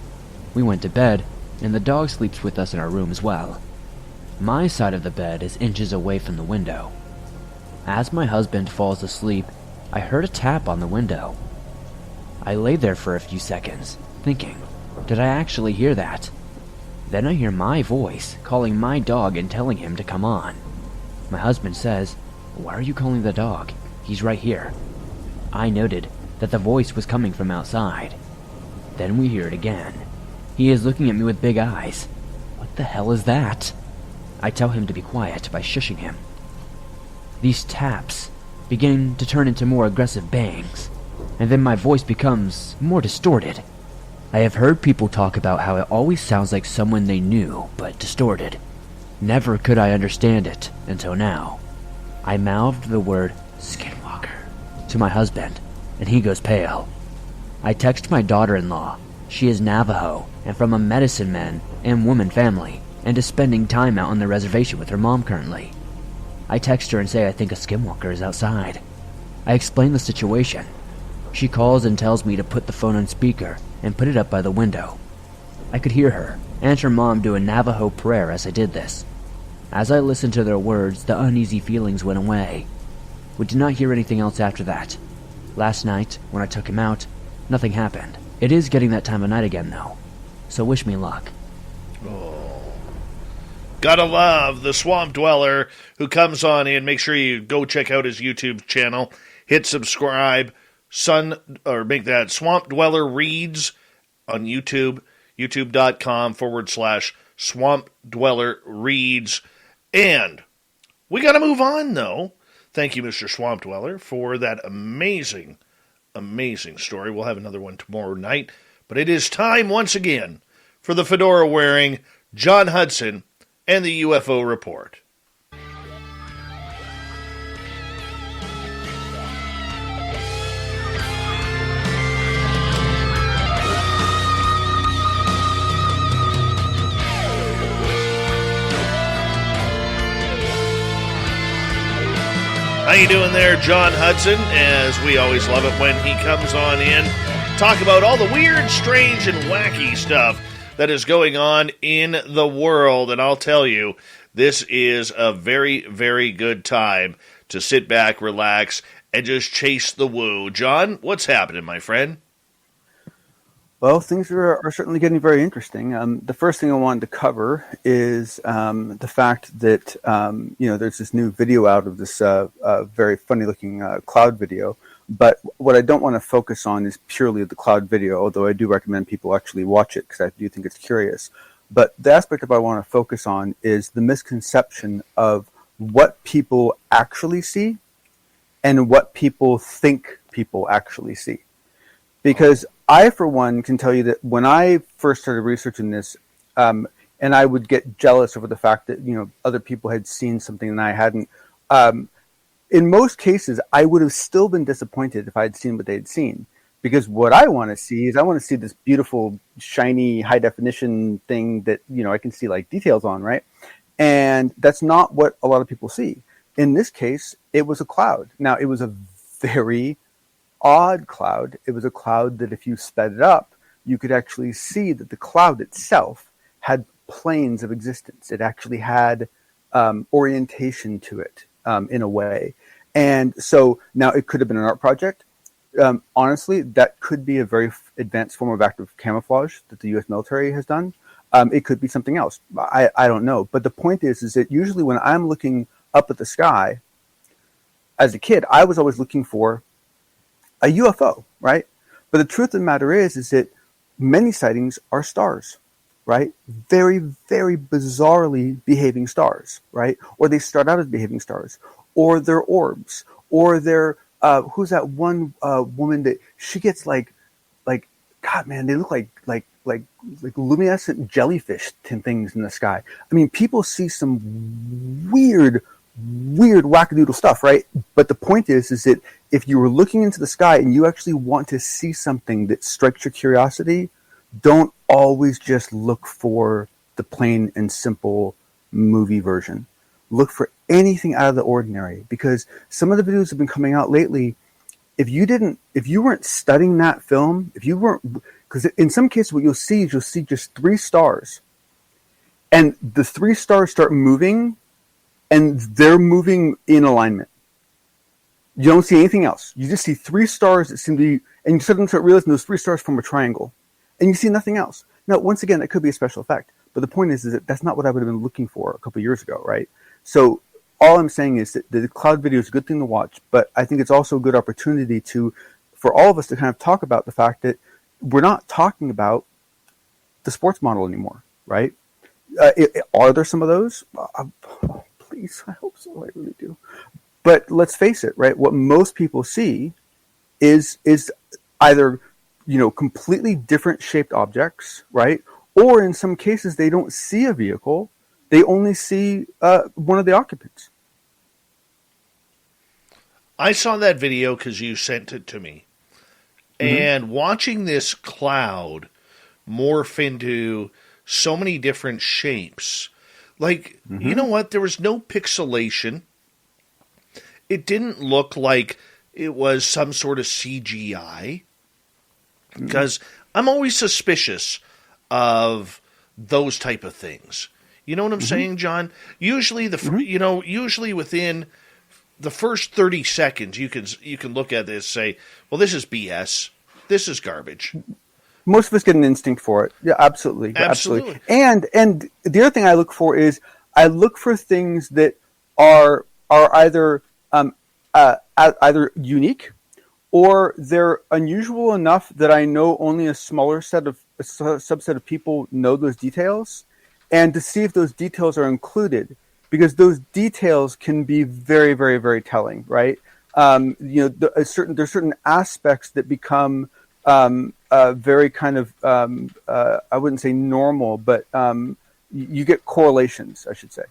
We went to bed, and the dog sleeps with us in our room as well. My side of the bed is inches away from the window. As my husband falls asleep, I heard a tap on the window. I lay there for a few seconds, thinking, did I actually hear that? Then I hear my voice calling my dog and telling him to come on. My husband says, "Why are you calling the dog? He's right here." I noted that the voice was coming from outside. Then we hear it again. He is looking at me with big eyes. What the hell is that? I tell him to be quiet by shushing him. These taps begin to turn into more aggressive bangs, and then my voice becomes more distorted. I have heard people talk about how it always sounds like someone they knew, but distorted. Never could I understand it until now. I mouthed the word "Skinwalker" to my husband, and he goes pale. I text my daughter-in-law. She is Navajo and from a medicine man and woman family, and is spending time out on the reservation with her mom currently. I text her and say I think a skinwalker is outside. I explain the situation. She calls and tells me to put the phone on speaker and put it up by the window. I could hear her and her mom do a Navajo prayer as I did this. As I listened to their words, the uneasy feelings went away. We did not hear anything else after that. Last night, when I took him out, nothing happened. It is getting that time of night again, though, so wish me luck. Oh. Gotta love the Swamp Dweller who comes on in. Make sure you go check out his YouTube channel. Hit subscribe. Make that Swamp Dweller Reads on YouTube. YouTube.com/Swamp Dweller Reads. And we gotta move on, though. Thank you, Mr. Swamp Dweller, for that amazing, amazing story. We'll have another one tomorrow night. But it is time, once again, for the fedora-wearing John Hudson and the UFO Report. How you doing there, John Hudson? As we always love it when he comes on in. Talk about all the weird, strange, and wacky stuff that is going on in the world. And I'll tell you, this is a very, very good time to sit back, relax, and just chase the woo. John, what's happening, my friend? Well, things are certainly getting very interesting. The first thing I wanted to cover is the fact that there's this new video out of this very funny-looking cloud video. But what I don't want to focus on is purely the cloud video, although I do recommend people actually watch it because I do think it's curious. But the aspect of what I want to focus on is the misconception of what people actually see and what people think people actually see. Because I, for one, can tell you that when I first started researching this, and I would get jealous over the fact that, other people had seen something and I hadn't, in most cases, I would have still been disappointed if I had seen what they had seen. Because what I want to see is I want to see this beautiful, shiny, high-definition thing that, I can see, like, details on, right? And that's not what a lot of people see. In this case, it was a cloud. Now, it was a very odd cloud. It was a cloud that if you sped it up, you could actually see that the cloud itself had planes of existence. It actually had orientation to it in a way. And so now it could have been an art project. Honestly, that could be a very advanced form of active camouflage that the U.S. military has done. It could be something else. I don't know. But the point is that usually when I'm looking up at the sky, as a kid, I was always looking for a UFO, right? But the truth of the matter is that many sightings are stars, right? Very, very bizarrely behaving stars, right? Or they start out as behaving stars, or they're orbs, or they're who's that one woman that she gets like God, man, they look like luminescent jellyfish things in the sky. I mean, people see some weird wackadoodle stuff, right? But the point is that if you were looking into the sky and you actually want to see something that strikes your curiosity, don't always just look for the plain and simple movie version. Look for anything out of the ordinary, because some of the videos have been coming out lately. If you weren't studying that film, because in some cases what you'll see is just 3 stars, and the 3 stars start moving, and they're moving in alignment. You don't see anything else. You just see 3 stars that seem to be, and you suddenly start realizing those 3 stars form a triangle, and you see nothing else. Now, once again, that could be a special effect, but the point is that that's not what I would have been looking for a couple of years ago, right? So all I'm saying is that the cloud video is a good thing to watch, but I think it's also a good opportunity for all of us to kind of talk about the fact that we're not talking about the sports model anymore, right? Are there some of those? Please, I hope so. I really do. But let's face it, right? What most people see is either, completely different shaped objects, right? Or in some cases, they don't see a vehicle. They only see one of the occupants. I saw that video because you sent it to me. Mm-hmm. And watching this cloud morph into so many different shapes, you know what? There was no pixelation. It didn't look like it was some sort of CGI. Because I'm always suspicious of those type of things. You know what I'm saying, John? Usually usually within the first 30 seconds, you can look at this and say, well, this is BS. This is garbage. Most of us get an instinct for it. Yeah, absolutely. And the other thing I look for is I look for things that are either either unique or they're unusual enough that I know only a subset of people know those details, and to see if those details are included, because those details can be very, very, very telling, right? There's certain aspects that become very kind of I wouldn't say normal, but you get correlations, I should say.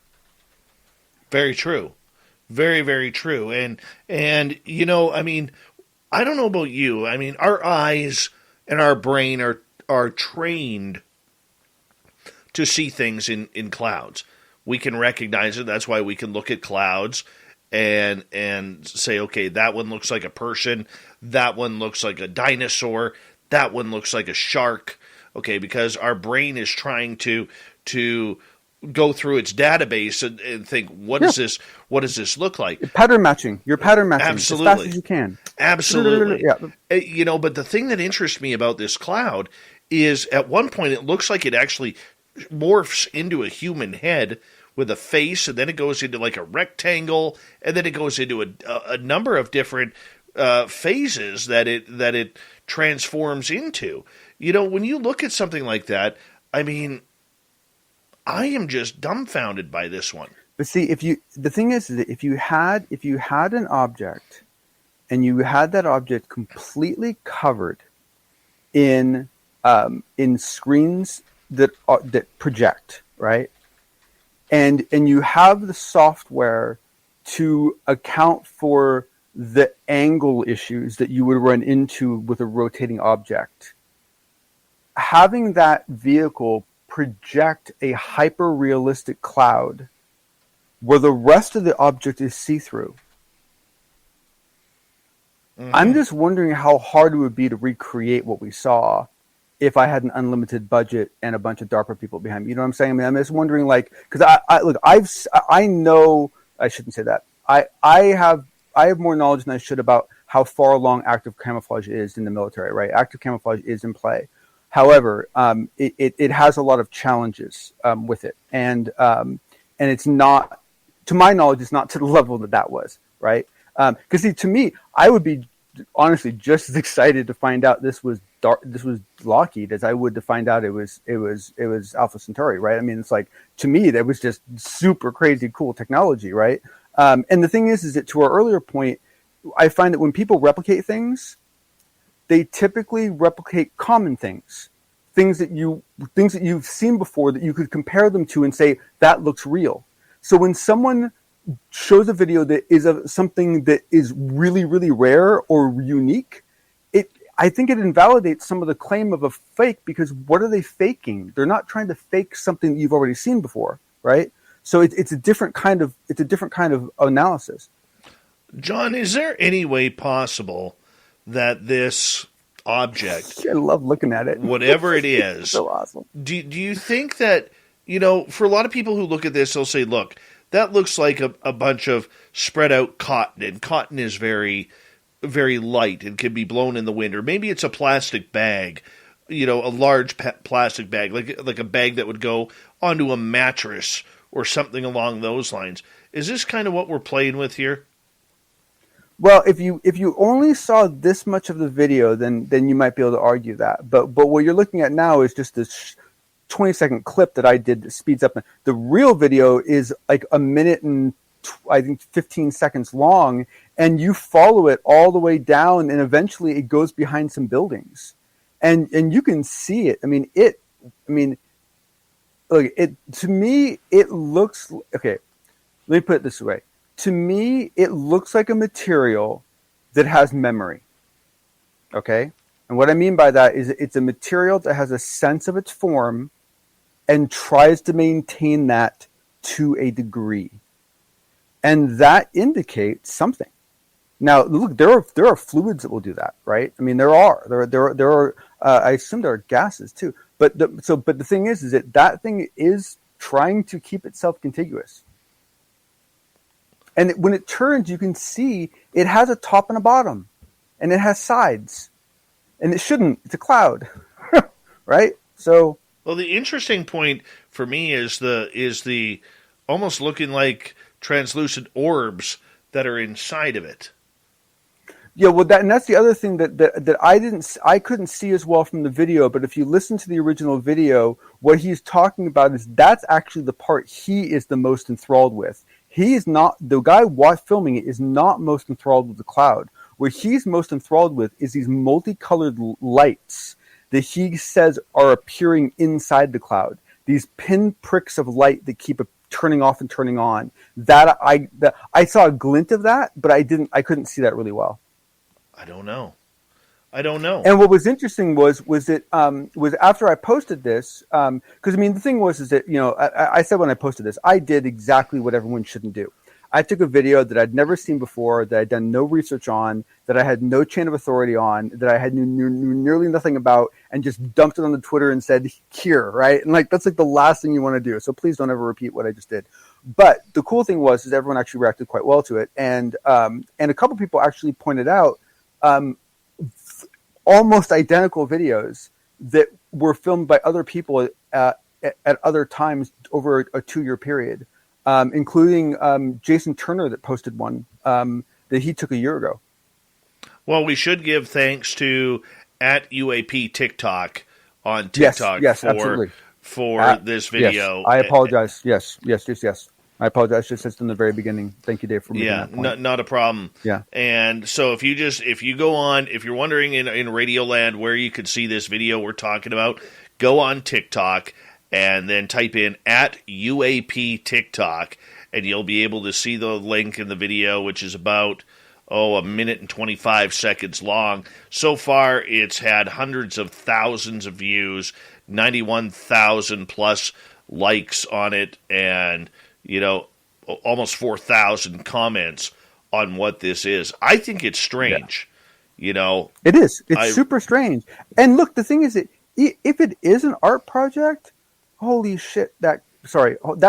Very true, very, very true, and I mean, I don't know about you. I mean, our eyes and our brain are trained to see things in clouds. We can recognize it. That's why we can look at clouds and say, okay, that one looks like a person. That one looks like a dinosaur. That one looks like a shark. okay, because our brain is trying to go through its database and think, what does this look like? Pattern matching. You're pattern matching Absolutely. as fast as you can. Absolutely. Yeah. You know, but the thing that interests me about this cloud is at one point it looks like it actually morphs into a human head with a face, and then it goes into like a rectangle, and then it goes into a number of different phases that it transforms into. You know, when you look at something like that, I mean, I am just dumbfounded by this one. But see, the thing is that if you had an object, and you had that object completely covered in screens that project, right? And you have the software to account for the angle issues that you would run into with a rotating object. Having that vehicle project a hyper-realistic cloud where the rest of the object is see-through. Mm-hmm. I'm just wondering how hard it would be to recreate what we saw if I had an unlimited budget and a bunch of DARPA people behind me. You know what I'm saying? I mean, I'm just wondering, like, because I know, I shouldn't say that. I have more knowledge than I should about how far along active camouflage is in the military, right? Active camouflage is in play. However, it has a lot of challenges with it, and it's not, to my knowledge, it's not to the level that was, right? Because see, to me, I would be honestly just as excited to find out this was Lockheed as I would to find out it was Alpha Centauri, right? I mean, it's like, to me, that was just super crazy cool technology, right? And the thing is that to our earlier point, I find that when people replicate things, they typically replicate common things that you've seen before that you could compare them to and say that looks real. So when someone shows a video that is of something that is really, really rare or unique, I think it invalidates some of the claim of a fake, because what are they faking? They're not trying to fake something that you've already seen before, right? So it's a different kind of analysis. John, is there any way possible that this object, I love looking at it, whatever it is, so awesome. Do you think that, you know, for a lot of people who look at this, they'll say, look, that looks like a bunch of spread out cotton, and cotton is very, very light and can be blown in the wind, or maybe it's a plastic bag, you know, a large plastic bag, like a bag that would go onto a mattress or something along those lines. Is this kind of what we're playing with here? Well, if you only saw this much of the video, then you might be able to argue that. But what you're looking at now is just this 20-second clip that I did that speeds up. The real video is like a minute and I think 15 seconds long, and you follow it all the way down, and eventually it goes behind some buildings, and you can see it. Look, to me, it looks okay. Let me put it this way. To me, it looks like a material that has memory. Okay? And what I mean by that is it's a material that has a sense of its form and tries to maintain that to a degree. And that indicates something. Now, look, there are fluids that will do that, right? I mean, there are. I assume there are gases too. But the thing is that thing is trying to keep itself contiguous. And when it turns, you can see it has a top and a bottom, and it has sides, and it shouldn't. It's a cloud, right? So, well, the interesting point for me is the almost looking like translucent orbs that are inside of it. Yeah, well, that's the other thing that I couldn't see as well from the video. But if you listen to the original video, what he's talking about is that's actually the part he is the most enthralled with. He is not, the guy filming it is not most enthralled with the cloud. What he's most enthralled with is these multicolored lights that he says are appearing inside the cloud. These pinpricks of light that keep turning off and turning on. That I saw a glint of that, but I couldn't see that really well. I don't know. And what was interesting was after I posted this, because I mean the thing was that, you know, I said when I posted this, I did exactly what everyone shouldn't do. I took a video that I'd never seen before, that I'd done no research on, that I had no chain of authority on, that I had knew nearly nothing about, and just dumped it on the Twitter and said, here, right? And like, that's like the last thing you want to do. So please don't ever repeat what I just did. But the cool thing is everyone actually reacted quite well to it. And a couple people actually pointed out almost identical videos that were filmed by other people at other times over a 2-year period. Including Jason Turner that posted one that he took a year ago. Well, we should give thanks to at UAP TikTok on TikTok for this video. Yes. I apologize. Yes. I apologize. Just in the very beginning. Thank you, Dave, for making that point. Not a problem. Yeah. And so if you go on, if you're wondering in Radioland where you could see this video we're talking about, go on TikTok and then type in at UAP TikTok, and you'll be able to see the link in the video, which is about, a minute and 25 seconds long. So far, it's had hundreds of thousands of views, 91,000 plus likes on it, and, almost 4,000 comments on what this is. I think it's strange, It is. It's super strange. And look, the thing is that if it is an art project, holy shit, that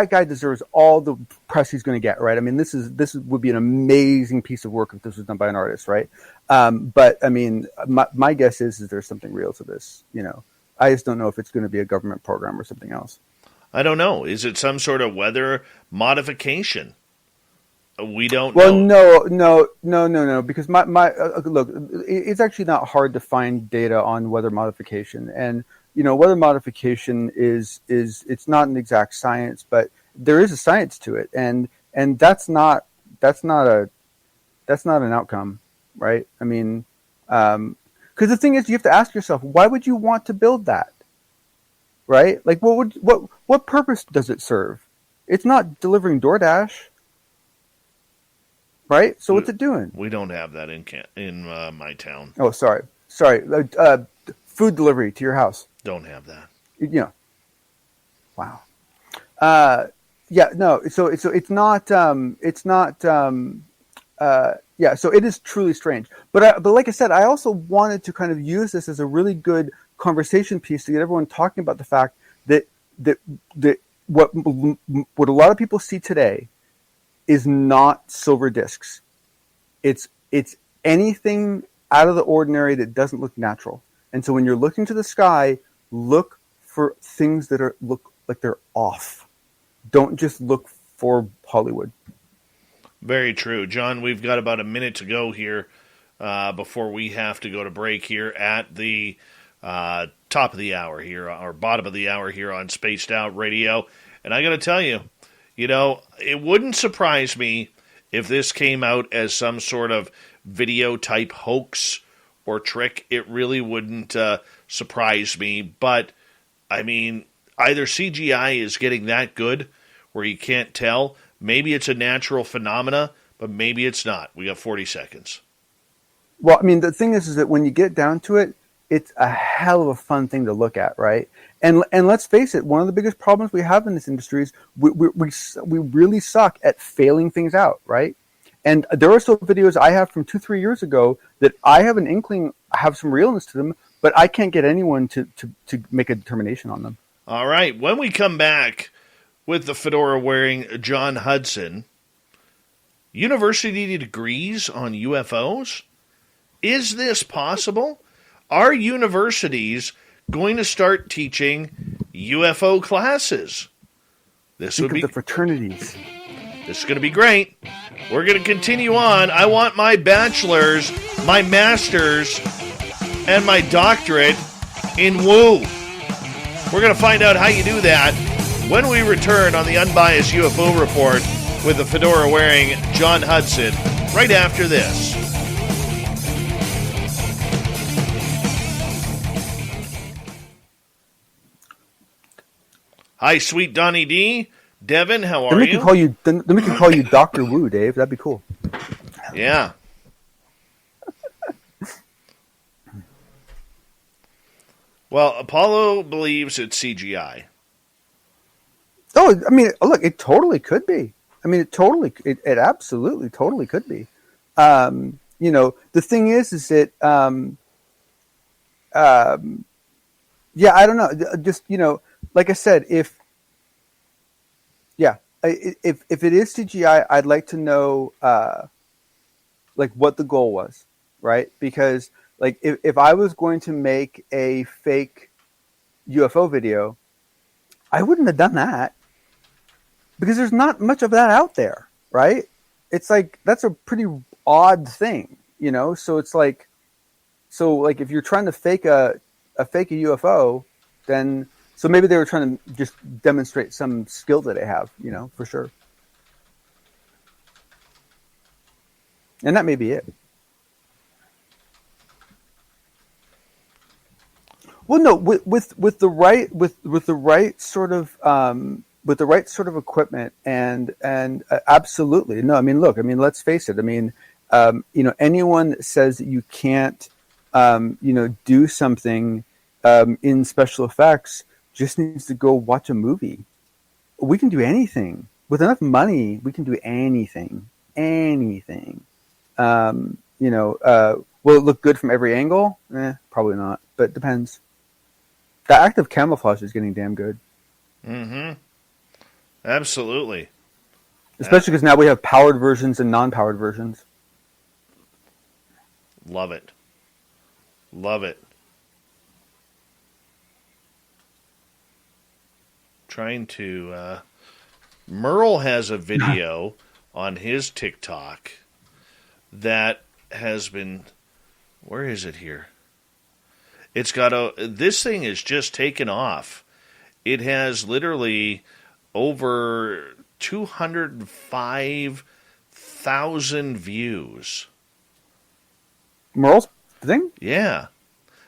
guy deserves all the press he's going to get, right? I mean, this would be an amazing piece of work if this was done by an artist, right? But I mean, my guess is there's something real to this. I just don't know if it's going to be a government program or something else. I don't know. Is it some sort of weather modification? We don't know. Well, no, because my look, it's actually not hard to find data on weather modification. And weather modification is it's not an exact science, but there is a science to it, and that's not an outcome, right? I mean, because the thing is, you have to ask yourself, why would you want to build that, right? Like, what purpose does it serve? It's not delivering DoorDash, right? So what's it doing? We don't have that in my town. Oh, sorry. Food delivery to your house. Don't have that. Wow. No. So it's not. So it is truly strange. But like I said, I also wanted to kind of use this as a really good conversation piece to get everyone talking about the fact that what a lot of people see today is not silver discs. It's anything out of the ordinary that doesn't look natural. And so when you're looking to the sky, look for things that look like they're off. Don't just look for Hollywood. Very true. John, we've got about a minute to go here before we have to go to break here at the top of the hour here, or bottom of the hour here on Spaced Out Radio. And I got to tell you, it wouldn't surprise me if this came out as some sort of video-type hoax or trick. It really wouldn't surprise me. But, I mean, either CGI is getting that good where you can't tell. Maybe it's a natural phenomena, but maybe it's not. We got 40 seconds. Well, I mean, the thing is that when you get down to it, it's a hell of a fun thing to look at, right? And let's face it, one of the biggest problems we have in this industry is we really suck at failing things out, right? And there are still videos I have from 2-3 years ago that I have an inkling have some realness to them, but I can't get anyone to make a determination on them. All right. When we come back with the fedora-wearing John Hudson, university degrees on UFOs? Is this possible? Are universities going to start teaching UFO classes? This would be the fraternities. This is going to be great. We're going to continue on. I want my bachelor's, my master's, and my doctorate in woo. We're going to find out how you do that when we return on the Unbiased UFO Report with the fedora-wearing John Hudson right after this. Hi, sweet Donnie D. Devin, how are you? Then we can call you Dr. Wu, Dave. That'd be cool. Yeah. Well, Apollo believes it's CGI. Oh, I mean, look, it totally could be. I mean, it absolutely, totally could be. The thing is that, I don't know. Just, like I said, if it is CGI, I'd like to know, like what the goal was, right? Because like if I was going to make a fake UFO video, I wouldn't have done that because there's not much of that out there, right? It's like that's a pretty odd thing, So it's like, if you're trying to fake a UFO, then so maybe they were trying to just demonstrate some skill that they have, for sure. And that may be it. Well, no, with the right sort of equipment and absolutely no. I mean, look. I mean, let's face it. I mean, anyone that says that you can't, do something in special effects just needs to go watch a movie. We can do anything with enough money. We can do anything. Will it look good from every angle? Probably not, but it depends. The active camouflage is getting damn good. Mm-hmm. Absolutely. Especially because now we have powered versions and non-powered versions. Love it. Love it. Trying to... Merle has a video on his TikTok that has been... Where is it here? It's got this thing is just taken off. It has literally over 205,000 views. Merle's thing? Yeah.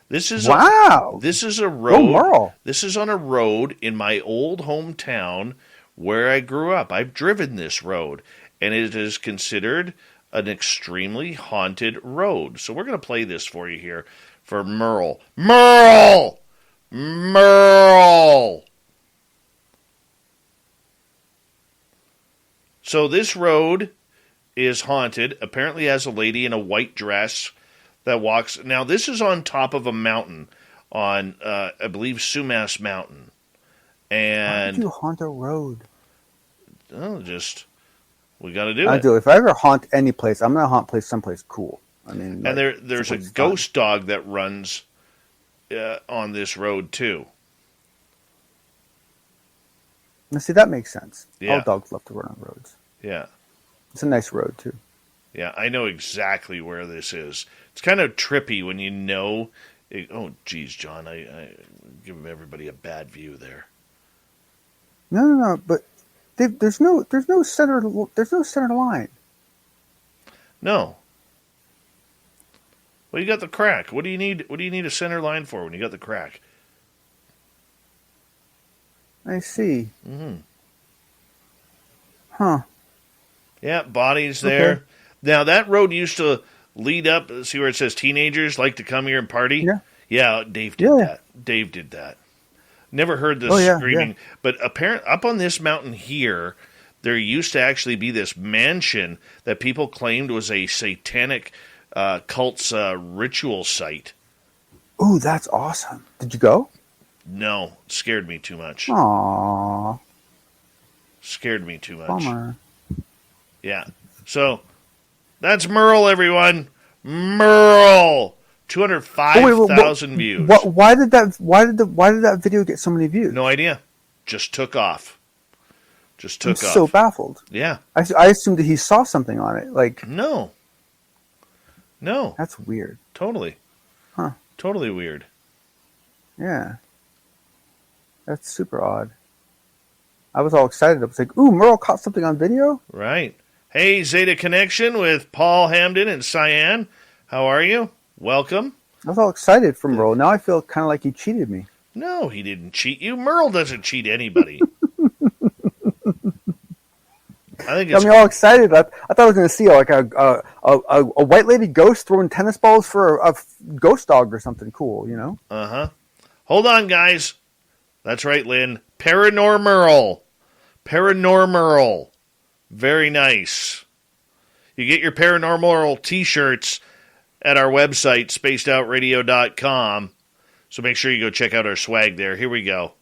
This is wow. This is a road. Oh, Merle. This is on a road in my old hometown where I grew up. I've driven this road, and it is considered an extremely haunted road. So we're going to play this for you here. For Merle. Merle! So this road is haunted. Apparently has a lady in a white dress that walks. Now this is on top of a mountain on, I believe, Sumas Mountain. And how do you haunt a road? Oh, we got to do it. If I ever haunt any place, I'm going to haunt someplace cool. I mean, and there's a ghost dog that runs on this road too. Now, see, that makes sense. Yeah. All dogs love to run on roads. Yeah. It's a nice road too. Yeah, I know exactly where this is. It's kind of trippy when you know. Oh, geez, John, I give everybody a bad view there. No, but there's no center line. No. Well, you got the crack. What do you need? What do you need a center line for when you got the crack? I see. Mm-hmm. Huh. Yeah, bodies there. Okay. Now that road used to lead up. See where it says teenagers like to come here and party? Yeah. Yeah, Dave did that. Dave did that. Never heard the screaming, but apparently up on this mountain here, there used to actually be this mansion that people claimed was a satanic cult's ritual site. Ooh, that's awesome. Did you go? No, it scared me too much. Aww. Scared me too much. Bummer. Yeah. So, that's Merle, everyone. Merle! 205,000 views. Why did that video get so many views? No idea. Just took off. I'm so baffled. Yeah. I assumed that he saw something on it. Like No. That's weird. Totally. Huh. Totally weird. Yeah. That's super odd. I was all excited. I was like, ooh, Merle caught something on video? Right. Hey, Zeta Connection with Paul Hamden and Cyan. How are you? Welcome. I was all excited for Merle. Now I feel kind of like he cheated me. No, he didn't cheat you. Merle doesn't cheat anybody. I think it's got me all excited. I thought I was going to see like a white lady ghost throwing tennis balls for a ghost dog or something cool, Uh-huh. Hold on, guys. That's right, Lynn. Paranormal. Very nice. You get your paranormal t-shirts at our website, spacedoutradio.com. So make sure you go check out our swag there. Here we go.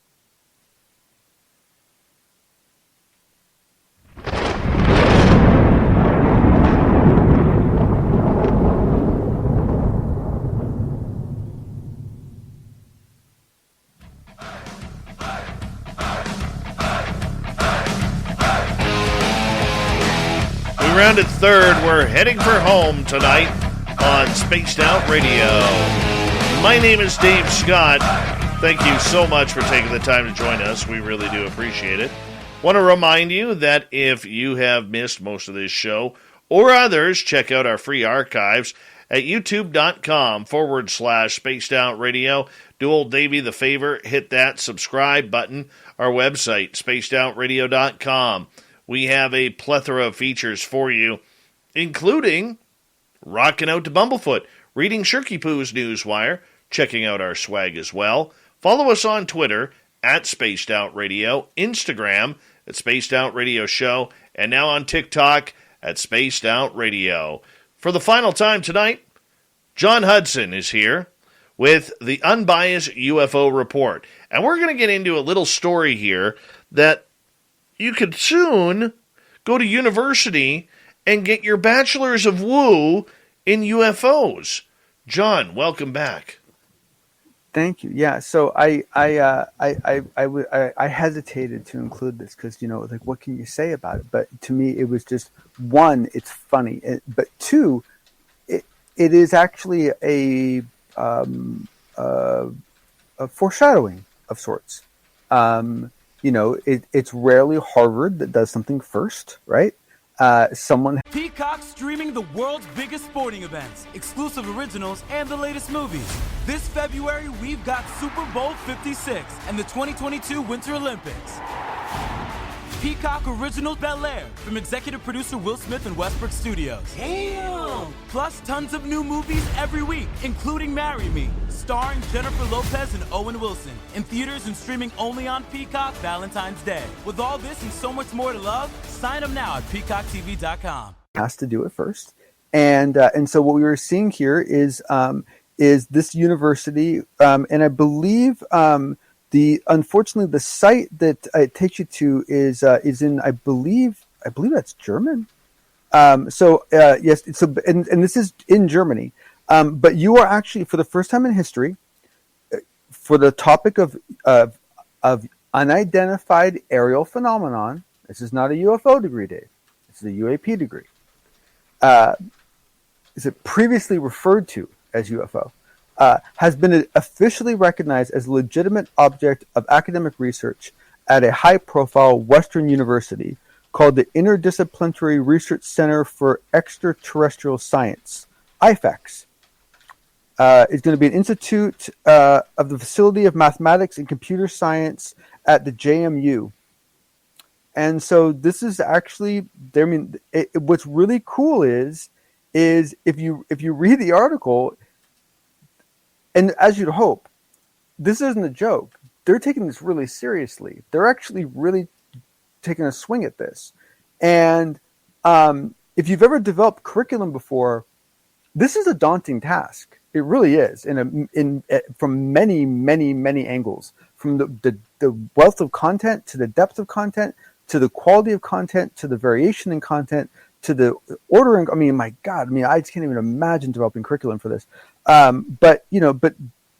Rounded third. We're heading for home tonight on Spaced Out Radio. My name is Dave Scott. Thank you so much for taking the time to join us. We really do appreciate it. Want to remind you that if you have missed most of this show or others, check out our free archives at youtube.com/Spaced Out Radio. Do old Davey the favor, hit that subscribe button. Our website, spacedoutradio.com. We have a plethora of features for you, including rocking out to Bumblefoot, reading Shirky Poo's Newswire, checking out our swag as well. Follow us on Twitter at Spaced Out Radio, Instagram at Spaced Out Radio Show, and now on TikTok at Spaced Out Radio. For the final time tonight, John Hudson is here with the Unbiased UFO Report. And we're going to get into a little story here that you could soon go to university and get your bachelor's of woo in UFOs. John, welcome back. Thank you. Yeah. So I hesitated to include this because, like, what can you say about it? But to me, it was just, one, it's funny, but two, it is actually a foreshadowing of sorts. It's rarely Harvard that does something first, right? Peacock streaming the world's biggest sporting events, exclusive originals, and the latest movies. This February, we've got Super Bowl 56 and the 2022 Winter Olympics. Peacock Originals Bel Air from executive producer Will Smith and Westbrook Studios. Damn! Plus tons of new movies every week, including Marry Me, starring Jennifer Lopez and Owen Wilson, in theaters and streaming only on Peacock Valentine's Day. With all this and so much more to love, sign up now at peacocktv.com. Has to do it first, and so what we were seeing here is this university, and I believe unfortunately the site that it takes you to is in I believe that's German. Yes, so and this is in Germany, but you are actually, for the first time in history, for the topic of unidentified aerial phenomenon. This is not a UFO degree, Dave. This is a UAP degree. Is it previously referred to as UFO? Has been officially recognized as a legitimate object of academic research at a high-profile Western university called the Interdisciplinary Research Center for Extraterrestrial Science, IFEX. It's going to be an institute of the Facility of Mathematics and Computer Science at the JMU. And so this is actually, what's really cool is if you read the article, and as you'd hope, this isn't a joke. They're taking this really seriously. They're actually really taking a swing at this. And if you've ever developed curriculum before, this is a daunting task. It really is, from many, many, many angles, from the wealth of content to the depth of content to the quality of content to the variation in content to the ordering. My God, I just can't even imagine developing curriculum for this. But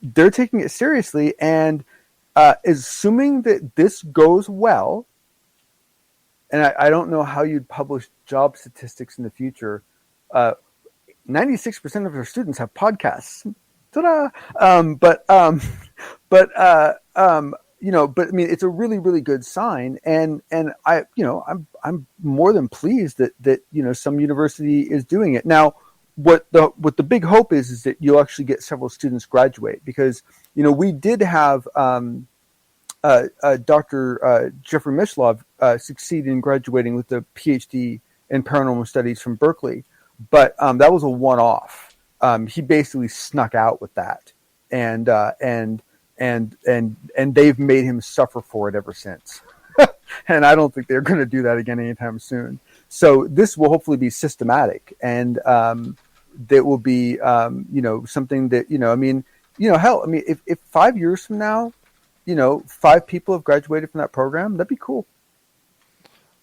they're taking it seriously, and assuming that this goes well, and I don't know how you'd publish job statistics in the future. 96% of our students have podcasts. Ta-da! It's a really, really good sign, and I'm more than pleased that some university is doing it now. What the big hope is that you'll actually get several students graduate, because we did have Dr. Jeffrey Mishlov succeed in graduating with a PhD in paranormal studies from Berkeley, but that was a one-off. He basically snuck out with that, and they've made him suffer for it ever since. And I don't think they're going to do that again anytime soon. So this will hopefully be systematic, and that will be, something that, hell, I mean, if 5 years from now, 5 people have graduated from that program, that'd be cool.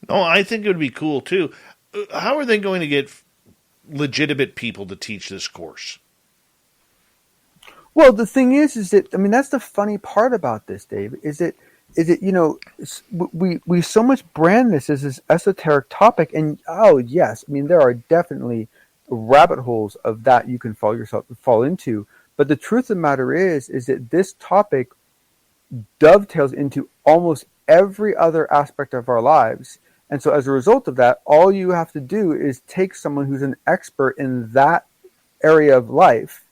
No, I think it would be cool too. How are they going to get legitimate people to teach this course? Well, the thing is that, I mean, that's the funny part about this, Dave, is that we so much brand this as this esoteric topic, and oh yes, I mean, there are definitely rabbit holes of that you can fall into. But the truth of the matter is that this topic dovetails into almost every other aspect of our lives. And so as a result of that, all you have to do is take someone who's an expert in that area of life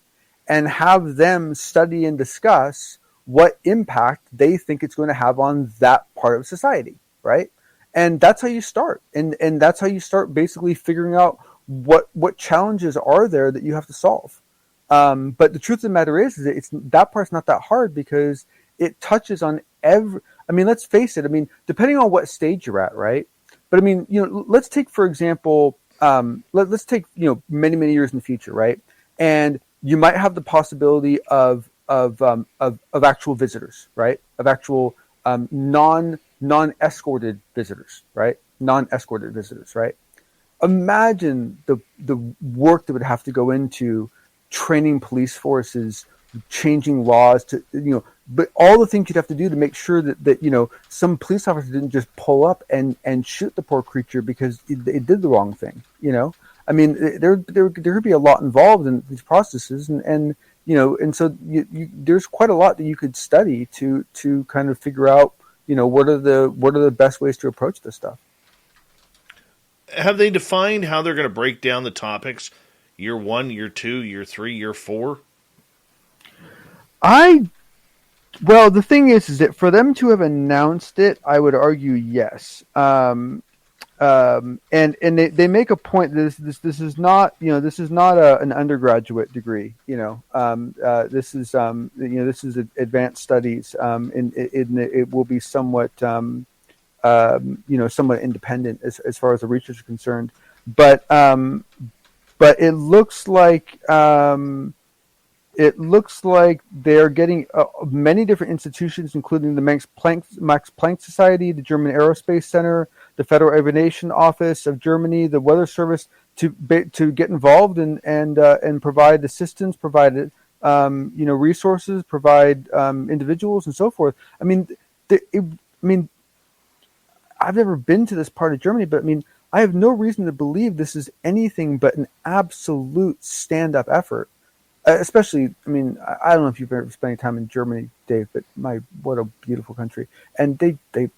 and have them study and discuss what impact they think it's going to have on that part of society, right? And that's how you start. And that's how you start basically figuring out what challenges are there that you have to solve. But the truth of the matter is that that part's not that hard, because it touches on every, I mean, let's face it. I mean, depending on what stage you're at, right? But I mean, let's take, for example, let's take, many, many years in the future, right? And you might have the possibility of actual visitors, right? Of actual non-escorted visitors, right? Non-escorted visitors, right? Imagine the work that would have to go into training police forces, changing laws to, but all the things you'd have to do to make sure that some police officer didn't just pull up and shoot the poor creature because it did the wrong thing. I mean, there could be a lot involved in these processes, and so there's quite a lot that you could study to kind of figure out, what are the best ways to approach this stuff. Have they defined how they're going to break down the topics? Year 1, year 2, year 3, year 4? Well, the thing is that for them to have announced it, I would argue yes. And they make a point that this is not an undergraduate degree. This is advanced studies, and it will be somewhat somewhat independent as far as the research is concerned. But it looks like they're getting many different institutions, including the Max Planck Society, the German Aerospace Center, the Federal Aviation Office of Germany, the Weather Service, to get involved and provide assistance, provide resources, provide individuals and so forth. I mean, I've never been to this part of Germany, but I mean, I have no reason to believe this is anything but an absolute stand-up effort. Especially, I mean, I don't know if you've ever spent any time in Germany, Dave, but what a beautiful country. And they a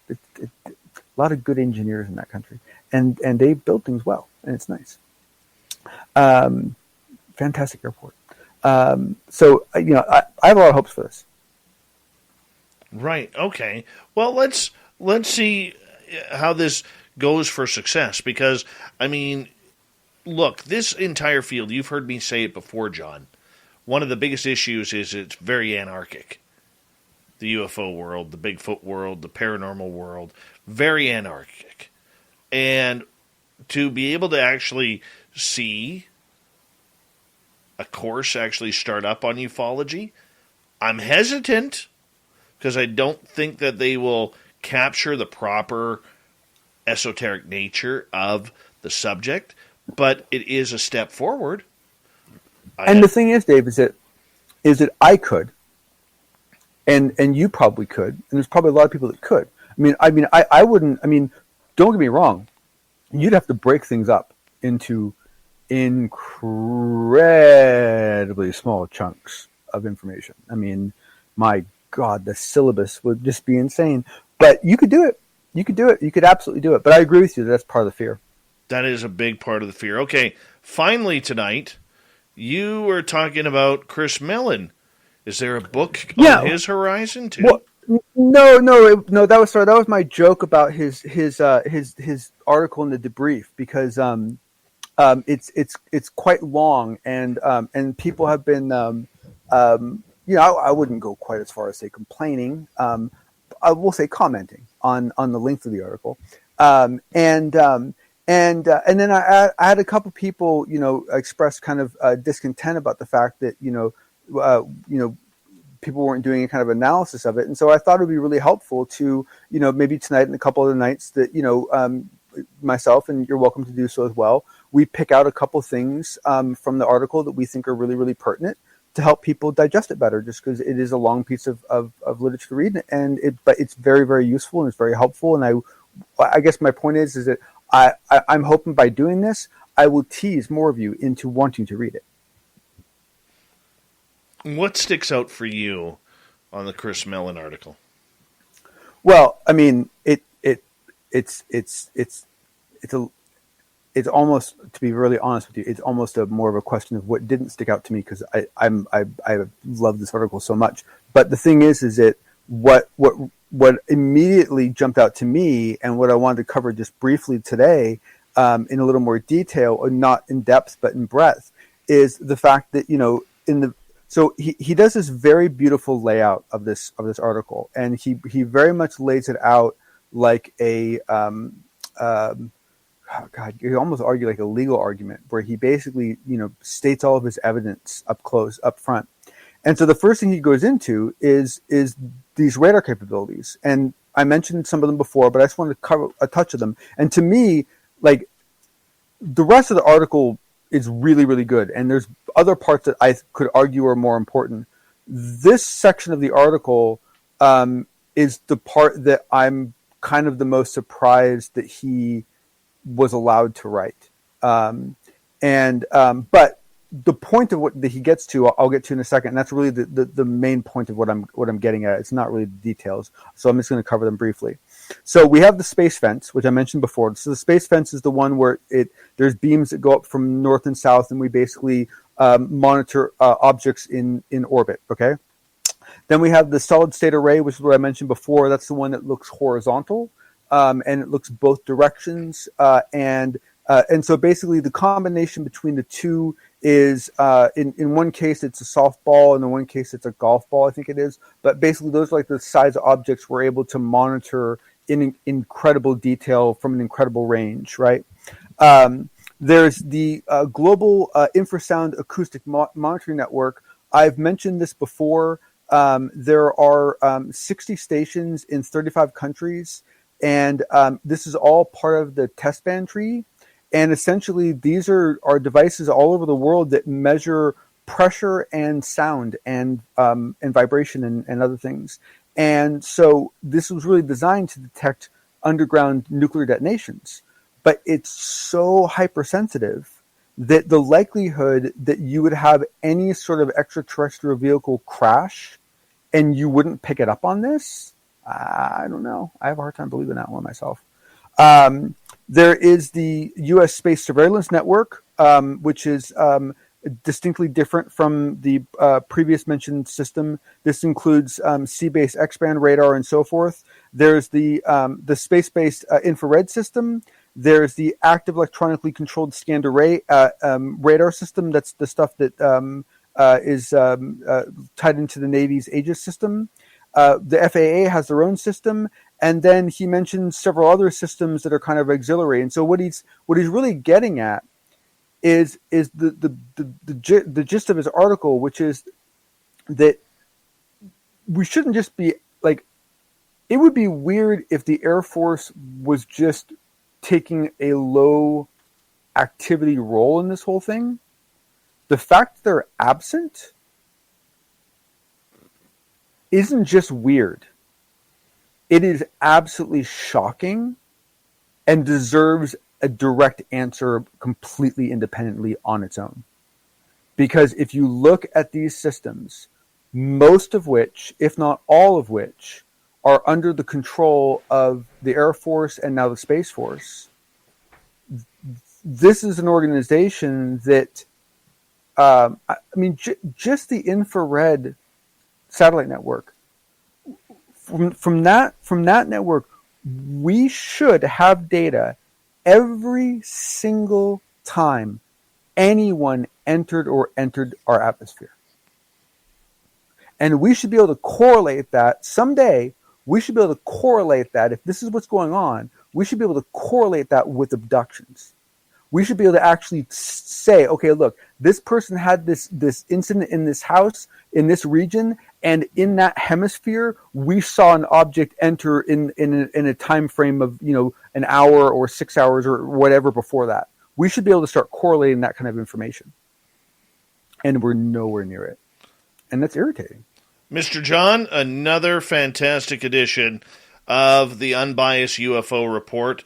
lot of good engineers in that country, and they build things well, and it's nice. Fantastic airport. So I have a lot of hopes for this. Right. Okay. Well, let's see how this goes for success, because I mean, look, this entire field, you've heard me say it before, John. One of the biggest issues is it's very anarchic. The UFO world, the Bigfoot world, the paranormal world, very anarchic. And to be able to actually see a course actually start up on ufology, I'm hesitant, because I don't think that they will capture the proper esoteric nature of the subject, but it is a step forward. And the thing is, Dave, is that I could, and you probably could, and there's probably a lot of people that could. I wouldn't. I mean, don't get me wrong. You'd have to break things up into incredibly small chunks of information. I mean, my God, the syllabus would just be insane. But you could do it. You could do it. You could absolutely do it. But I agree with you that that's part of the fear. That is a big part of the fear. Okay, finally tonight, you were talking about Chris Mellon. Is there a book on his horizon too? Well, no. That was my joke about his article in the debrief, because it's quite long, and people have been I wouldn't go quite as far as say complaining. I will say commenting on the length of the article, and then I had a couple people, express kind of discontent about the fact that people weren't doing a kind of analysis of it, and so I thought it would be really helpful to maybe tonight and a couple of nights that myself, and you're welcome to do so as well, we pick out a couple things from the article that we think are really, really pertinent to help people digest it better, just because it is a long piece of literature to read, but it's very, very useful and it's very helpful. And I guess my point is that I'm hoping by doing this, I will tease more of you into wanting to read it. What sticks out for you on the Chris Mellon article? Well, I mean, it's almost, to be really honest with you, it's almost more of a question of what didn't stick out to me, because I love this article so much. But the thing is that what immediately jumped out to me, and what I wanted to cover just briefly today, in a little more detail, not in depth but in breadth, is the fact that so he does this very beautiful layout of this article, and he very much lays it out like a you almost argue like a legal argument, where he basically states all of his evidence up close, up front. And so the first thing he goes into is these radar capabilities, and I mentioned some of them before, but I just wanted to cover a touch of them. And to me, like, the rest of the article is really, really good, and there's other parts that I could argue are more important. This section of the article is the part that I'm kind of the most surprised that he was allowed to write. But the point of what that he gets to, I'll get to in a second. And that's really the main point of what I'm getting at. It's not really the details, so I'm just going to cover them briefly. So we have the space fence, which I mentioned before. So the space fence is the one where there's beams that go up from north and south, and we basically monitor objects in orbit. Okay. Then we have the solid state array, which is what I mentioned before. That's the one that looks horizontal, and it looks both directions. And so basically the combination between the two is, in one case it's a softball, and in one case it's a golf ball, I think it is. But basically those are like the size of objects we're able to monitor in incredible detail from an incredible range, right? There's the Global Infrasound Acoustic Monitoring Network. I've mentioned this before. There are 60 stations in 35 countries, and this is all part of the test band tree. And essentially, these are devices all over the world that measure pressure and sound and vibration and other things. And so this was really designed to detect underground nuclear detonations. But it's so hypersensitive that the likelihood that you would have any sort of extraterrestrial vehicle crash and you wouldn't pick it up on this, I don't know. I have a hard time believing that one myself. There is the U.S. Space Surveillance Network, which is distinctly different from the previous mentioned system. This includes C-base X-band radar and so forth. There's the space-based infrared system. There's the active electronically controlled scanned array radar system. That's the stuff that is tied into the Navy's Aegis system. The FAA has their own system, and then he mentions several other systems that are kind of auxiliary. And so what he's really getting at is the gist of his article, which is that we shouldn't just be like, it would be weird if the Air Force was just taking a low activity role in this whole thing. The fact that they're absent isn't just weird. It is absolutely shocking and deserves a direct answer completely independently on its own. Because if you look at these systems, most of which, if not all of which, are under the control of the Air Force and now the Space Force, this is an organization that, just the infrared satellite network. From that network, we should have data every single time anyone entered our atmosphere. And we should be able to correlate that someday we should be able to correlate that. If this is what's going on, we should be able to correlate that with abductions. We should be able to actually say, okay, look, this person had this incident in this house, in this region, and in that hemisphere, we saw an object enter in a time frame of, an hour or 6 hours or whatever before that. We should be able to start correlating that kind of information. And we're nowhere near it. And that's irritating. Mr. John, another fantastic edition of the Unbiased UFO Report.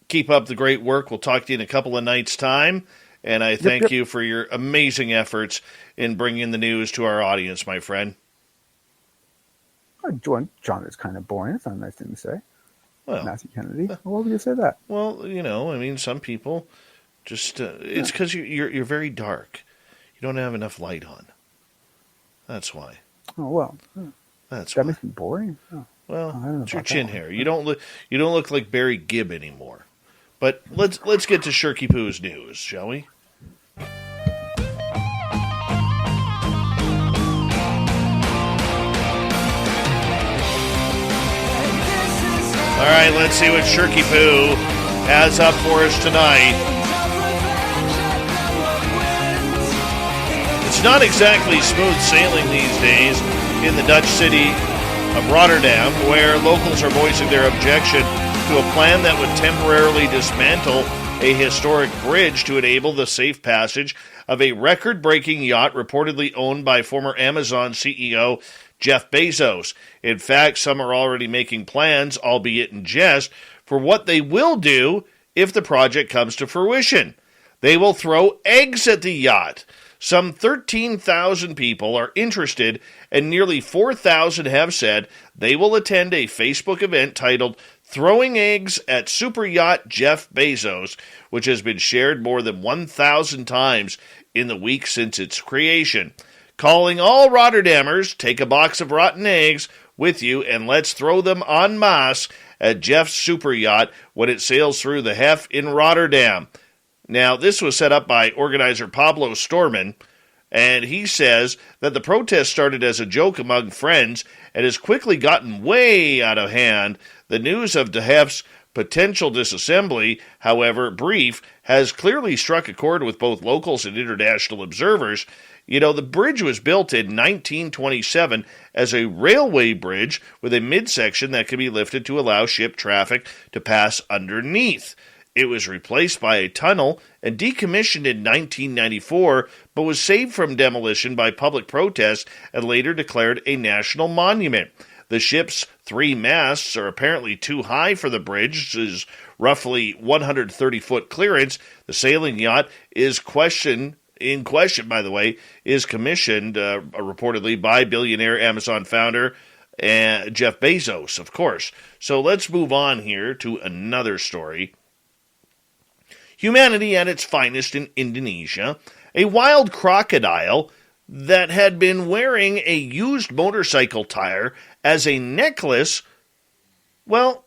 Keep up the great work. We'll talk to you in a couple of nights' time. And I thank you for your amazing efforts in bringing the news to our audience, my friend. John is kind of boring. It's not a nice thing to say. Well, Matthew Kennedy. Why would you say that? Well, some people just, it's because you're very dark. You don't have enough light on. That's why. Oh, well. That's that makes me boring. Oh. Well, it's your chin hair. You don't look like Barry Gibb anymore. But let's get to Shirky Poo's news, shall we? All right, let's see what Shirky Poo has up for us tonight. It's not exactly smooth sailing these days in the Dutch city of Rotterdam, where locals are voicing their objection to a plan that would temporarily dismantle a historic bridge to enable the safe passage of a record-breaking yacht reportedly owned by former Amazon CEO Jeff Bezos. In fact, some are already making plans, albeit in jest, for what they will do if the project comes to fruition. They will throw eggs at the yacht. Some 13,000 people are interested, and nearly 4,000 have said they will attend a Facebook event titled Throwing Eggs at Super Yacht Jeff Bezos, which has been shared more than 1,000 times in the week since its creation. Calling all Rotterdammers, take a box of rotten eggs with you and let's throw them en masse at Jeff's super yacht when it sails through the Hef in Rotterdam. Now, this was set up by organizer Pablo Storman, and he says that the protest started as a joke among friends and has quickly gotten way out of hand. The news of De Hef's potential disassembly, however brief, has clearly struck a chord with both locals and international observers. The bridge was built in 1927 as a railway bridge with a midsection that could be lifted to allow ship traffic to pass underneath. It was replaced by a tunnel and decommissioned in 1994, but was saved from demolition by public protest and later declared a national monument. The ship's 3 masts are apparently too high for the bridge's roughly 130-foot clearance. The sailing yacht is commissioned reportedly by billionaire Amazon founder Jeff Bezos, of course. So let's move on here to another story. Humanity at its finest in Indonesia. A wild crocodile that had been wearing a used motorcycle tire as a necklace, well,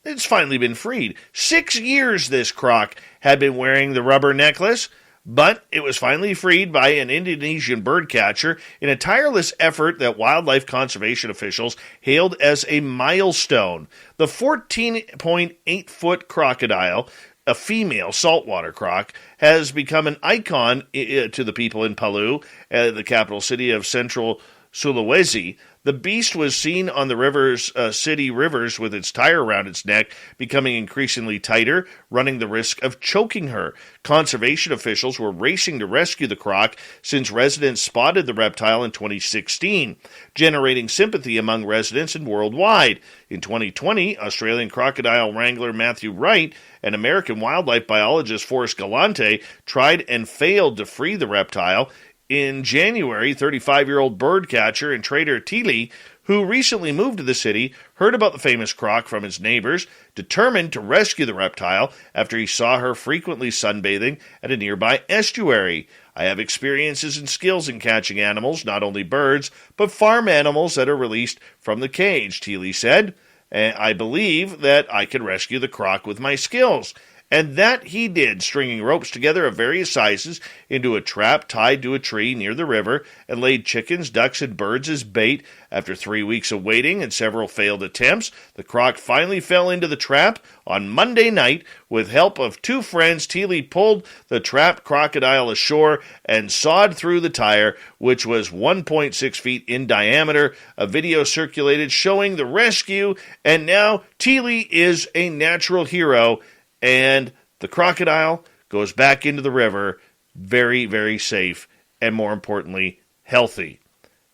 it's finally been freed. 6 years this croc had been wearing the rubber necklace, but it was finally freed by an Indonesian birdcatcher in a tireless effort that wildlife conservation officials hailed as a milestone. The 14.8-foot crocodile, a female saltwater croc, has become an icon to the people in Palu, the capital city of central Sulawesi. The beast was seen on the city rivers with its tire around its neck, becoming increasingly tighter, running the risk of choking her. Conservation officials were racing to rescue the croc since residents spotted the reptile in 2016, generating sympathy among residents and worldwide. In 2020, Australian crocodile wrangler Matthew Wright and American wildlife biologist Forrest Galante tried and failed to free the reptile. In January, 35-year-old birdcatcher and trader Tili, who recently moved to the city, heard about the famous croc from his neighbors, determined to rescue the reptile after he saw her frequently sunbathing at a nearby estuary. I have experiences and skills in catching animals, not only birds, but farm animals that are released from the cage, Tili said. I believe that I can rescue the croc with my skills. And that he did, stringing ropes together of various sizes into a trap tied to a tree near the river, and laid chickens, ducks, and birds as bait. After 3 weeks of waiting and several failed attempts, the croc finally fell into the trap. On Monday night, with help of 2 friends, Teely pulled the trapped crocodile ashore and sawed through the tire, which was 1.6 feet in diameter. A video circulated showing the rescue, and now Teely is a natural hero, and the crocodile goes back into the river very, very safe, and more importantly, healthy.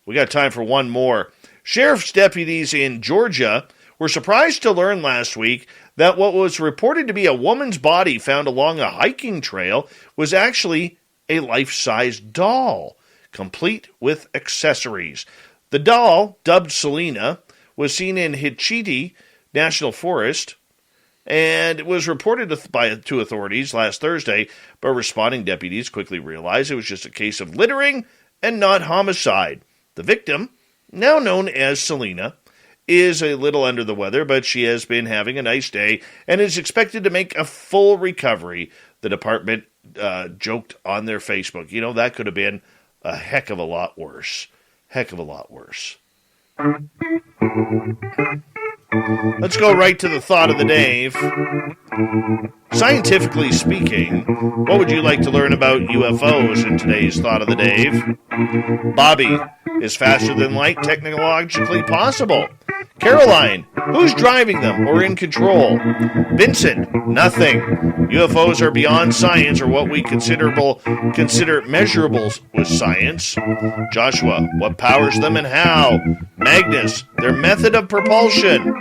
We got time for one more. Sheriff's deputies in Georgia were surprised to learn last week that what was reported to be a woman's body found along a hiking trail was actually a life-size doll, complete with accessories. The doll, dubbed Selena, was seen in Hitchiti National Forest, and it was reported to authorities last Thursday, but responding deputies quickly realized it was just a case of littering and not homicide. The victim, now known as Selena, is a little under the weather, but she has been having a nice day and is expected to make a full recovery. The department joked on their Facebook. You know, that could have been a heck of a lot worse. Heck of a lot worse. Let's go right to the thought of the day. Scientifically speaking, what would you like to learn about UFOs in today's thought of the day? Bobby, is faster than light technologically possible? Caroline, who's driving them or in control? Vincent, nothing. UFOs are beyond science, or what we consider measurables with science. Joshua, what powers them and how? Magnus, their method of propulsion.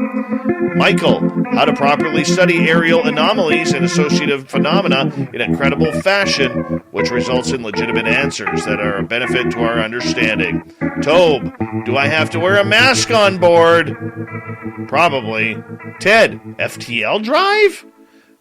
Michael, how to properly study aerial anomalies and associative phenomena in a credible fashion, which results in legitimate answers that are a benefit to our understanding. Tobe, do I have to wear a mask on board? Probably. Ted, FTL drive?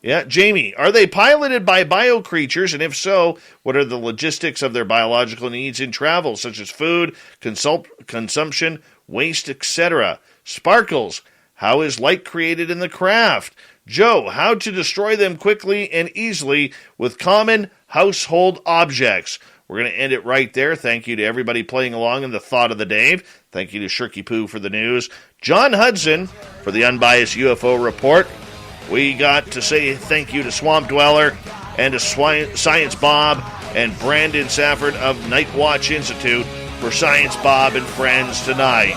Yeah. Jamie, are they piloted by bio creatures, and if so, what are the logistics of their biological needs in travel, such as food, consumption, waste, etc.? Sparkles, how is light created in the craft? Joe, how to destroy them quickly and easily with common household objects. We're going to end it right there. Thank you to everybody playing along in the thought of the day. Thank you to Shirky Poo for the news. John Hudson for the unbiased UFO report. We got to say thank you to Swamp Dweller and to Science Bob and Brandon Safford of Night Watch Institute for Science Bob and Friends tonight.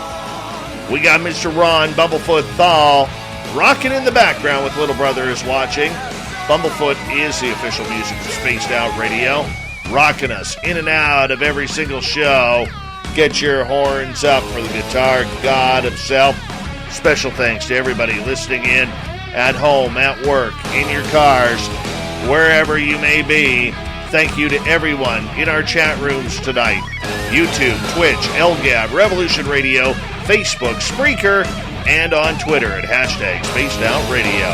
We got Mr. Ron Bumblefoot Thal rocking in the background with Little Brother is watching. Bumblefoot is the official music of Spaced Out Radio, rocking us in and out of every single show. Get your horns up for the guitar god himself. Special thanks to everybody listening in at home, at work, in your cars, wherever you may be. Thank you to everyone in our chat rooms tonight. YouTube, Twitch, LGAB, Revolution Radio, Facebook, Spreaker, and on Twitter at hashtag Spaced Out Radio.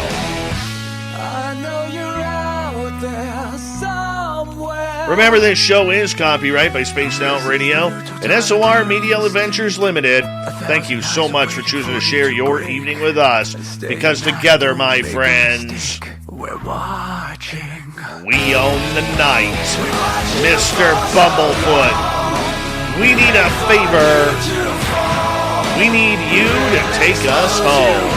I know you're out there somewhere. Remember, this show is copyright by Spaced Out Radio and SOR Media Adventures Limited. Thank you so much for choosing to share your evening with us, because together, my friends, we're watching. We own the night. Mr. Bumblefoot, we need a favor. We need you to take us home.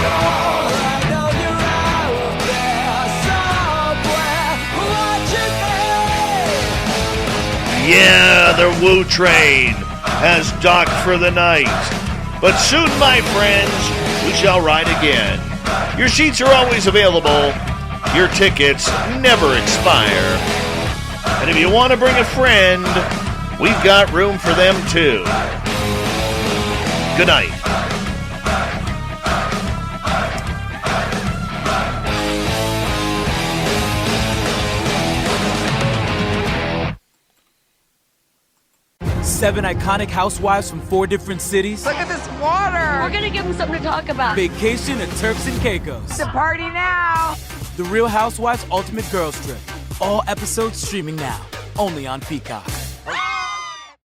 Yeah, the Woo Train has docked for the night. But soon, my friends, we shall ride again. Your seats are always available. Your tickets never expire. And if you want to bring a friend, we've got room for them too. Good night. Seven iconic housewives from 4 different cities. Look at this water. We're gonna give them something to talk about. Vacation at Turks and Caicos. It's a party now. The Real Housewives Ultimate Girls Trip. All episodes streaming now, only on Peacock.